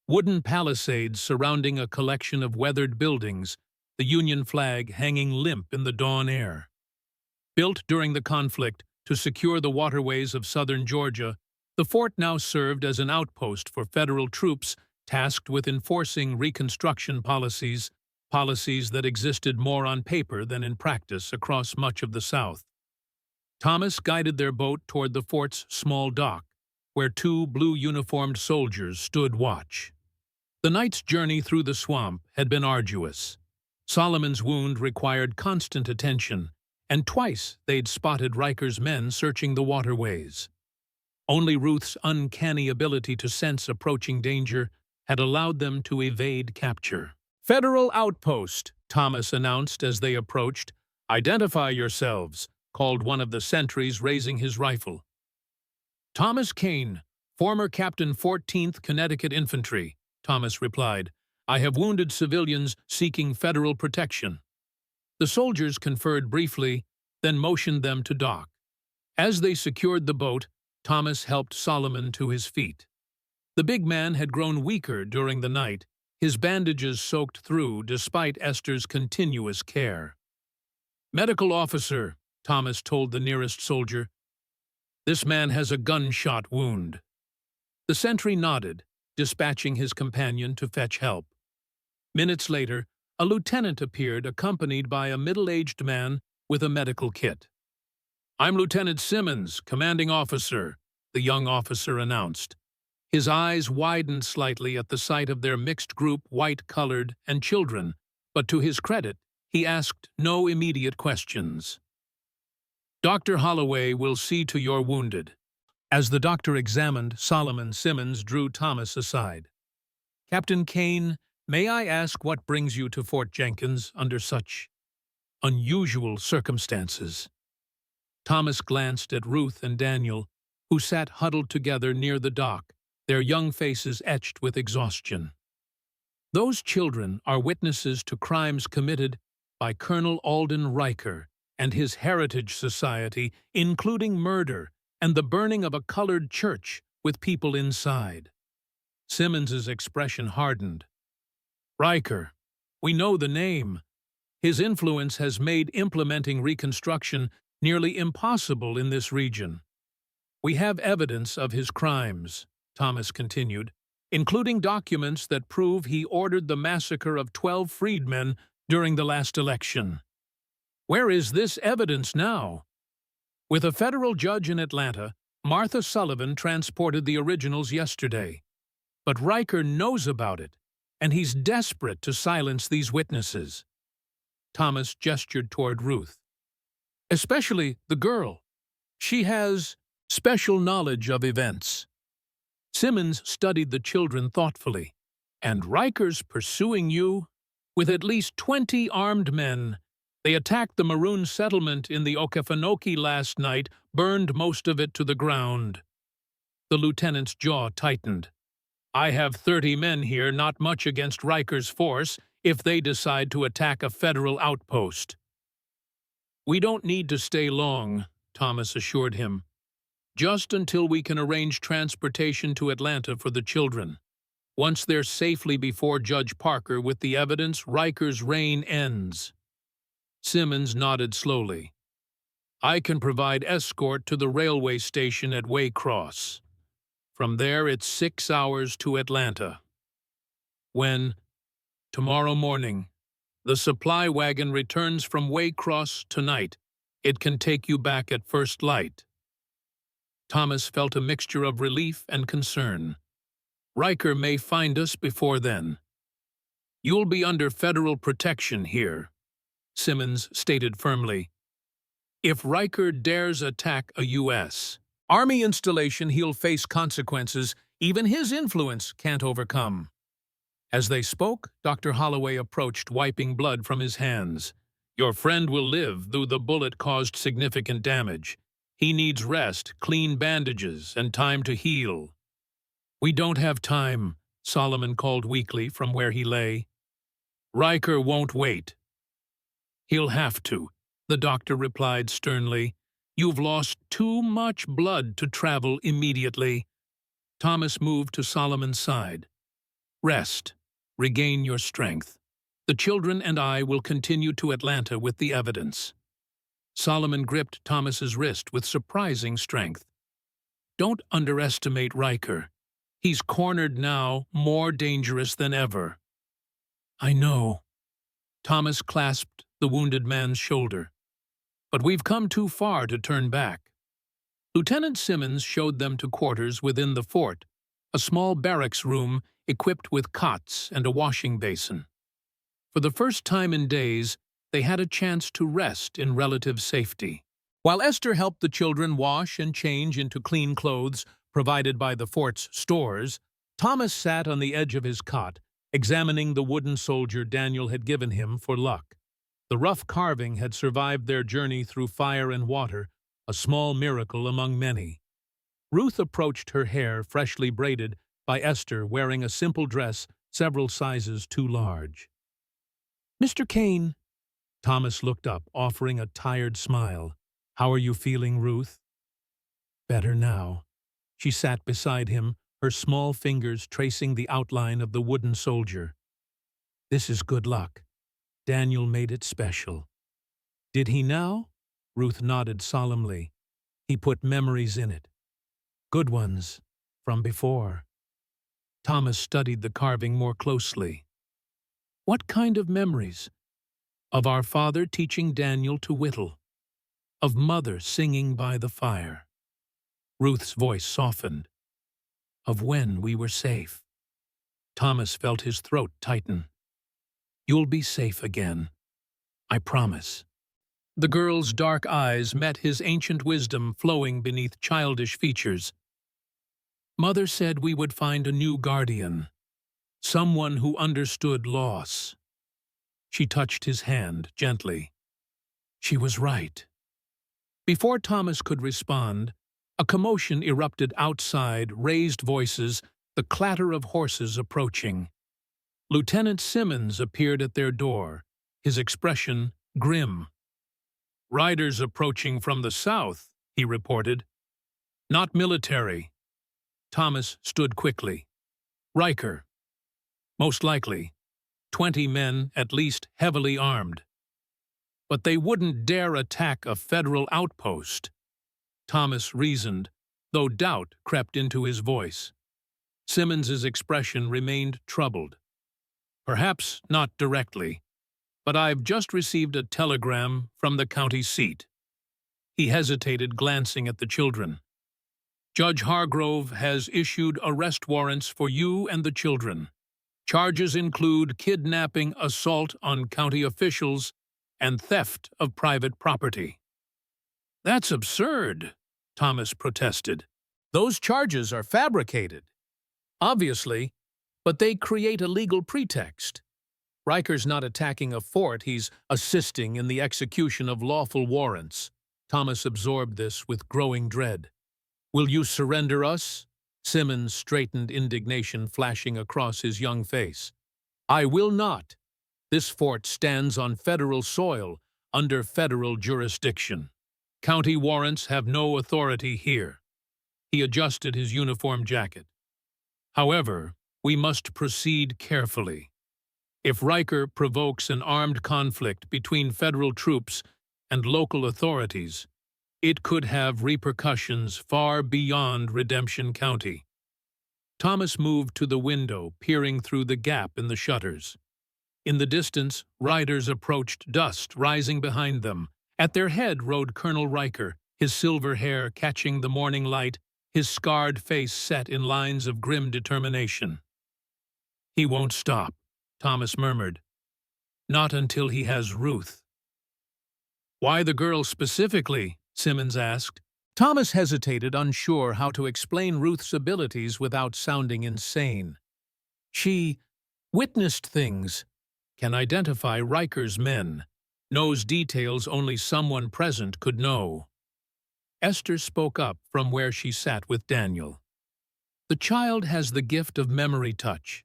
Wooden palisades surrounding a collection of weathered buildings, the Union flag hanging limp in the dawn air. Built during the conflict to secure the waterways of southern Georgia, the fort now served as an outpost for federal troops tasked with enforcing Reconstruction policies that existed more on paper than in practice across much of the South. Thomas guided their boat toward the fort's small dock, where two blue-uniformed soldiers stood watch. The night's journey through the swamp had been arduous. Solomon's wound required constant attention, and twice they'd spotted Riker's men searching the waterways. Only Ruth's uncanny ability to sense approaching danger had allowed them to evade capture. "Federal outpost," Thomas announced as they approached. "Identify yourselves," called one of the sentries, raising his rifle. "Thomas Kane, former Captain 14th Connecticut Infantry," Thomas replied. "I have wounded civilians seeking federal protection." The soldiers conferred briefly, then motioned them to dock. As they secured the boat, Thomas helped Solomon to his feet. The big man had grown weaker during the night, his bandages soaked through despite Esther's continuous care. "Medical officer," Thomas told the nearest soldier. "This man has a gunshot wound." The sentry nodded, dispatching his companion to fetch help. Minutes later, a lieutenant appeared accompanied by a middle-aged man with a medical kit. "I'm Lieutenant Simmons, commanding officer," the young officer announced. His eyes widened slightly at the sight of their mixed group, white-colored, and children, but to his credit, he asked no immediate questions. "Dr. Holloway will see to your wounded." As the doctor examined, Solomon, Simmons drew Thomas aside. "Captain Kane, may I ask what brings you to Fort Jenkins under such unusual circumstances?" Thomas glanced at Ruth and Daniel, who sat huddled together near the dock, their young faces etched with exhaustion. "Those children are witnesses to crimes committed by Colonel Alden Riker and his Heritage Society, including murder and the burning of a colored church with people inside." Simmons's expression hardened. "Riker, we know the name, His influence has made implementing reconstruction nearly impossible in this region. We have evidence of his crimes, Thomas continued, including documents that prove he ordered the massacre of 12 freedmen during the last election. Where is this evidence now? With a federal judge in Atlanta, Martha Sullivan transported the originals yesterday. But Riker knows about it, and he's desperate to silence these witnesses. Thomas gestured toward Ruth. Especially the girl. She has special knowledge of events. Simmons studied the children thoughtfully. And Riker's pursuing you? With at least 20 armed men, they attacked the Maroon settlement in the Okefenokee last night, burned most of it to the ground. The lieutenant's jaw tightened. I have 30 men here, not much against Riker's force, if they decide to attack a federal outpost. We don't need to stay long, Thomas assured him. Just until we can arrange transportation to Atlanta for the children. Once they're safely before Judge Parker with the evidence, Riker's reign ends. Simmons nodded slowly. I can provide escort to the railway station at Waycross. From there, it's 6 hours to Atlanta. When, tomorrow morning, the supply wagon returns from Waycross tonight, it can take you back at first light. Thomas felt a mixture of relief and concern. Riker may find us before then. You'll be under federal protection here, Simmons stated firmly. If Riker dares attack a U.S. Army installation, he'll face consequences even his influence can't overcome. As they spoke, Dr. Holloway approached, wiping blood from his hands. Your friend will live, though the bullet caused significant damage. He needs rest, clean bandages, and time to heal. We don't have time, Solomon called weakly from where he lay. Riker won't wait. He'll have to, the doctor replied sternly. You've lost too much blood to travel immediately. Thomas moved to Solomon's side. Rest. Regain your strength. The children and I will continue to Atlanta with the evidence. Solomon gripped Thomas's wrist with surprising strength. Don't underestimate Riker. He's cornered now, more dangerous than ever. I know. Thomas clasped the wounded man's shoulder. But we've come too far to turn back. Lieutenant Simmons showed them to quarters within the fort, a small barracks room equipped with cots and a washing basin. For the first time in days, they had a chance to rest in relative safety. While Esther helped the children wash and change into clean clothes provided by the fort's stores, Thomas sat on the edge of his cot, examining the wooden soldier Daniel had given him for luck. The rough carving had survived their journey through fire and water, a small miracle among many. Ruth approached, her hair freshly braided by Esther, wearing a simple dress several sizes too large. Mr. Kane. Thomas looked up, offering a tired smile. How are you feeling, Ruth? Better now. She sat beside him, her small fingers tracing the outline of the wooden soldier. This is good luck. Daniel made it special. Did he now? Ruth nodded solemnly. He put memories in it. Good ones, from before. Thomas studied the carving more closely. What kind of memories? Of our father teaching Daniel to whittle. Of mother singing by the fire. Ruth's voice softened. Of when we were safe. Thomas felt his throat tighten. You'll be safe again. I promise. The girl's dark eyes met his ancient wisdom flowing beneath childish features. Mother said we would find a new guardian. Someone who understood loss. She touched his hand gently. She was right. Before Thomas could respond, a commotion erupted outside, raised voices, the clatter of horses approaching. Lieutenant Simmons appeared at their door, his expression grim. Riders approaching from the south, he reported. Not military. Thomas stood quickly. Riker. Most likely. 20 men, at least heavily armed. but they wouldn't dare attack a federal outpost, Thomas reasoned, though doubt crept into his voice. Simmons's expression remained troubled. Perhaps not directly, but I've just received a telegram from the county seat. He hesitated, glancing at the children. Judge Hargrove has issued arrest warrants for you and the children. Charges include kidnapping, assault on county officials, and theft of private property. That's absurd, Thomas protested. Those charges are fabricated. Obviously, but they create a legal pretext. Riker's not attacking a fort, he's assisting in the execution of lawful warrants. Thomas absorbed this with growing dread. Will you surrender us? Simmons straightened, indignation flashing across his young face. I will not. This fort stands on federal soil, under federal jurisdiction. County warrants have no authority here. He adjusted his uniform jacket. However, we must proceed carefully. If Riker provokes an armed conflict between federal troops and local authorities, it could have repercussions far beyond Redemption County. Thomas moved to the window, peering through the gap in the shutters. In the distance, riders approached, dust rising behind them. At their head rode Colonel Riker, his silver hair catching the morning light, his scarred face set in lines of grim determination. He won't stop, Thomas murmured. Not until he has Ruth. Why the girl specifically? Simmons asked. Thomas hesitated, unsure how to explain Ruth's abilities without sounding insane. She witnessed things, can identify Riker's men, knows details only someone present could know. Esther spoke up from where she sat with Daniel. The child has the gift of memory touch.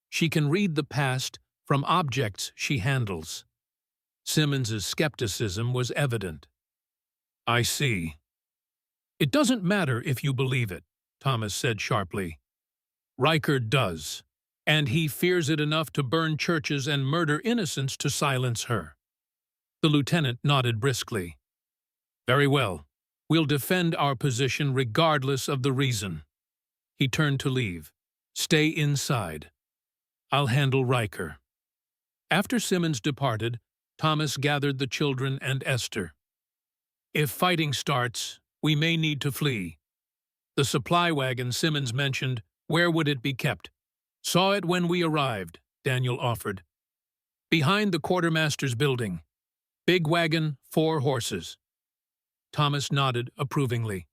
She can read the past from objects she handles. Simmons's skepticism was evident. I see. It doesn't matter if you believe it, Thomas said sharply. Riker does, and he fears it enough to burn churches and murder innocents to silence her. The lieutenant nodded briskly. Very well. We'll defend our position regardless of the reason. He turned to leave. Stay inside. I'll handle Riker. After Simmons departed, Thomas gathered the children and Esther. If fighting starts, we may need to flee. The supply wagon Simmons mentioned, where would it be kept? Saw it when we arrived, Daniel offered. Behind the quartermaster's building. Big wagon, 4 horses. Thomas nodded approvingly.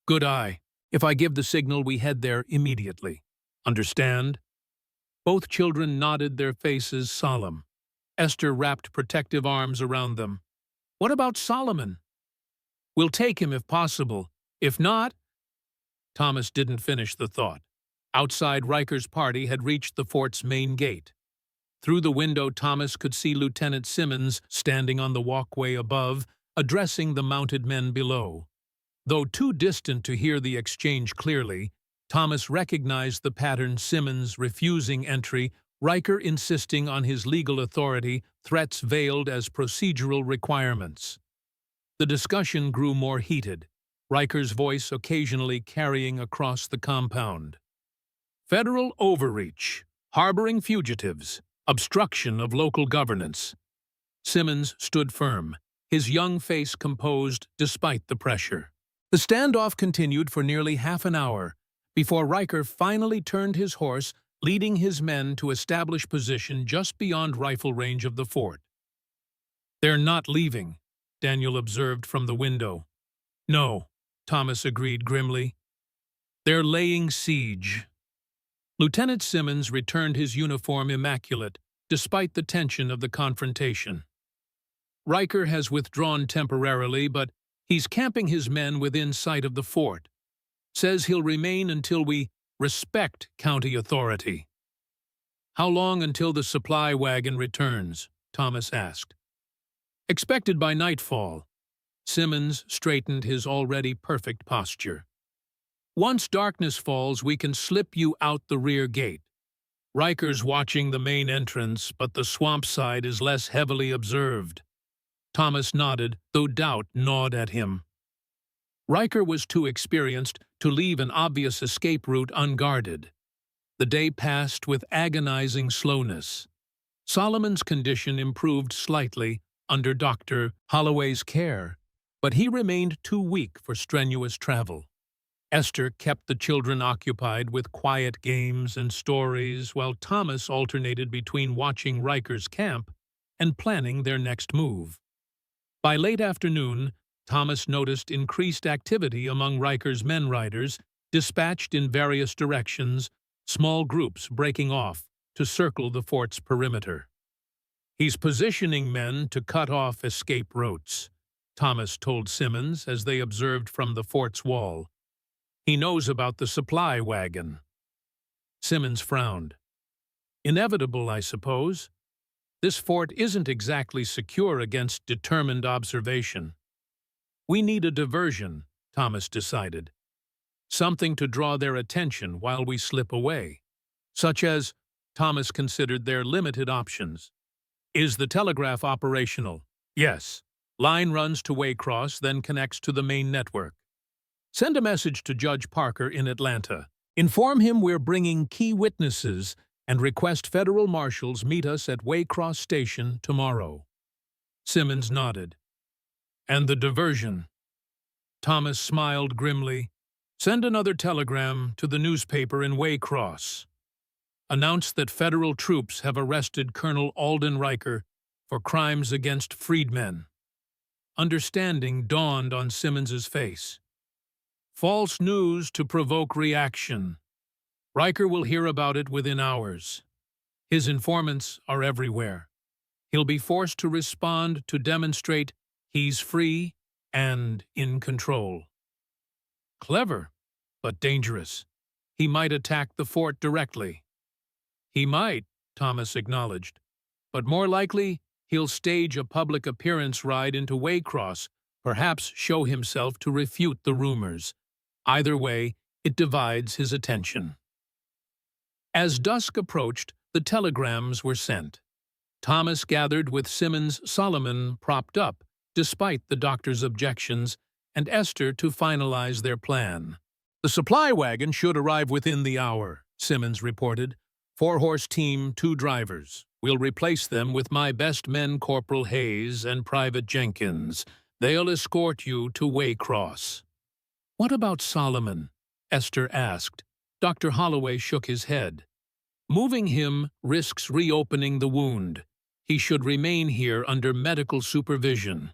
Good eye. If I give the signal, we head there immediately. Understand? Both children nodded, their faces solemn. Esther wrapped protective arms around them. What about Solomon? We'll take him if possible. If not... Thomas didn't finish the thought. Outside, Riker's party had reached the fort's main gate. Through the window, Thomas could see Lieutenant Simmons standing on the walkway above, addressing the mounted men below. Though too distant to hear the exchange clearly, Thomas recognized the pattern: Simmons refusing entry, Riker insisting on his legal authority, threats veiled as procedural requirements. The discussion grew more heated, Riker's voice occasionally carrying across the compound. Federal overreach, harboring fugitives, obstruction of local governance. Simmons stood firm, his young face composed despite the pressure. The standoff continued for nearly half an hour, before Riker finally turned his horse, leading his men to establish position just beyond rifle range of the fort. They're not leaving, Daniel observed from the window. No, Thomas agreed grimly. They're laying siege. Lieutenant Simmons returned his uniform immaculate, despite the tension of the confrontation. Riker has withdrawn temporarily, but he's camping his men within sight of the fort. Says he'll remain until we respect county authority. How long until the supply wagon returns? Thomas asked. Expected by nightfall. Simmons straightened his already perfect posture. Once darkness falls, we can slip you out the rear gate. Riker's watching the main entrance, but the swamp side is less heavily observed. Thomas nodded, though doubt gnawed at him. Riker was too experienced to leave an obvious escape route unguarded. The day passed with agonizing slowness. Solomon's condition improved slightly under Dr. Holloway's care, but he remained too weak for strenuous travel. Esther kept the children occupied with quiet games and stories, while Thomas alternated between watching Riker's camp and planning their next move. By late afternoon, Thomas noticed increased activity among Riker's men riders, dispatched in various directions, small groups breaking off to circle the fort's perimeter. "He's positioning men to cut off escape routes," Thomas told Simmons as they observed from the fort's wall. "He knows about the supply wagon." Simmons frowned. "Inevitable, I suppose. This fort isn't exactly secure against determined observation." "We need a diversion," Thomas decided. "Something to draw their attention while we slip away." Such as, Thomas considered their limited options. "Is the telegraph operational?" "Yes. Line runs to Waycross, then connects to the main network." "Send a message to Judge Parker in Atlanta. Inform him we're bringing key witnesses and request federal marshals meet us at Waycross Station tomorrow." Simmons nodded. "And the diversion?" Thomas smiled grimly. "Send another telegram to the newspaper in Waycross. Announce that federal troops have arrested Colonel Alden Riker for crimes against freedmen." Understanding dawned on Simmons's face. "False news to provoke reaction. Riker will hear about it within hours. His informants are everywhere. He'll be forced to respond to demonstrate he's free and in control." Clever, but dangerous. He might attack the fort directly. "He might," Thomas acknowledged. "But more likely, he'll stage a public appearance ride into Waycross, perhaps show himself to refute the rumors. Either way, it divides his attention." As dusk approached, the telegrams were sent. Thomas gathered with Simmons, Solomon propped up, despite the doctor's objections, and Esther to finalize their plan. "The supply wagon should arrive within the hour," Simmons reported. "4-horse team, 2 drivers. We'll replace them with my best men, Corporal Hayes and Private Jenkins. They'll escort you to Waycross." "What about Solomon?" Esther asked. Dr. Holloway shook his head. "Moving him risks reopening the wound. He should remain here under medical supervision."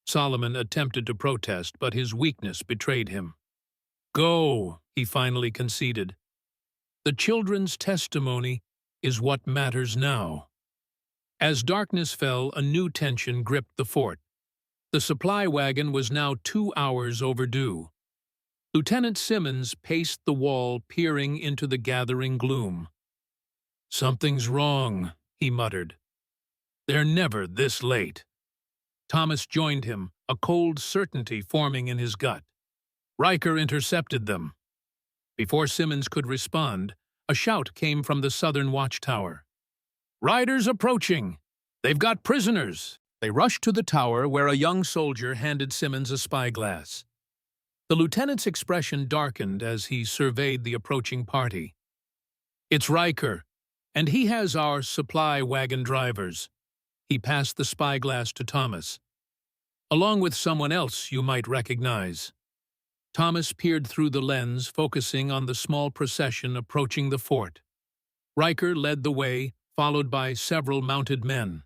Solomon attempted to protest, but his weakness betrayed him. "Go," he finally conceded. "The children's testimony is what matters now." As darkness fell, a new tension gripped the fort. The supply wagon was now 2 hours overdue. Lieutenant Simmons paced the wall, peering into the gathering gloom. "Something's wrong," he muttered. "They're never this late." Thomas joined him, a cold certainty forming in his gut. "Riker intercepted them." Before Simmons could respond, a shout came from the southern watchtower. "Riders approaching! They've got prisoners!" They rushed to the tower, where a young soldier handed Simmons a spyglass. The lieutenant's expression darkened as he surveyed the approaching party. "It's Riker, and he has our supply wagon drivers." He passed the spyglass to Thomas. "Along with someone else you might recognize." Thomas peered through the lens, focusing on the small procession approaching the fort. Riker led the way, followed by several mounted men.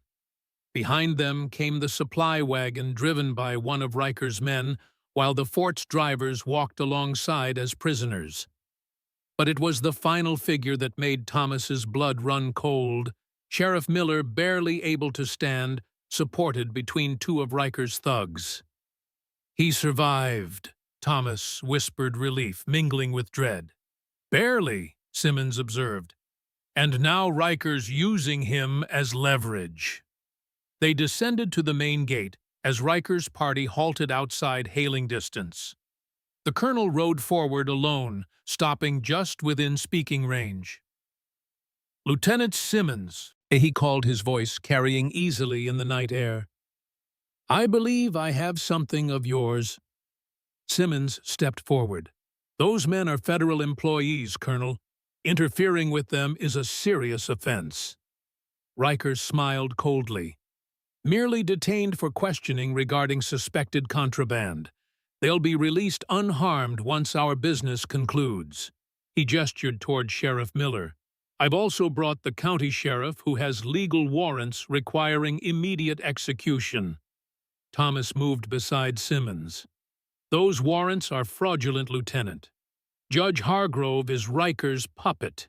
Behind them came the supply wagon driven by one of Riker's men, while the fort's drivers walked alongside as prisoners. But it was the final figure that made Thomas's blood run cold. Sheriff Miller, barely able to stand, supported between 2 of Riker's thugs. "He survived," Thomas whispered, relief mingling with dread. "Barely," Simmons observed. "And now Riker's using him as leverage." They descended to the main gate as Riker's party halted outside hailing distance. The colonel rode forward alone, stopping just within speaking range. "Lieutenant Simmons," he called, his voice carrying easily in the night air. I believe I have something of yours. Simmons stepped forward. Those men are federal employees, Colonel. Interfering with them is a serious offense. Riker smiled coldly. Merely detained for questioning regarding suspected contraband. They'll be released unharmed once our business concludes. He gestured toward Sheriff Miller. I've also brought the county sheriff who has legal warrants requiring immediate execution. Thomas moved beside Simmons. Those warrants are fraudulent, Lieutenant. Judge Hargrove is Riker's puppet.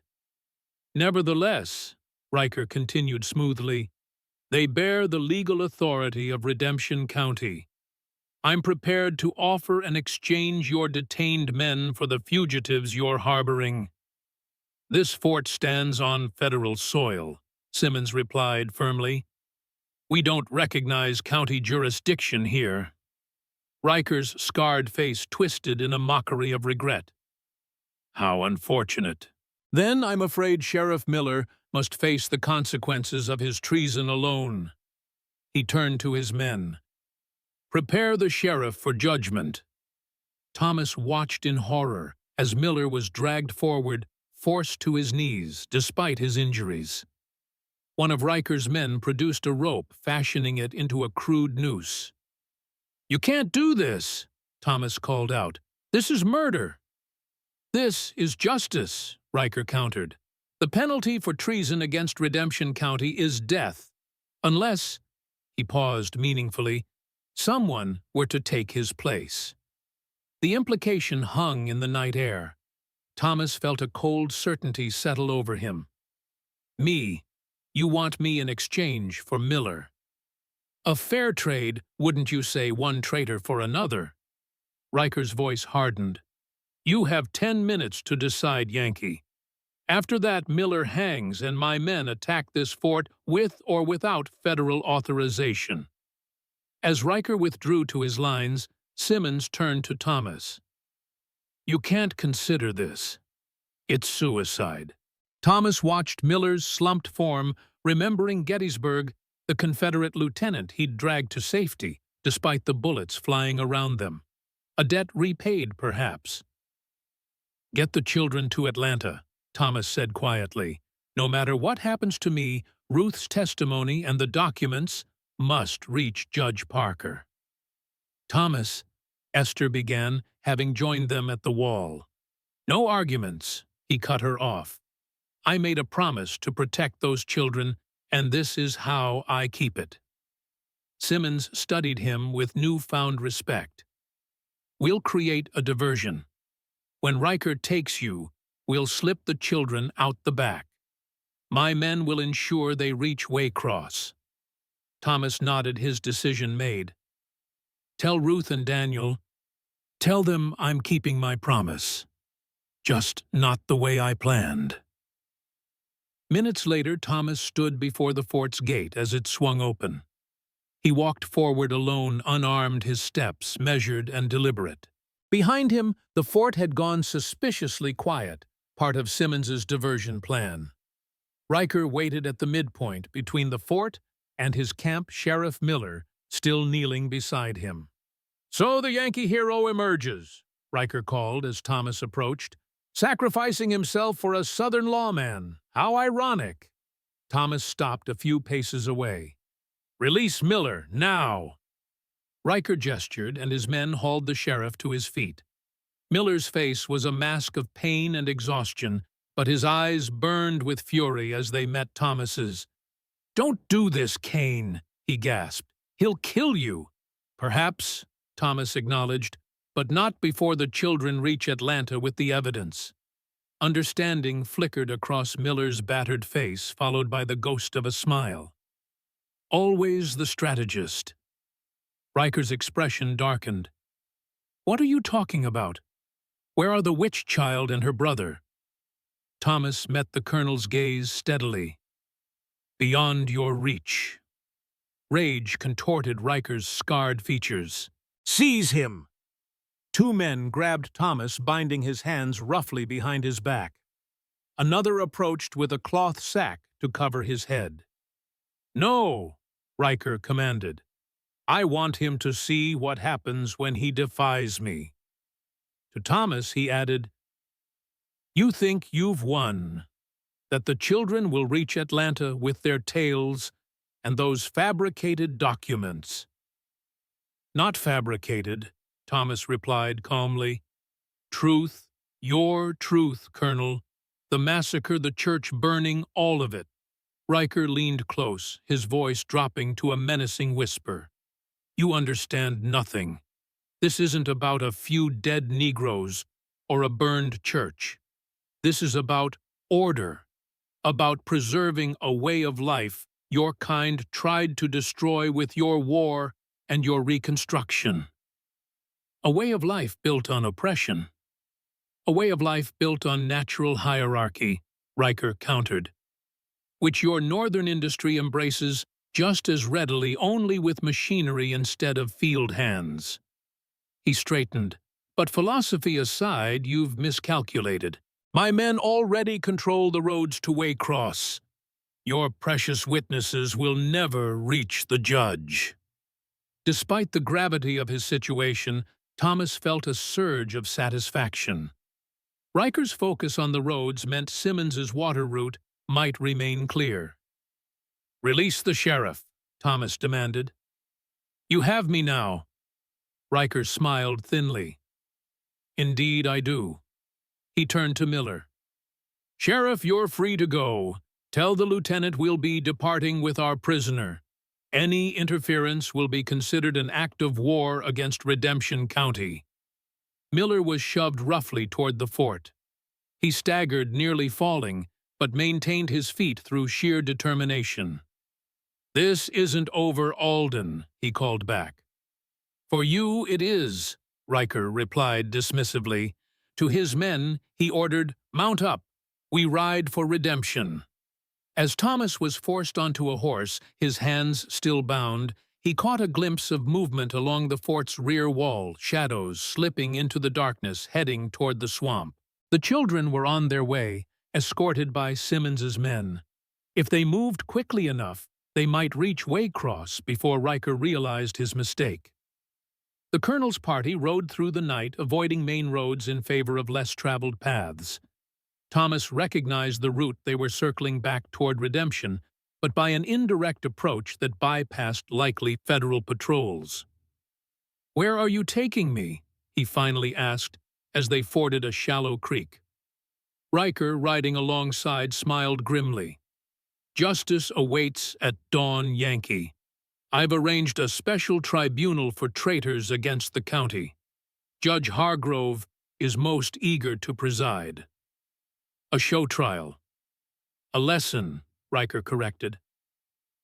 Nevertheless, Riker continued smoothly, they bear the legal authority of Redemption County. I'm prepared to offer and exchange your detained men for the fugitives you're harboring. This fort stands on federal soil, Simmons replied firmly. We don't recognize county jurisdiction here. Riker's scarred face twisted in a mockery of regret. How unfortunate. Then I'm afraid Sheriff Miller must face the consequences of his treason alone. He turned to his men. Prepare the sheriff for judgment. Thomas watched in horror as Miller was dragged forward, forced to his knees despite his injuries. One of Riker's men produced a rope, fashioning it into a crude noose. You can't do this, Thomas called out. This is murder. This is justice, Riker countered. The penalty for treason against Redemption County is death, unless, he paused meaningfully, someone were to take his place. The implication hung in the night air. Thomas felt a cold certainty settle over him. Me. You want me in exchange for Miller. A fair trade, wouldn't you say, one traitor for another? Riker's voice hardened. You have 10 minutes to decide, Yankee. After that, Miller hangs and my men attack this fort with or without federal authorization. As Riker withdrew to his lines, Simmons turned to Thomas. You can't consider this. It's suicide. Thomas watched Miller's slumped form, remembering Gettysburg, the Confederate lieutenant he'd dragged to safety, despite the bullets flying around them. A debt repaid, perhaps. Get the children to Atlanta, Thomas said quietly. No matter what happens to me, Ruth's testimony and the documents must reach Judge Parker. Thomas, Esther began, having joined them at the wall. No arguments, he cut her off. I made a promise to protect those children, and this is how I keep it. Simmons studied him with newfound respect. We'll create a diversion. When Riker takes you, we'll slip the children out the back. My men will ensure they reach Waycross. Thomas nodded, his decision made. Tell Ruth and Daniel. Tell them I'm keeping my promise. Just not the way I planned. Minutes later, Thomas stood before the fort's gate as it swung open. He walked forward alone, unarmed, his steps measured and deliberate. Behind him, the fort had gone suspiciously quiet, part of Simmons's diversion plan. Riker waited at the midpoint between the fort and his camp Sheriff Miller, still kneeling beside him. So the Yankee hero emerges, Riker called as Thomas approached, sacrificing himself for a Southern lawman. How ironic. Thomas stopped a few paces away. Release Miller, now! Riker gestured, and his men hauled the sheriff to his feet. Miller's face was a mask of pain and exhaustion, but his eyes burned with fury as they met Thomas's. Don't do this, Kane, he gasped. He'll kill you. Perhaps, Thomas acknowledged, but not before the children reach Atlanta with the evidence. Understanding flickered across Miller's battered face, followed by the ghost of a smile. Always the strategist. Riker's expression darkened. What are you talking about? Where are the witch child and her brother? Thomas met the colonel's gaze steadily. Beyond your reach. Rage contorted Riker's scarred features. Seize him! 2 men grabbed Thomas, binding his hands roughly behind his back. Another approached with a cloth sack to cover his head. No, Riker commanded. I want him to see what happens when he defies me." To Thomas, he added, "You think you've won, that the children will reach Atlanta with their tales and those fabricated documents." "Not fabricated," Thomas replied calmly. "Truth, your truth, Colonel. The massacre, the church burning, all of it." Riker leaned close, his voice dropping to a menacing whisper. "You understand nothing. This isn't about a few dead Negroes or a burned church. This is about order, about preserving a way of life your kind tried to destroy with your war and your reconstruction. A way of life built on oppression. A way of life built on natural hierarchy," Riker countered, "which your northern industry embraces just as readily, only with machinery instead of field hands." He straightened. "But philosophy aside, you've miscalculated. My men already control the roads to Waycross. Your precious witnesses will never reach the judge." Despite the gravity of his situation, Thomas felt a surge of satisfaction. Riker's focus on the roads meant Simmons's water route might remain clear. "Release the sheriff," Thomas demanded. "You have me now." Riker smiled thinly. "Indeed I do." He turned to Miller. "Sheriff, you're free to go. Tell the lieutenant we'll be departing with our prisoner. Any interference will be considered an act of war against Redemption County." Miller was shoved roughly toward the fort. He staggered, nearly falling, but maintained his feet through sheer determination. "This isn't over, Alden," he called back. "For you it is," Riker replied dismissively. To his men, he ordered, "Mount up. We ride for redemption." As Thomas was forced onto a horse, his hands still bound, he caught a glimpse of movement along the fort's rear wall, shadows slipping into the darkness, heading toward the swamp. The children were on their way, escorted by Simmons's men. If they moved quickly enough, they might reach Waycross before Riker realized his mistake. The colonel's party rode through the night, avoiding main roads in favor of less traveled paths. Thomas recognized the route they were circling back toward Redemption, but by an indirect approach that bypassed likely federal patrols. "Where are you taking me?" he finally asked as they forded a shallow creek. Riker, riding alongside, smiled grimly. "Justice awaits at dawn, Yankee. I've arranged a special tribunal for traitors against the county. Judge Hargrove is most eager to preside." "A show trial." "A lesson," Riker corrected.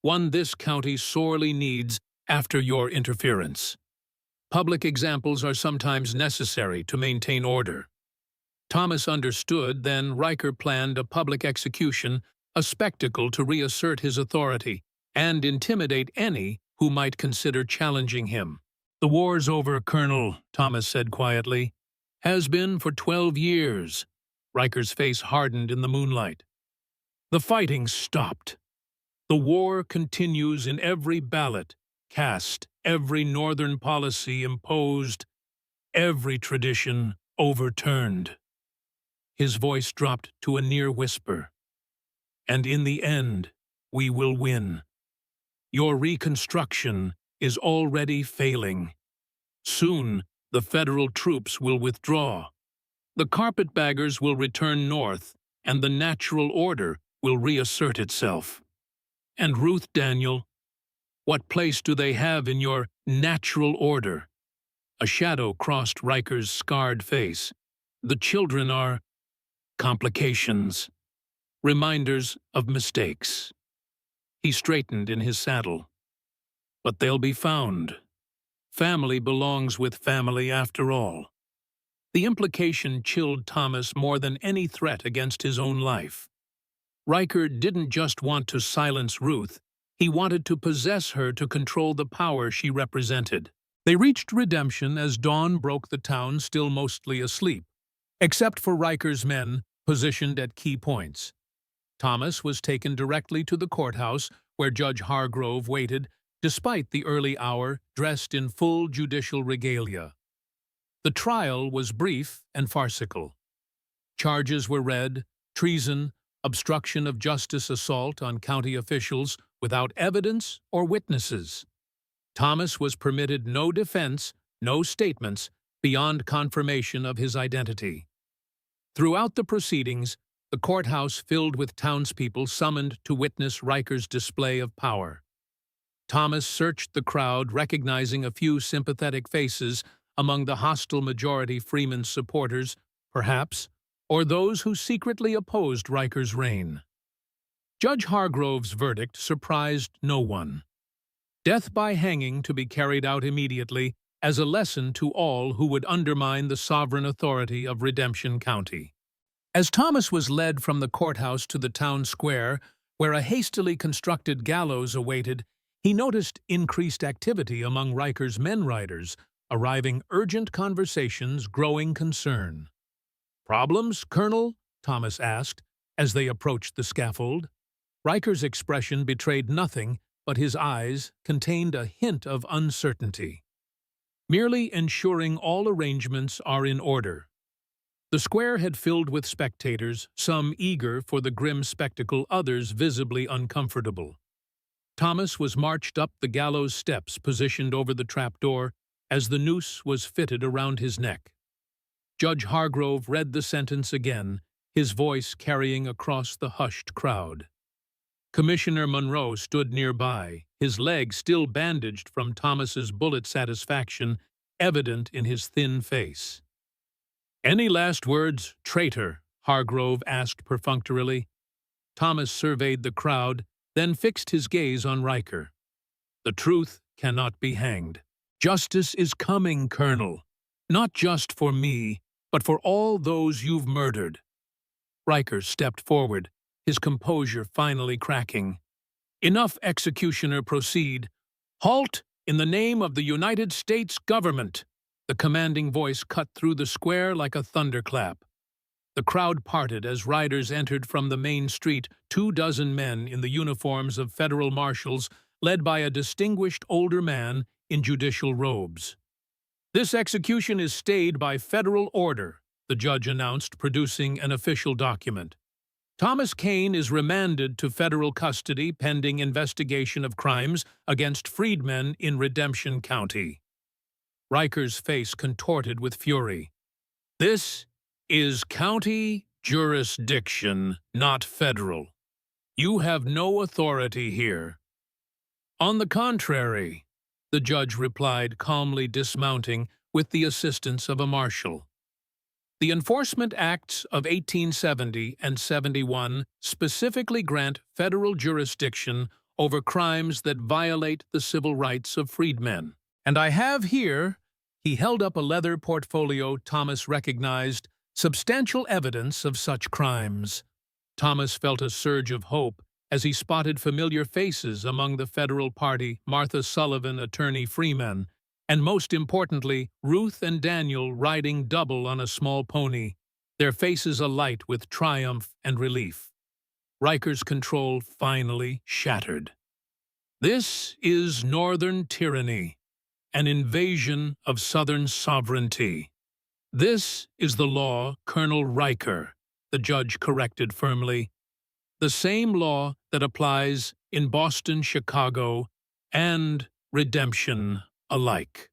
"One this county sorely needs after your interference. Public examples are sometimes necessary to maintain order." Thomas understood, then Riker planned a public execution, a spectacle to reassert his authority and intimidate any who might consider challenging him. "The war's over, Colonel," Thomas said quietly. "Has been for 12 years. Riker's face hardened in the moonlight. "The fighting stopped. The war continues in every ballot cast, every northern policy imposed, every tradition overturned." His voice dropped to a near whisper. "And in the end, we will win. Your reconstruction is already failing. Soon, the federal troops will withdraw. The carpetbaggers will return north, and the natural order will reassert itself. And Ruth, Daniel, what place do they have in your natural order?" A shadow crossed Riker's scarred face. "The children are complications, reminders of mistakes." He straightened in his saddle. "But they'll be found. Family belongs with family after all." The implication chilled Thomas more than any threat against his own life. Riker didn't just want to silence Ruth, he wanted to possess her to control the power she represented. They reached Redemption as dawn broke, the town still mostly asleep, except for Riker's men positioned at key points. Thomas was taken directly to the courthouse, where Judge Hargrove waited, despite the early hour, dressed in full judicial regalia. The trial was brief and farcical. Charges were read: treason, obstruction of justice, assault on county officials without evidence or witnesses. Thomas was permitted no defense, no statements, beyond confirmation of his identity. Throughout the proceedings, the courthouse filled with townspeople summoned to witness Riker's display of power. Thomas searched the crowd, recognizing a few sympathetic faces among the hostile majority Freeman's supporters, perhaps, or those who secretly opposed Riker's reign. Judge Hargrove's verdict surprised no one. Death by hanging to be carried out immediately as a lesson to all who would undermine the sovereign authority of Redemption County. As Thomas was led from the courthouse to the town square, where a hastily constructed gallows awaited, he noticed increased activity among Riker's men riders, arriving urgent conversations, growing concern. "Problems, Colonel?" Thomas asked, as they approached the scaffold. Riker's expression betrayed nothing, but his eyes contained a hint of uncertainty. "Merely ensuring all arrangements are in order." The square had filled with spectators, some eager for the grim spectacle, others visibly uncomfortable. Thomas was marched up the gallows steps positioned over the trapdoor as the noose was fitted around his neck. Judge Hargrove read the sentence again, his voice carrying across the hushed crowd. Commissioner Monroe stood nearby, his leg still bandaged from Thomas's bullet, satisfaction evident in his thin face. "Any last words, traitor?" Hargrove asked perfunctorily. Thomas surveyed the crowd, then fixed his gaze on Riker. "The truth cannot be hanged. Justice is coming, Colonel. Not just for me, but for all those you've murdered." Riker stepped forward, his composure finally cracking. "Enough, executioner, proceed." "Halt, in the name of the United States government!" The commanding voice cut through the square like a thunderclap. The crowd parted as riders entered from the main street, 24 men in the uniforms of federal marshals, led by a distinguished older man in judicial robes. "This execution is stayed by federal order," the judge announced, producing an official document. "Thomas Kane is remanded to federal custody pending investigation of crimes against freedmen in Redemption County." Riker's face contorted with fury. "This is county jurisdiction, not federal. You have no authority here." "On the contrary," the judge replied, calmly dismounting with the assistance of a marshal. "The Enforcement Acts of 1870 and 71 specifically grant federal jurisdiction over crimes that violate the civil rights of freedmen. And I have here," he held up a leather portfolio Thomas recognized, "substantial evidence of such crimes." Thomas felt a surge of hope as he spotted familiar faces among the federal party: Martha Sullivan, Attorney Freeman, and most importantly, Ruth and Daniel riding double on a small pony, their faces alight with triumph and relief. Riker's control finally shattered. "This is Northern tyranny, an invasion of Southern sovereignty. This is the law, Colonel Riker," the judge corrected firmly. "The same law that applies in Boston, Chicago, and Redemption alike."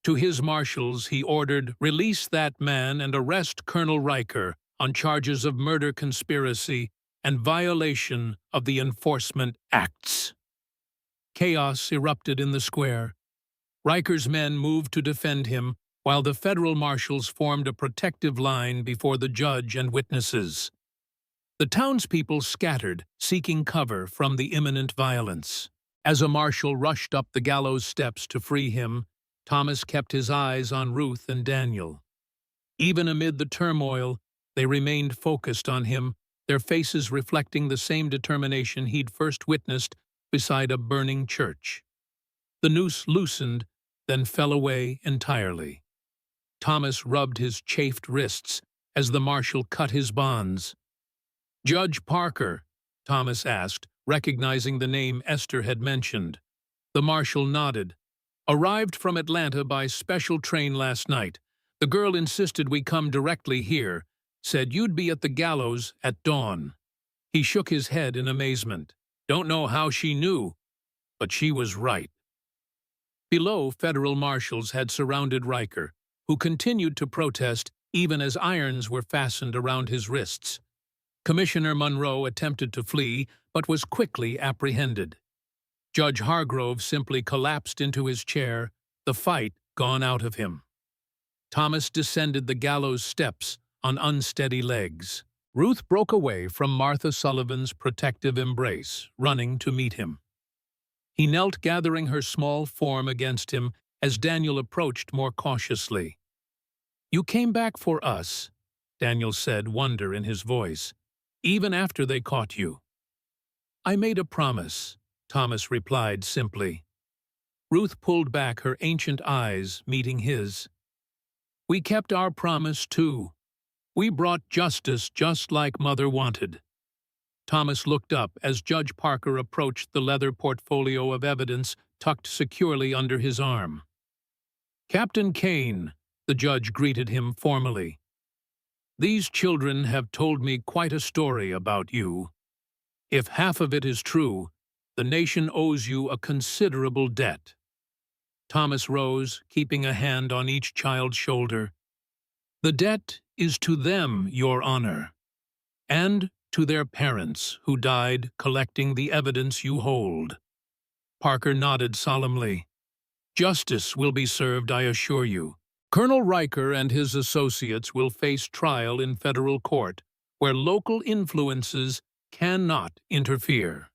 To his marshals, he ordered, "Release that man and arrest Colonel Riker on charges of murder conspiracy and violation of the Enforcement Acts." Chaos erupted in the square. Riker's men moved to defend him, while the federal marshals formed a protective line before the judge and witnesses. The townspeople scattered, seeking cover from the imminent violence. As a marshal rushed up the gallows steps to free him, Thomas kept his eyes on Ruth and Daniel. Even amid the turmoil, they remained focused on him, their faces reflecting the same determination he'd first witnessed beside a burning church. The noose loosened, then fell away entirely. Thomas rubbed his chafed wrists as the marshal cut his bonds. "Judge Parker," Thomas asked, recognizing the name Esther had mentioned. The marshal nodded. Arrived from Atlanta by special train last night. The girl insisted we come directly here, said you'd be at the gallows at dawn. He shook his head in amazement. Don't know how she knew, but she was right. Below, federal marshals had surrounded Riker, who continued to protest even as irons were fastened around his wrists. Commissioner Monroe attempted to flee, but was quickly apprehended. Judge Hargrove simply collapsed into his chair, the fight gone out of him. Thomas descended the gallows steps on unsteady legs. Ruth broke away from Martha Sullivan's protective embrace, running to meet him. He knelt, gathering her small form against him as Daniel approached more cautiously. "You came back for us," Daniel said, wonder in his voice, "even after they caught you." "I made a promise," Thomas replied simply. Ruth pulled back, her ancient eyes meeting his. "We kept our promise, too. We brought justice just like Mother wanted." Thomas looked up as Judge Parker approached the leather portfolio of evidence tucked securely under his arm. "Captain Kane," the judge greeted him formally. "These children have told me quite a story about you. If half of it is true, the nation owes you a considerable debt." Thomas rose, keeping a hand on each child's shoulder. "The debt is to them, Your Honor, and to their parents who died collecting the evidence you hold." Parker nodded solemnly. "Justice will be served, I assure you. Colonel Riker and his associates will face trial in federal court, where local influences cannot interfere."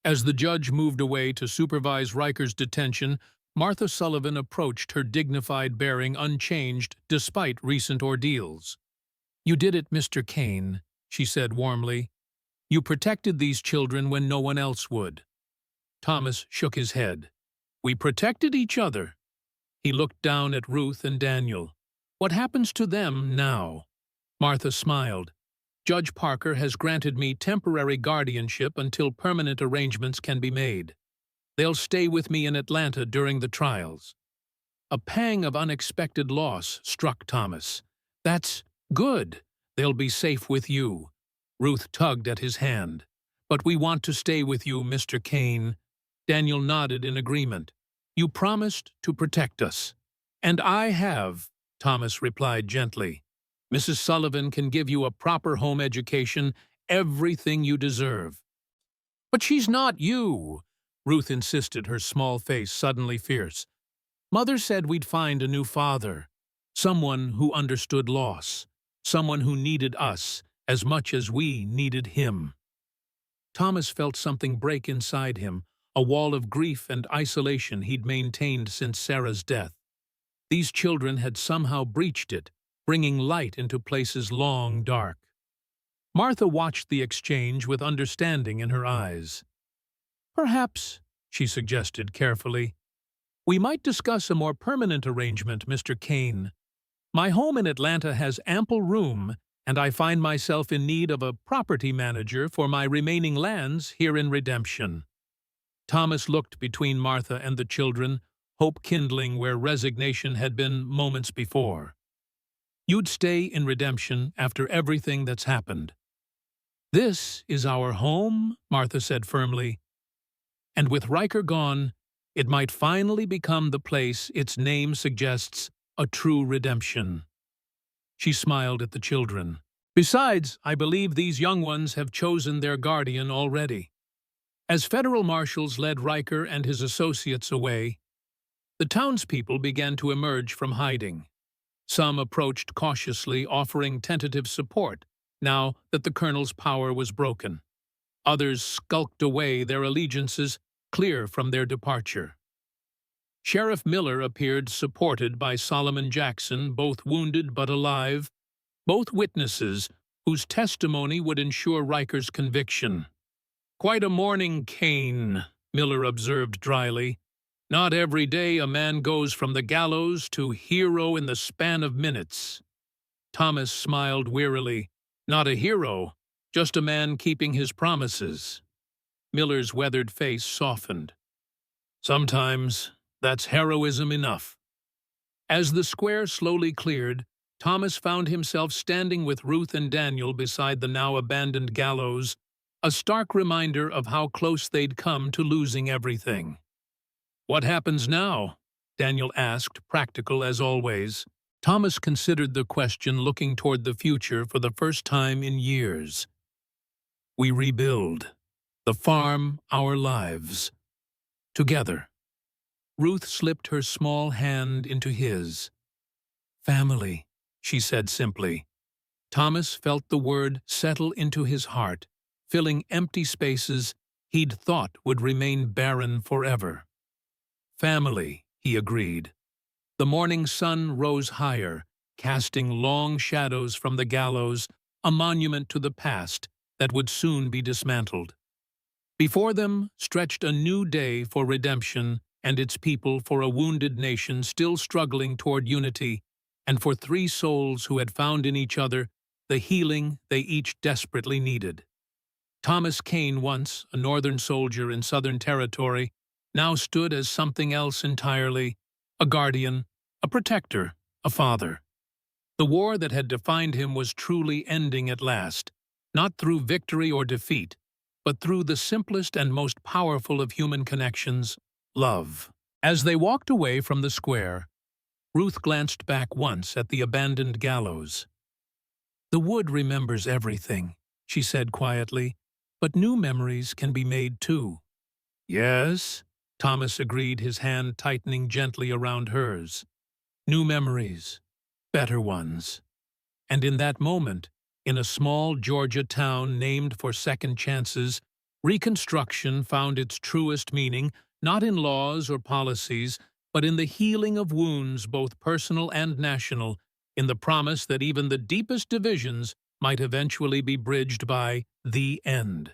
As the judge moved away to supervise Riker's detention, Martha Sullivan approached, her dignified bearing unchanged despite recent ordeals. "You did it, Mr. Kane," she said warmly. "You protected these children when no one else would." Thomas shook his head. "We protected each other." He looked down at Ruth and Daniel. "What happens to them now?" Martha smiled. "Judge Parker has granted me temporary guardianship until permanent arrangements can be made. They'll stay with me in Atlanta during the trials." A pang of unexpected loss struck Thomas. "That's good. They'll be safe with you." Ruth tugged at his hand. "But we want to stay with you, Mr. Kane." Daniel nodded in agreement. "You promised to protect us." "And I have," Thomas replied gently. "Mrs. Sullivan can give you a proper home education, everything you deserve." "But she's not you," Ruth insisted, her small face suddenly fierce. "Mother said we'd find a new father, someone who understood loss, someone who needed us as much as we needed him." Thomas felt something break inside him, a wall of grief and isolation he'd maintained since Sarah's death. These children had somehow breached it, bringing light into places long dark. Martha watched the exchange with understanding in her eyes. "Perhaps," she suggested carefully, "we might discuss a more permanent arrangement, Mr. Kane. My home in Atlanta has ample room, and I find myself in need of a property manager for my remaining lands here in Redemption." Thomas looked between Martha and the children, hope kindling where resignation had been moments before. "You'd stay in Redemption after everything that's happened." "This is our home," Martha said firmly. "And with Riker gone, it might finally become the place its name suggests, a true redemption." She smiled at the children. "Besides, I believe these young ones have chosen their guardian already." As federal marshals led Riker and his associates away, the townspeople began to emerge from hiding. Some approached cautiously, offering tentative support, now that the colonel's power was broken. Others skulked away, their allegiances clear from their departure. Sheriff Miller appeared, supported by Solomon Jackson, both wounded but alive, both witnesses whose testimony would ensure Riker's conviction. "Quite a morning, Kane," Miller observed dryly. "Not every day a man goes from the gallows to hero in the span of minutes." Thomas smiled wearily. "Not a hero, just a man keeping his promises." Miller's weathered face softened. Sometimes that's heroism enough. As the square slowly cleared, Thomas found himself standing with Ruth and Daniel beside the now abandoned gallows, a stark reminder of how close they'd come to losing everything. "What happens now?" Daniel asked, practical as always. Thomas considered the question, looking toward the future for the first time in years. "We rebuild. The farm, our lives. Together." Ruth slipped her small hand into his. "Family," she said simply. Thomas felt the word settle into his heart, filling empty spaces he'd thought would remain barren forever. "Family," he agreed. The morning sun rose higher, casting long shadows from the gallows, a monument to the past that would soon be dismantled. Before them stretched a new day for redemption and its people, for a wounded nation still struggling toward unity, and for three souls who had found in each other the healing they each desperately needed. Thomas Kane, once a Northern soldier in Southern territory, now stood as something else entirely: a guardian, a protector, a father. The war that had defined him was truly ending at last, not through victory or defeat, but through the simplest and most powerful of human connections: love. As they walked away from the square, Ruth glanced back once at the abandoned gallows. "The wood remembers everything," she said quietly, "but new memories can be made too." "Yes," Thomas agreed, his hand tightening gently around hers. "New memories, better ones." And in that moment, in a small Georgia town named for second chances, reconstruction found its truest meaning, not in laws or policies, but in the healing of wounds both personal and national, in the promise that even the deepest divisions might eventually be bridged by the end.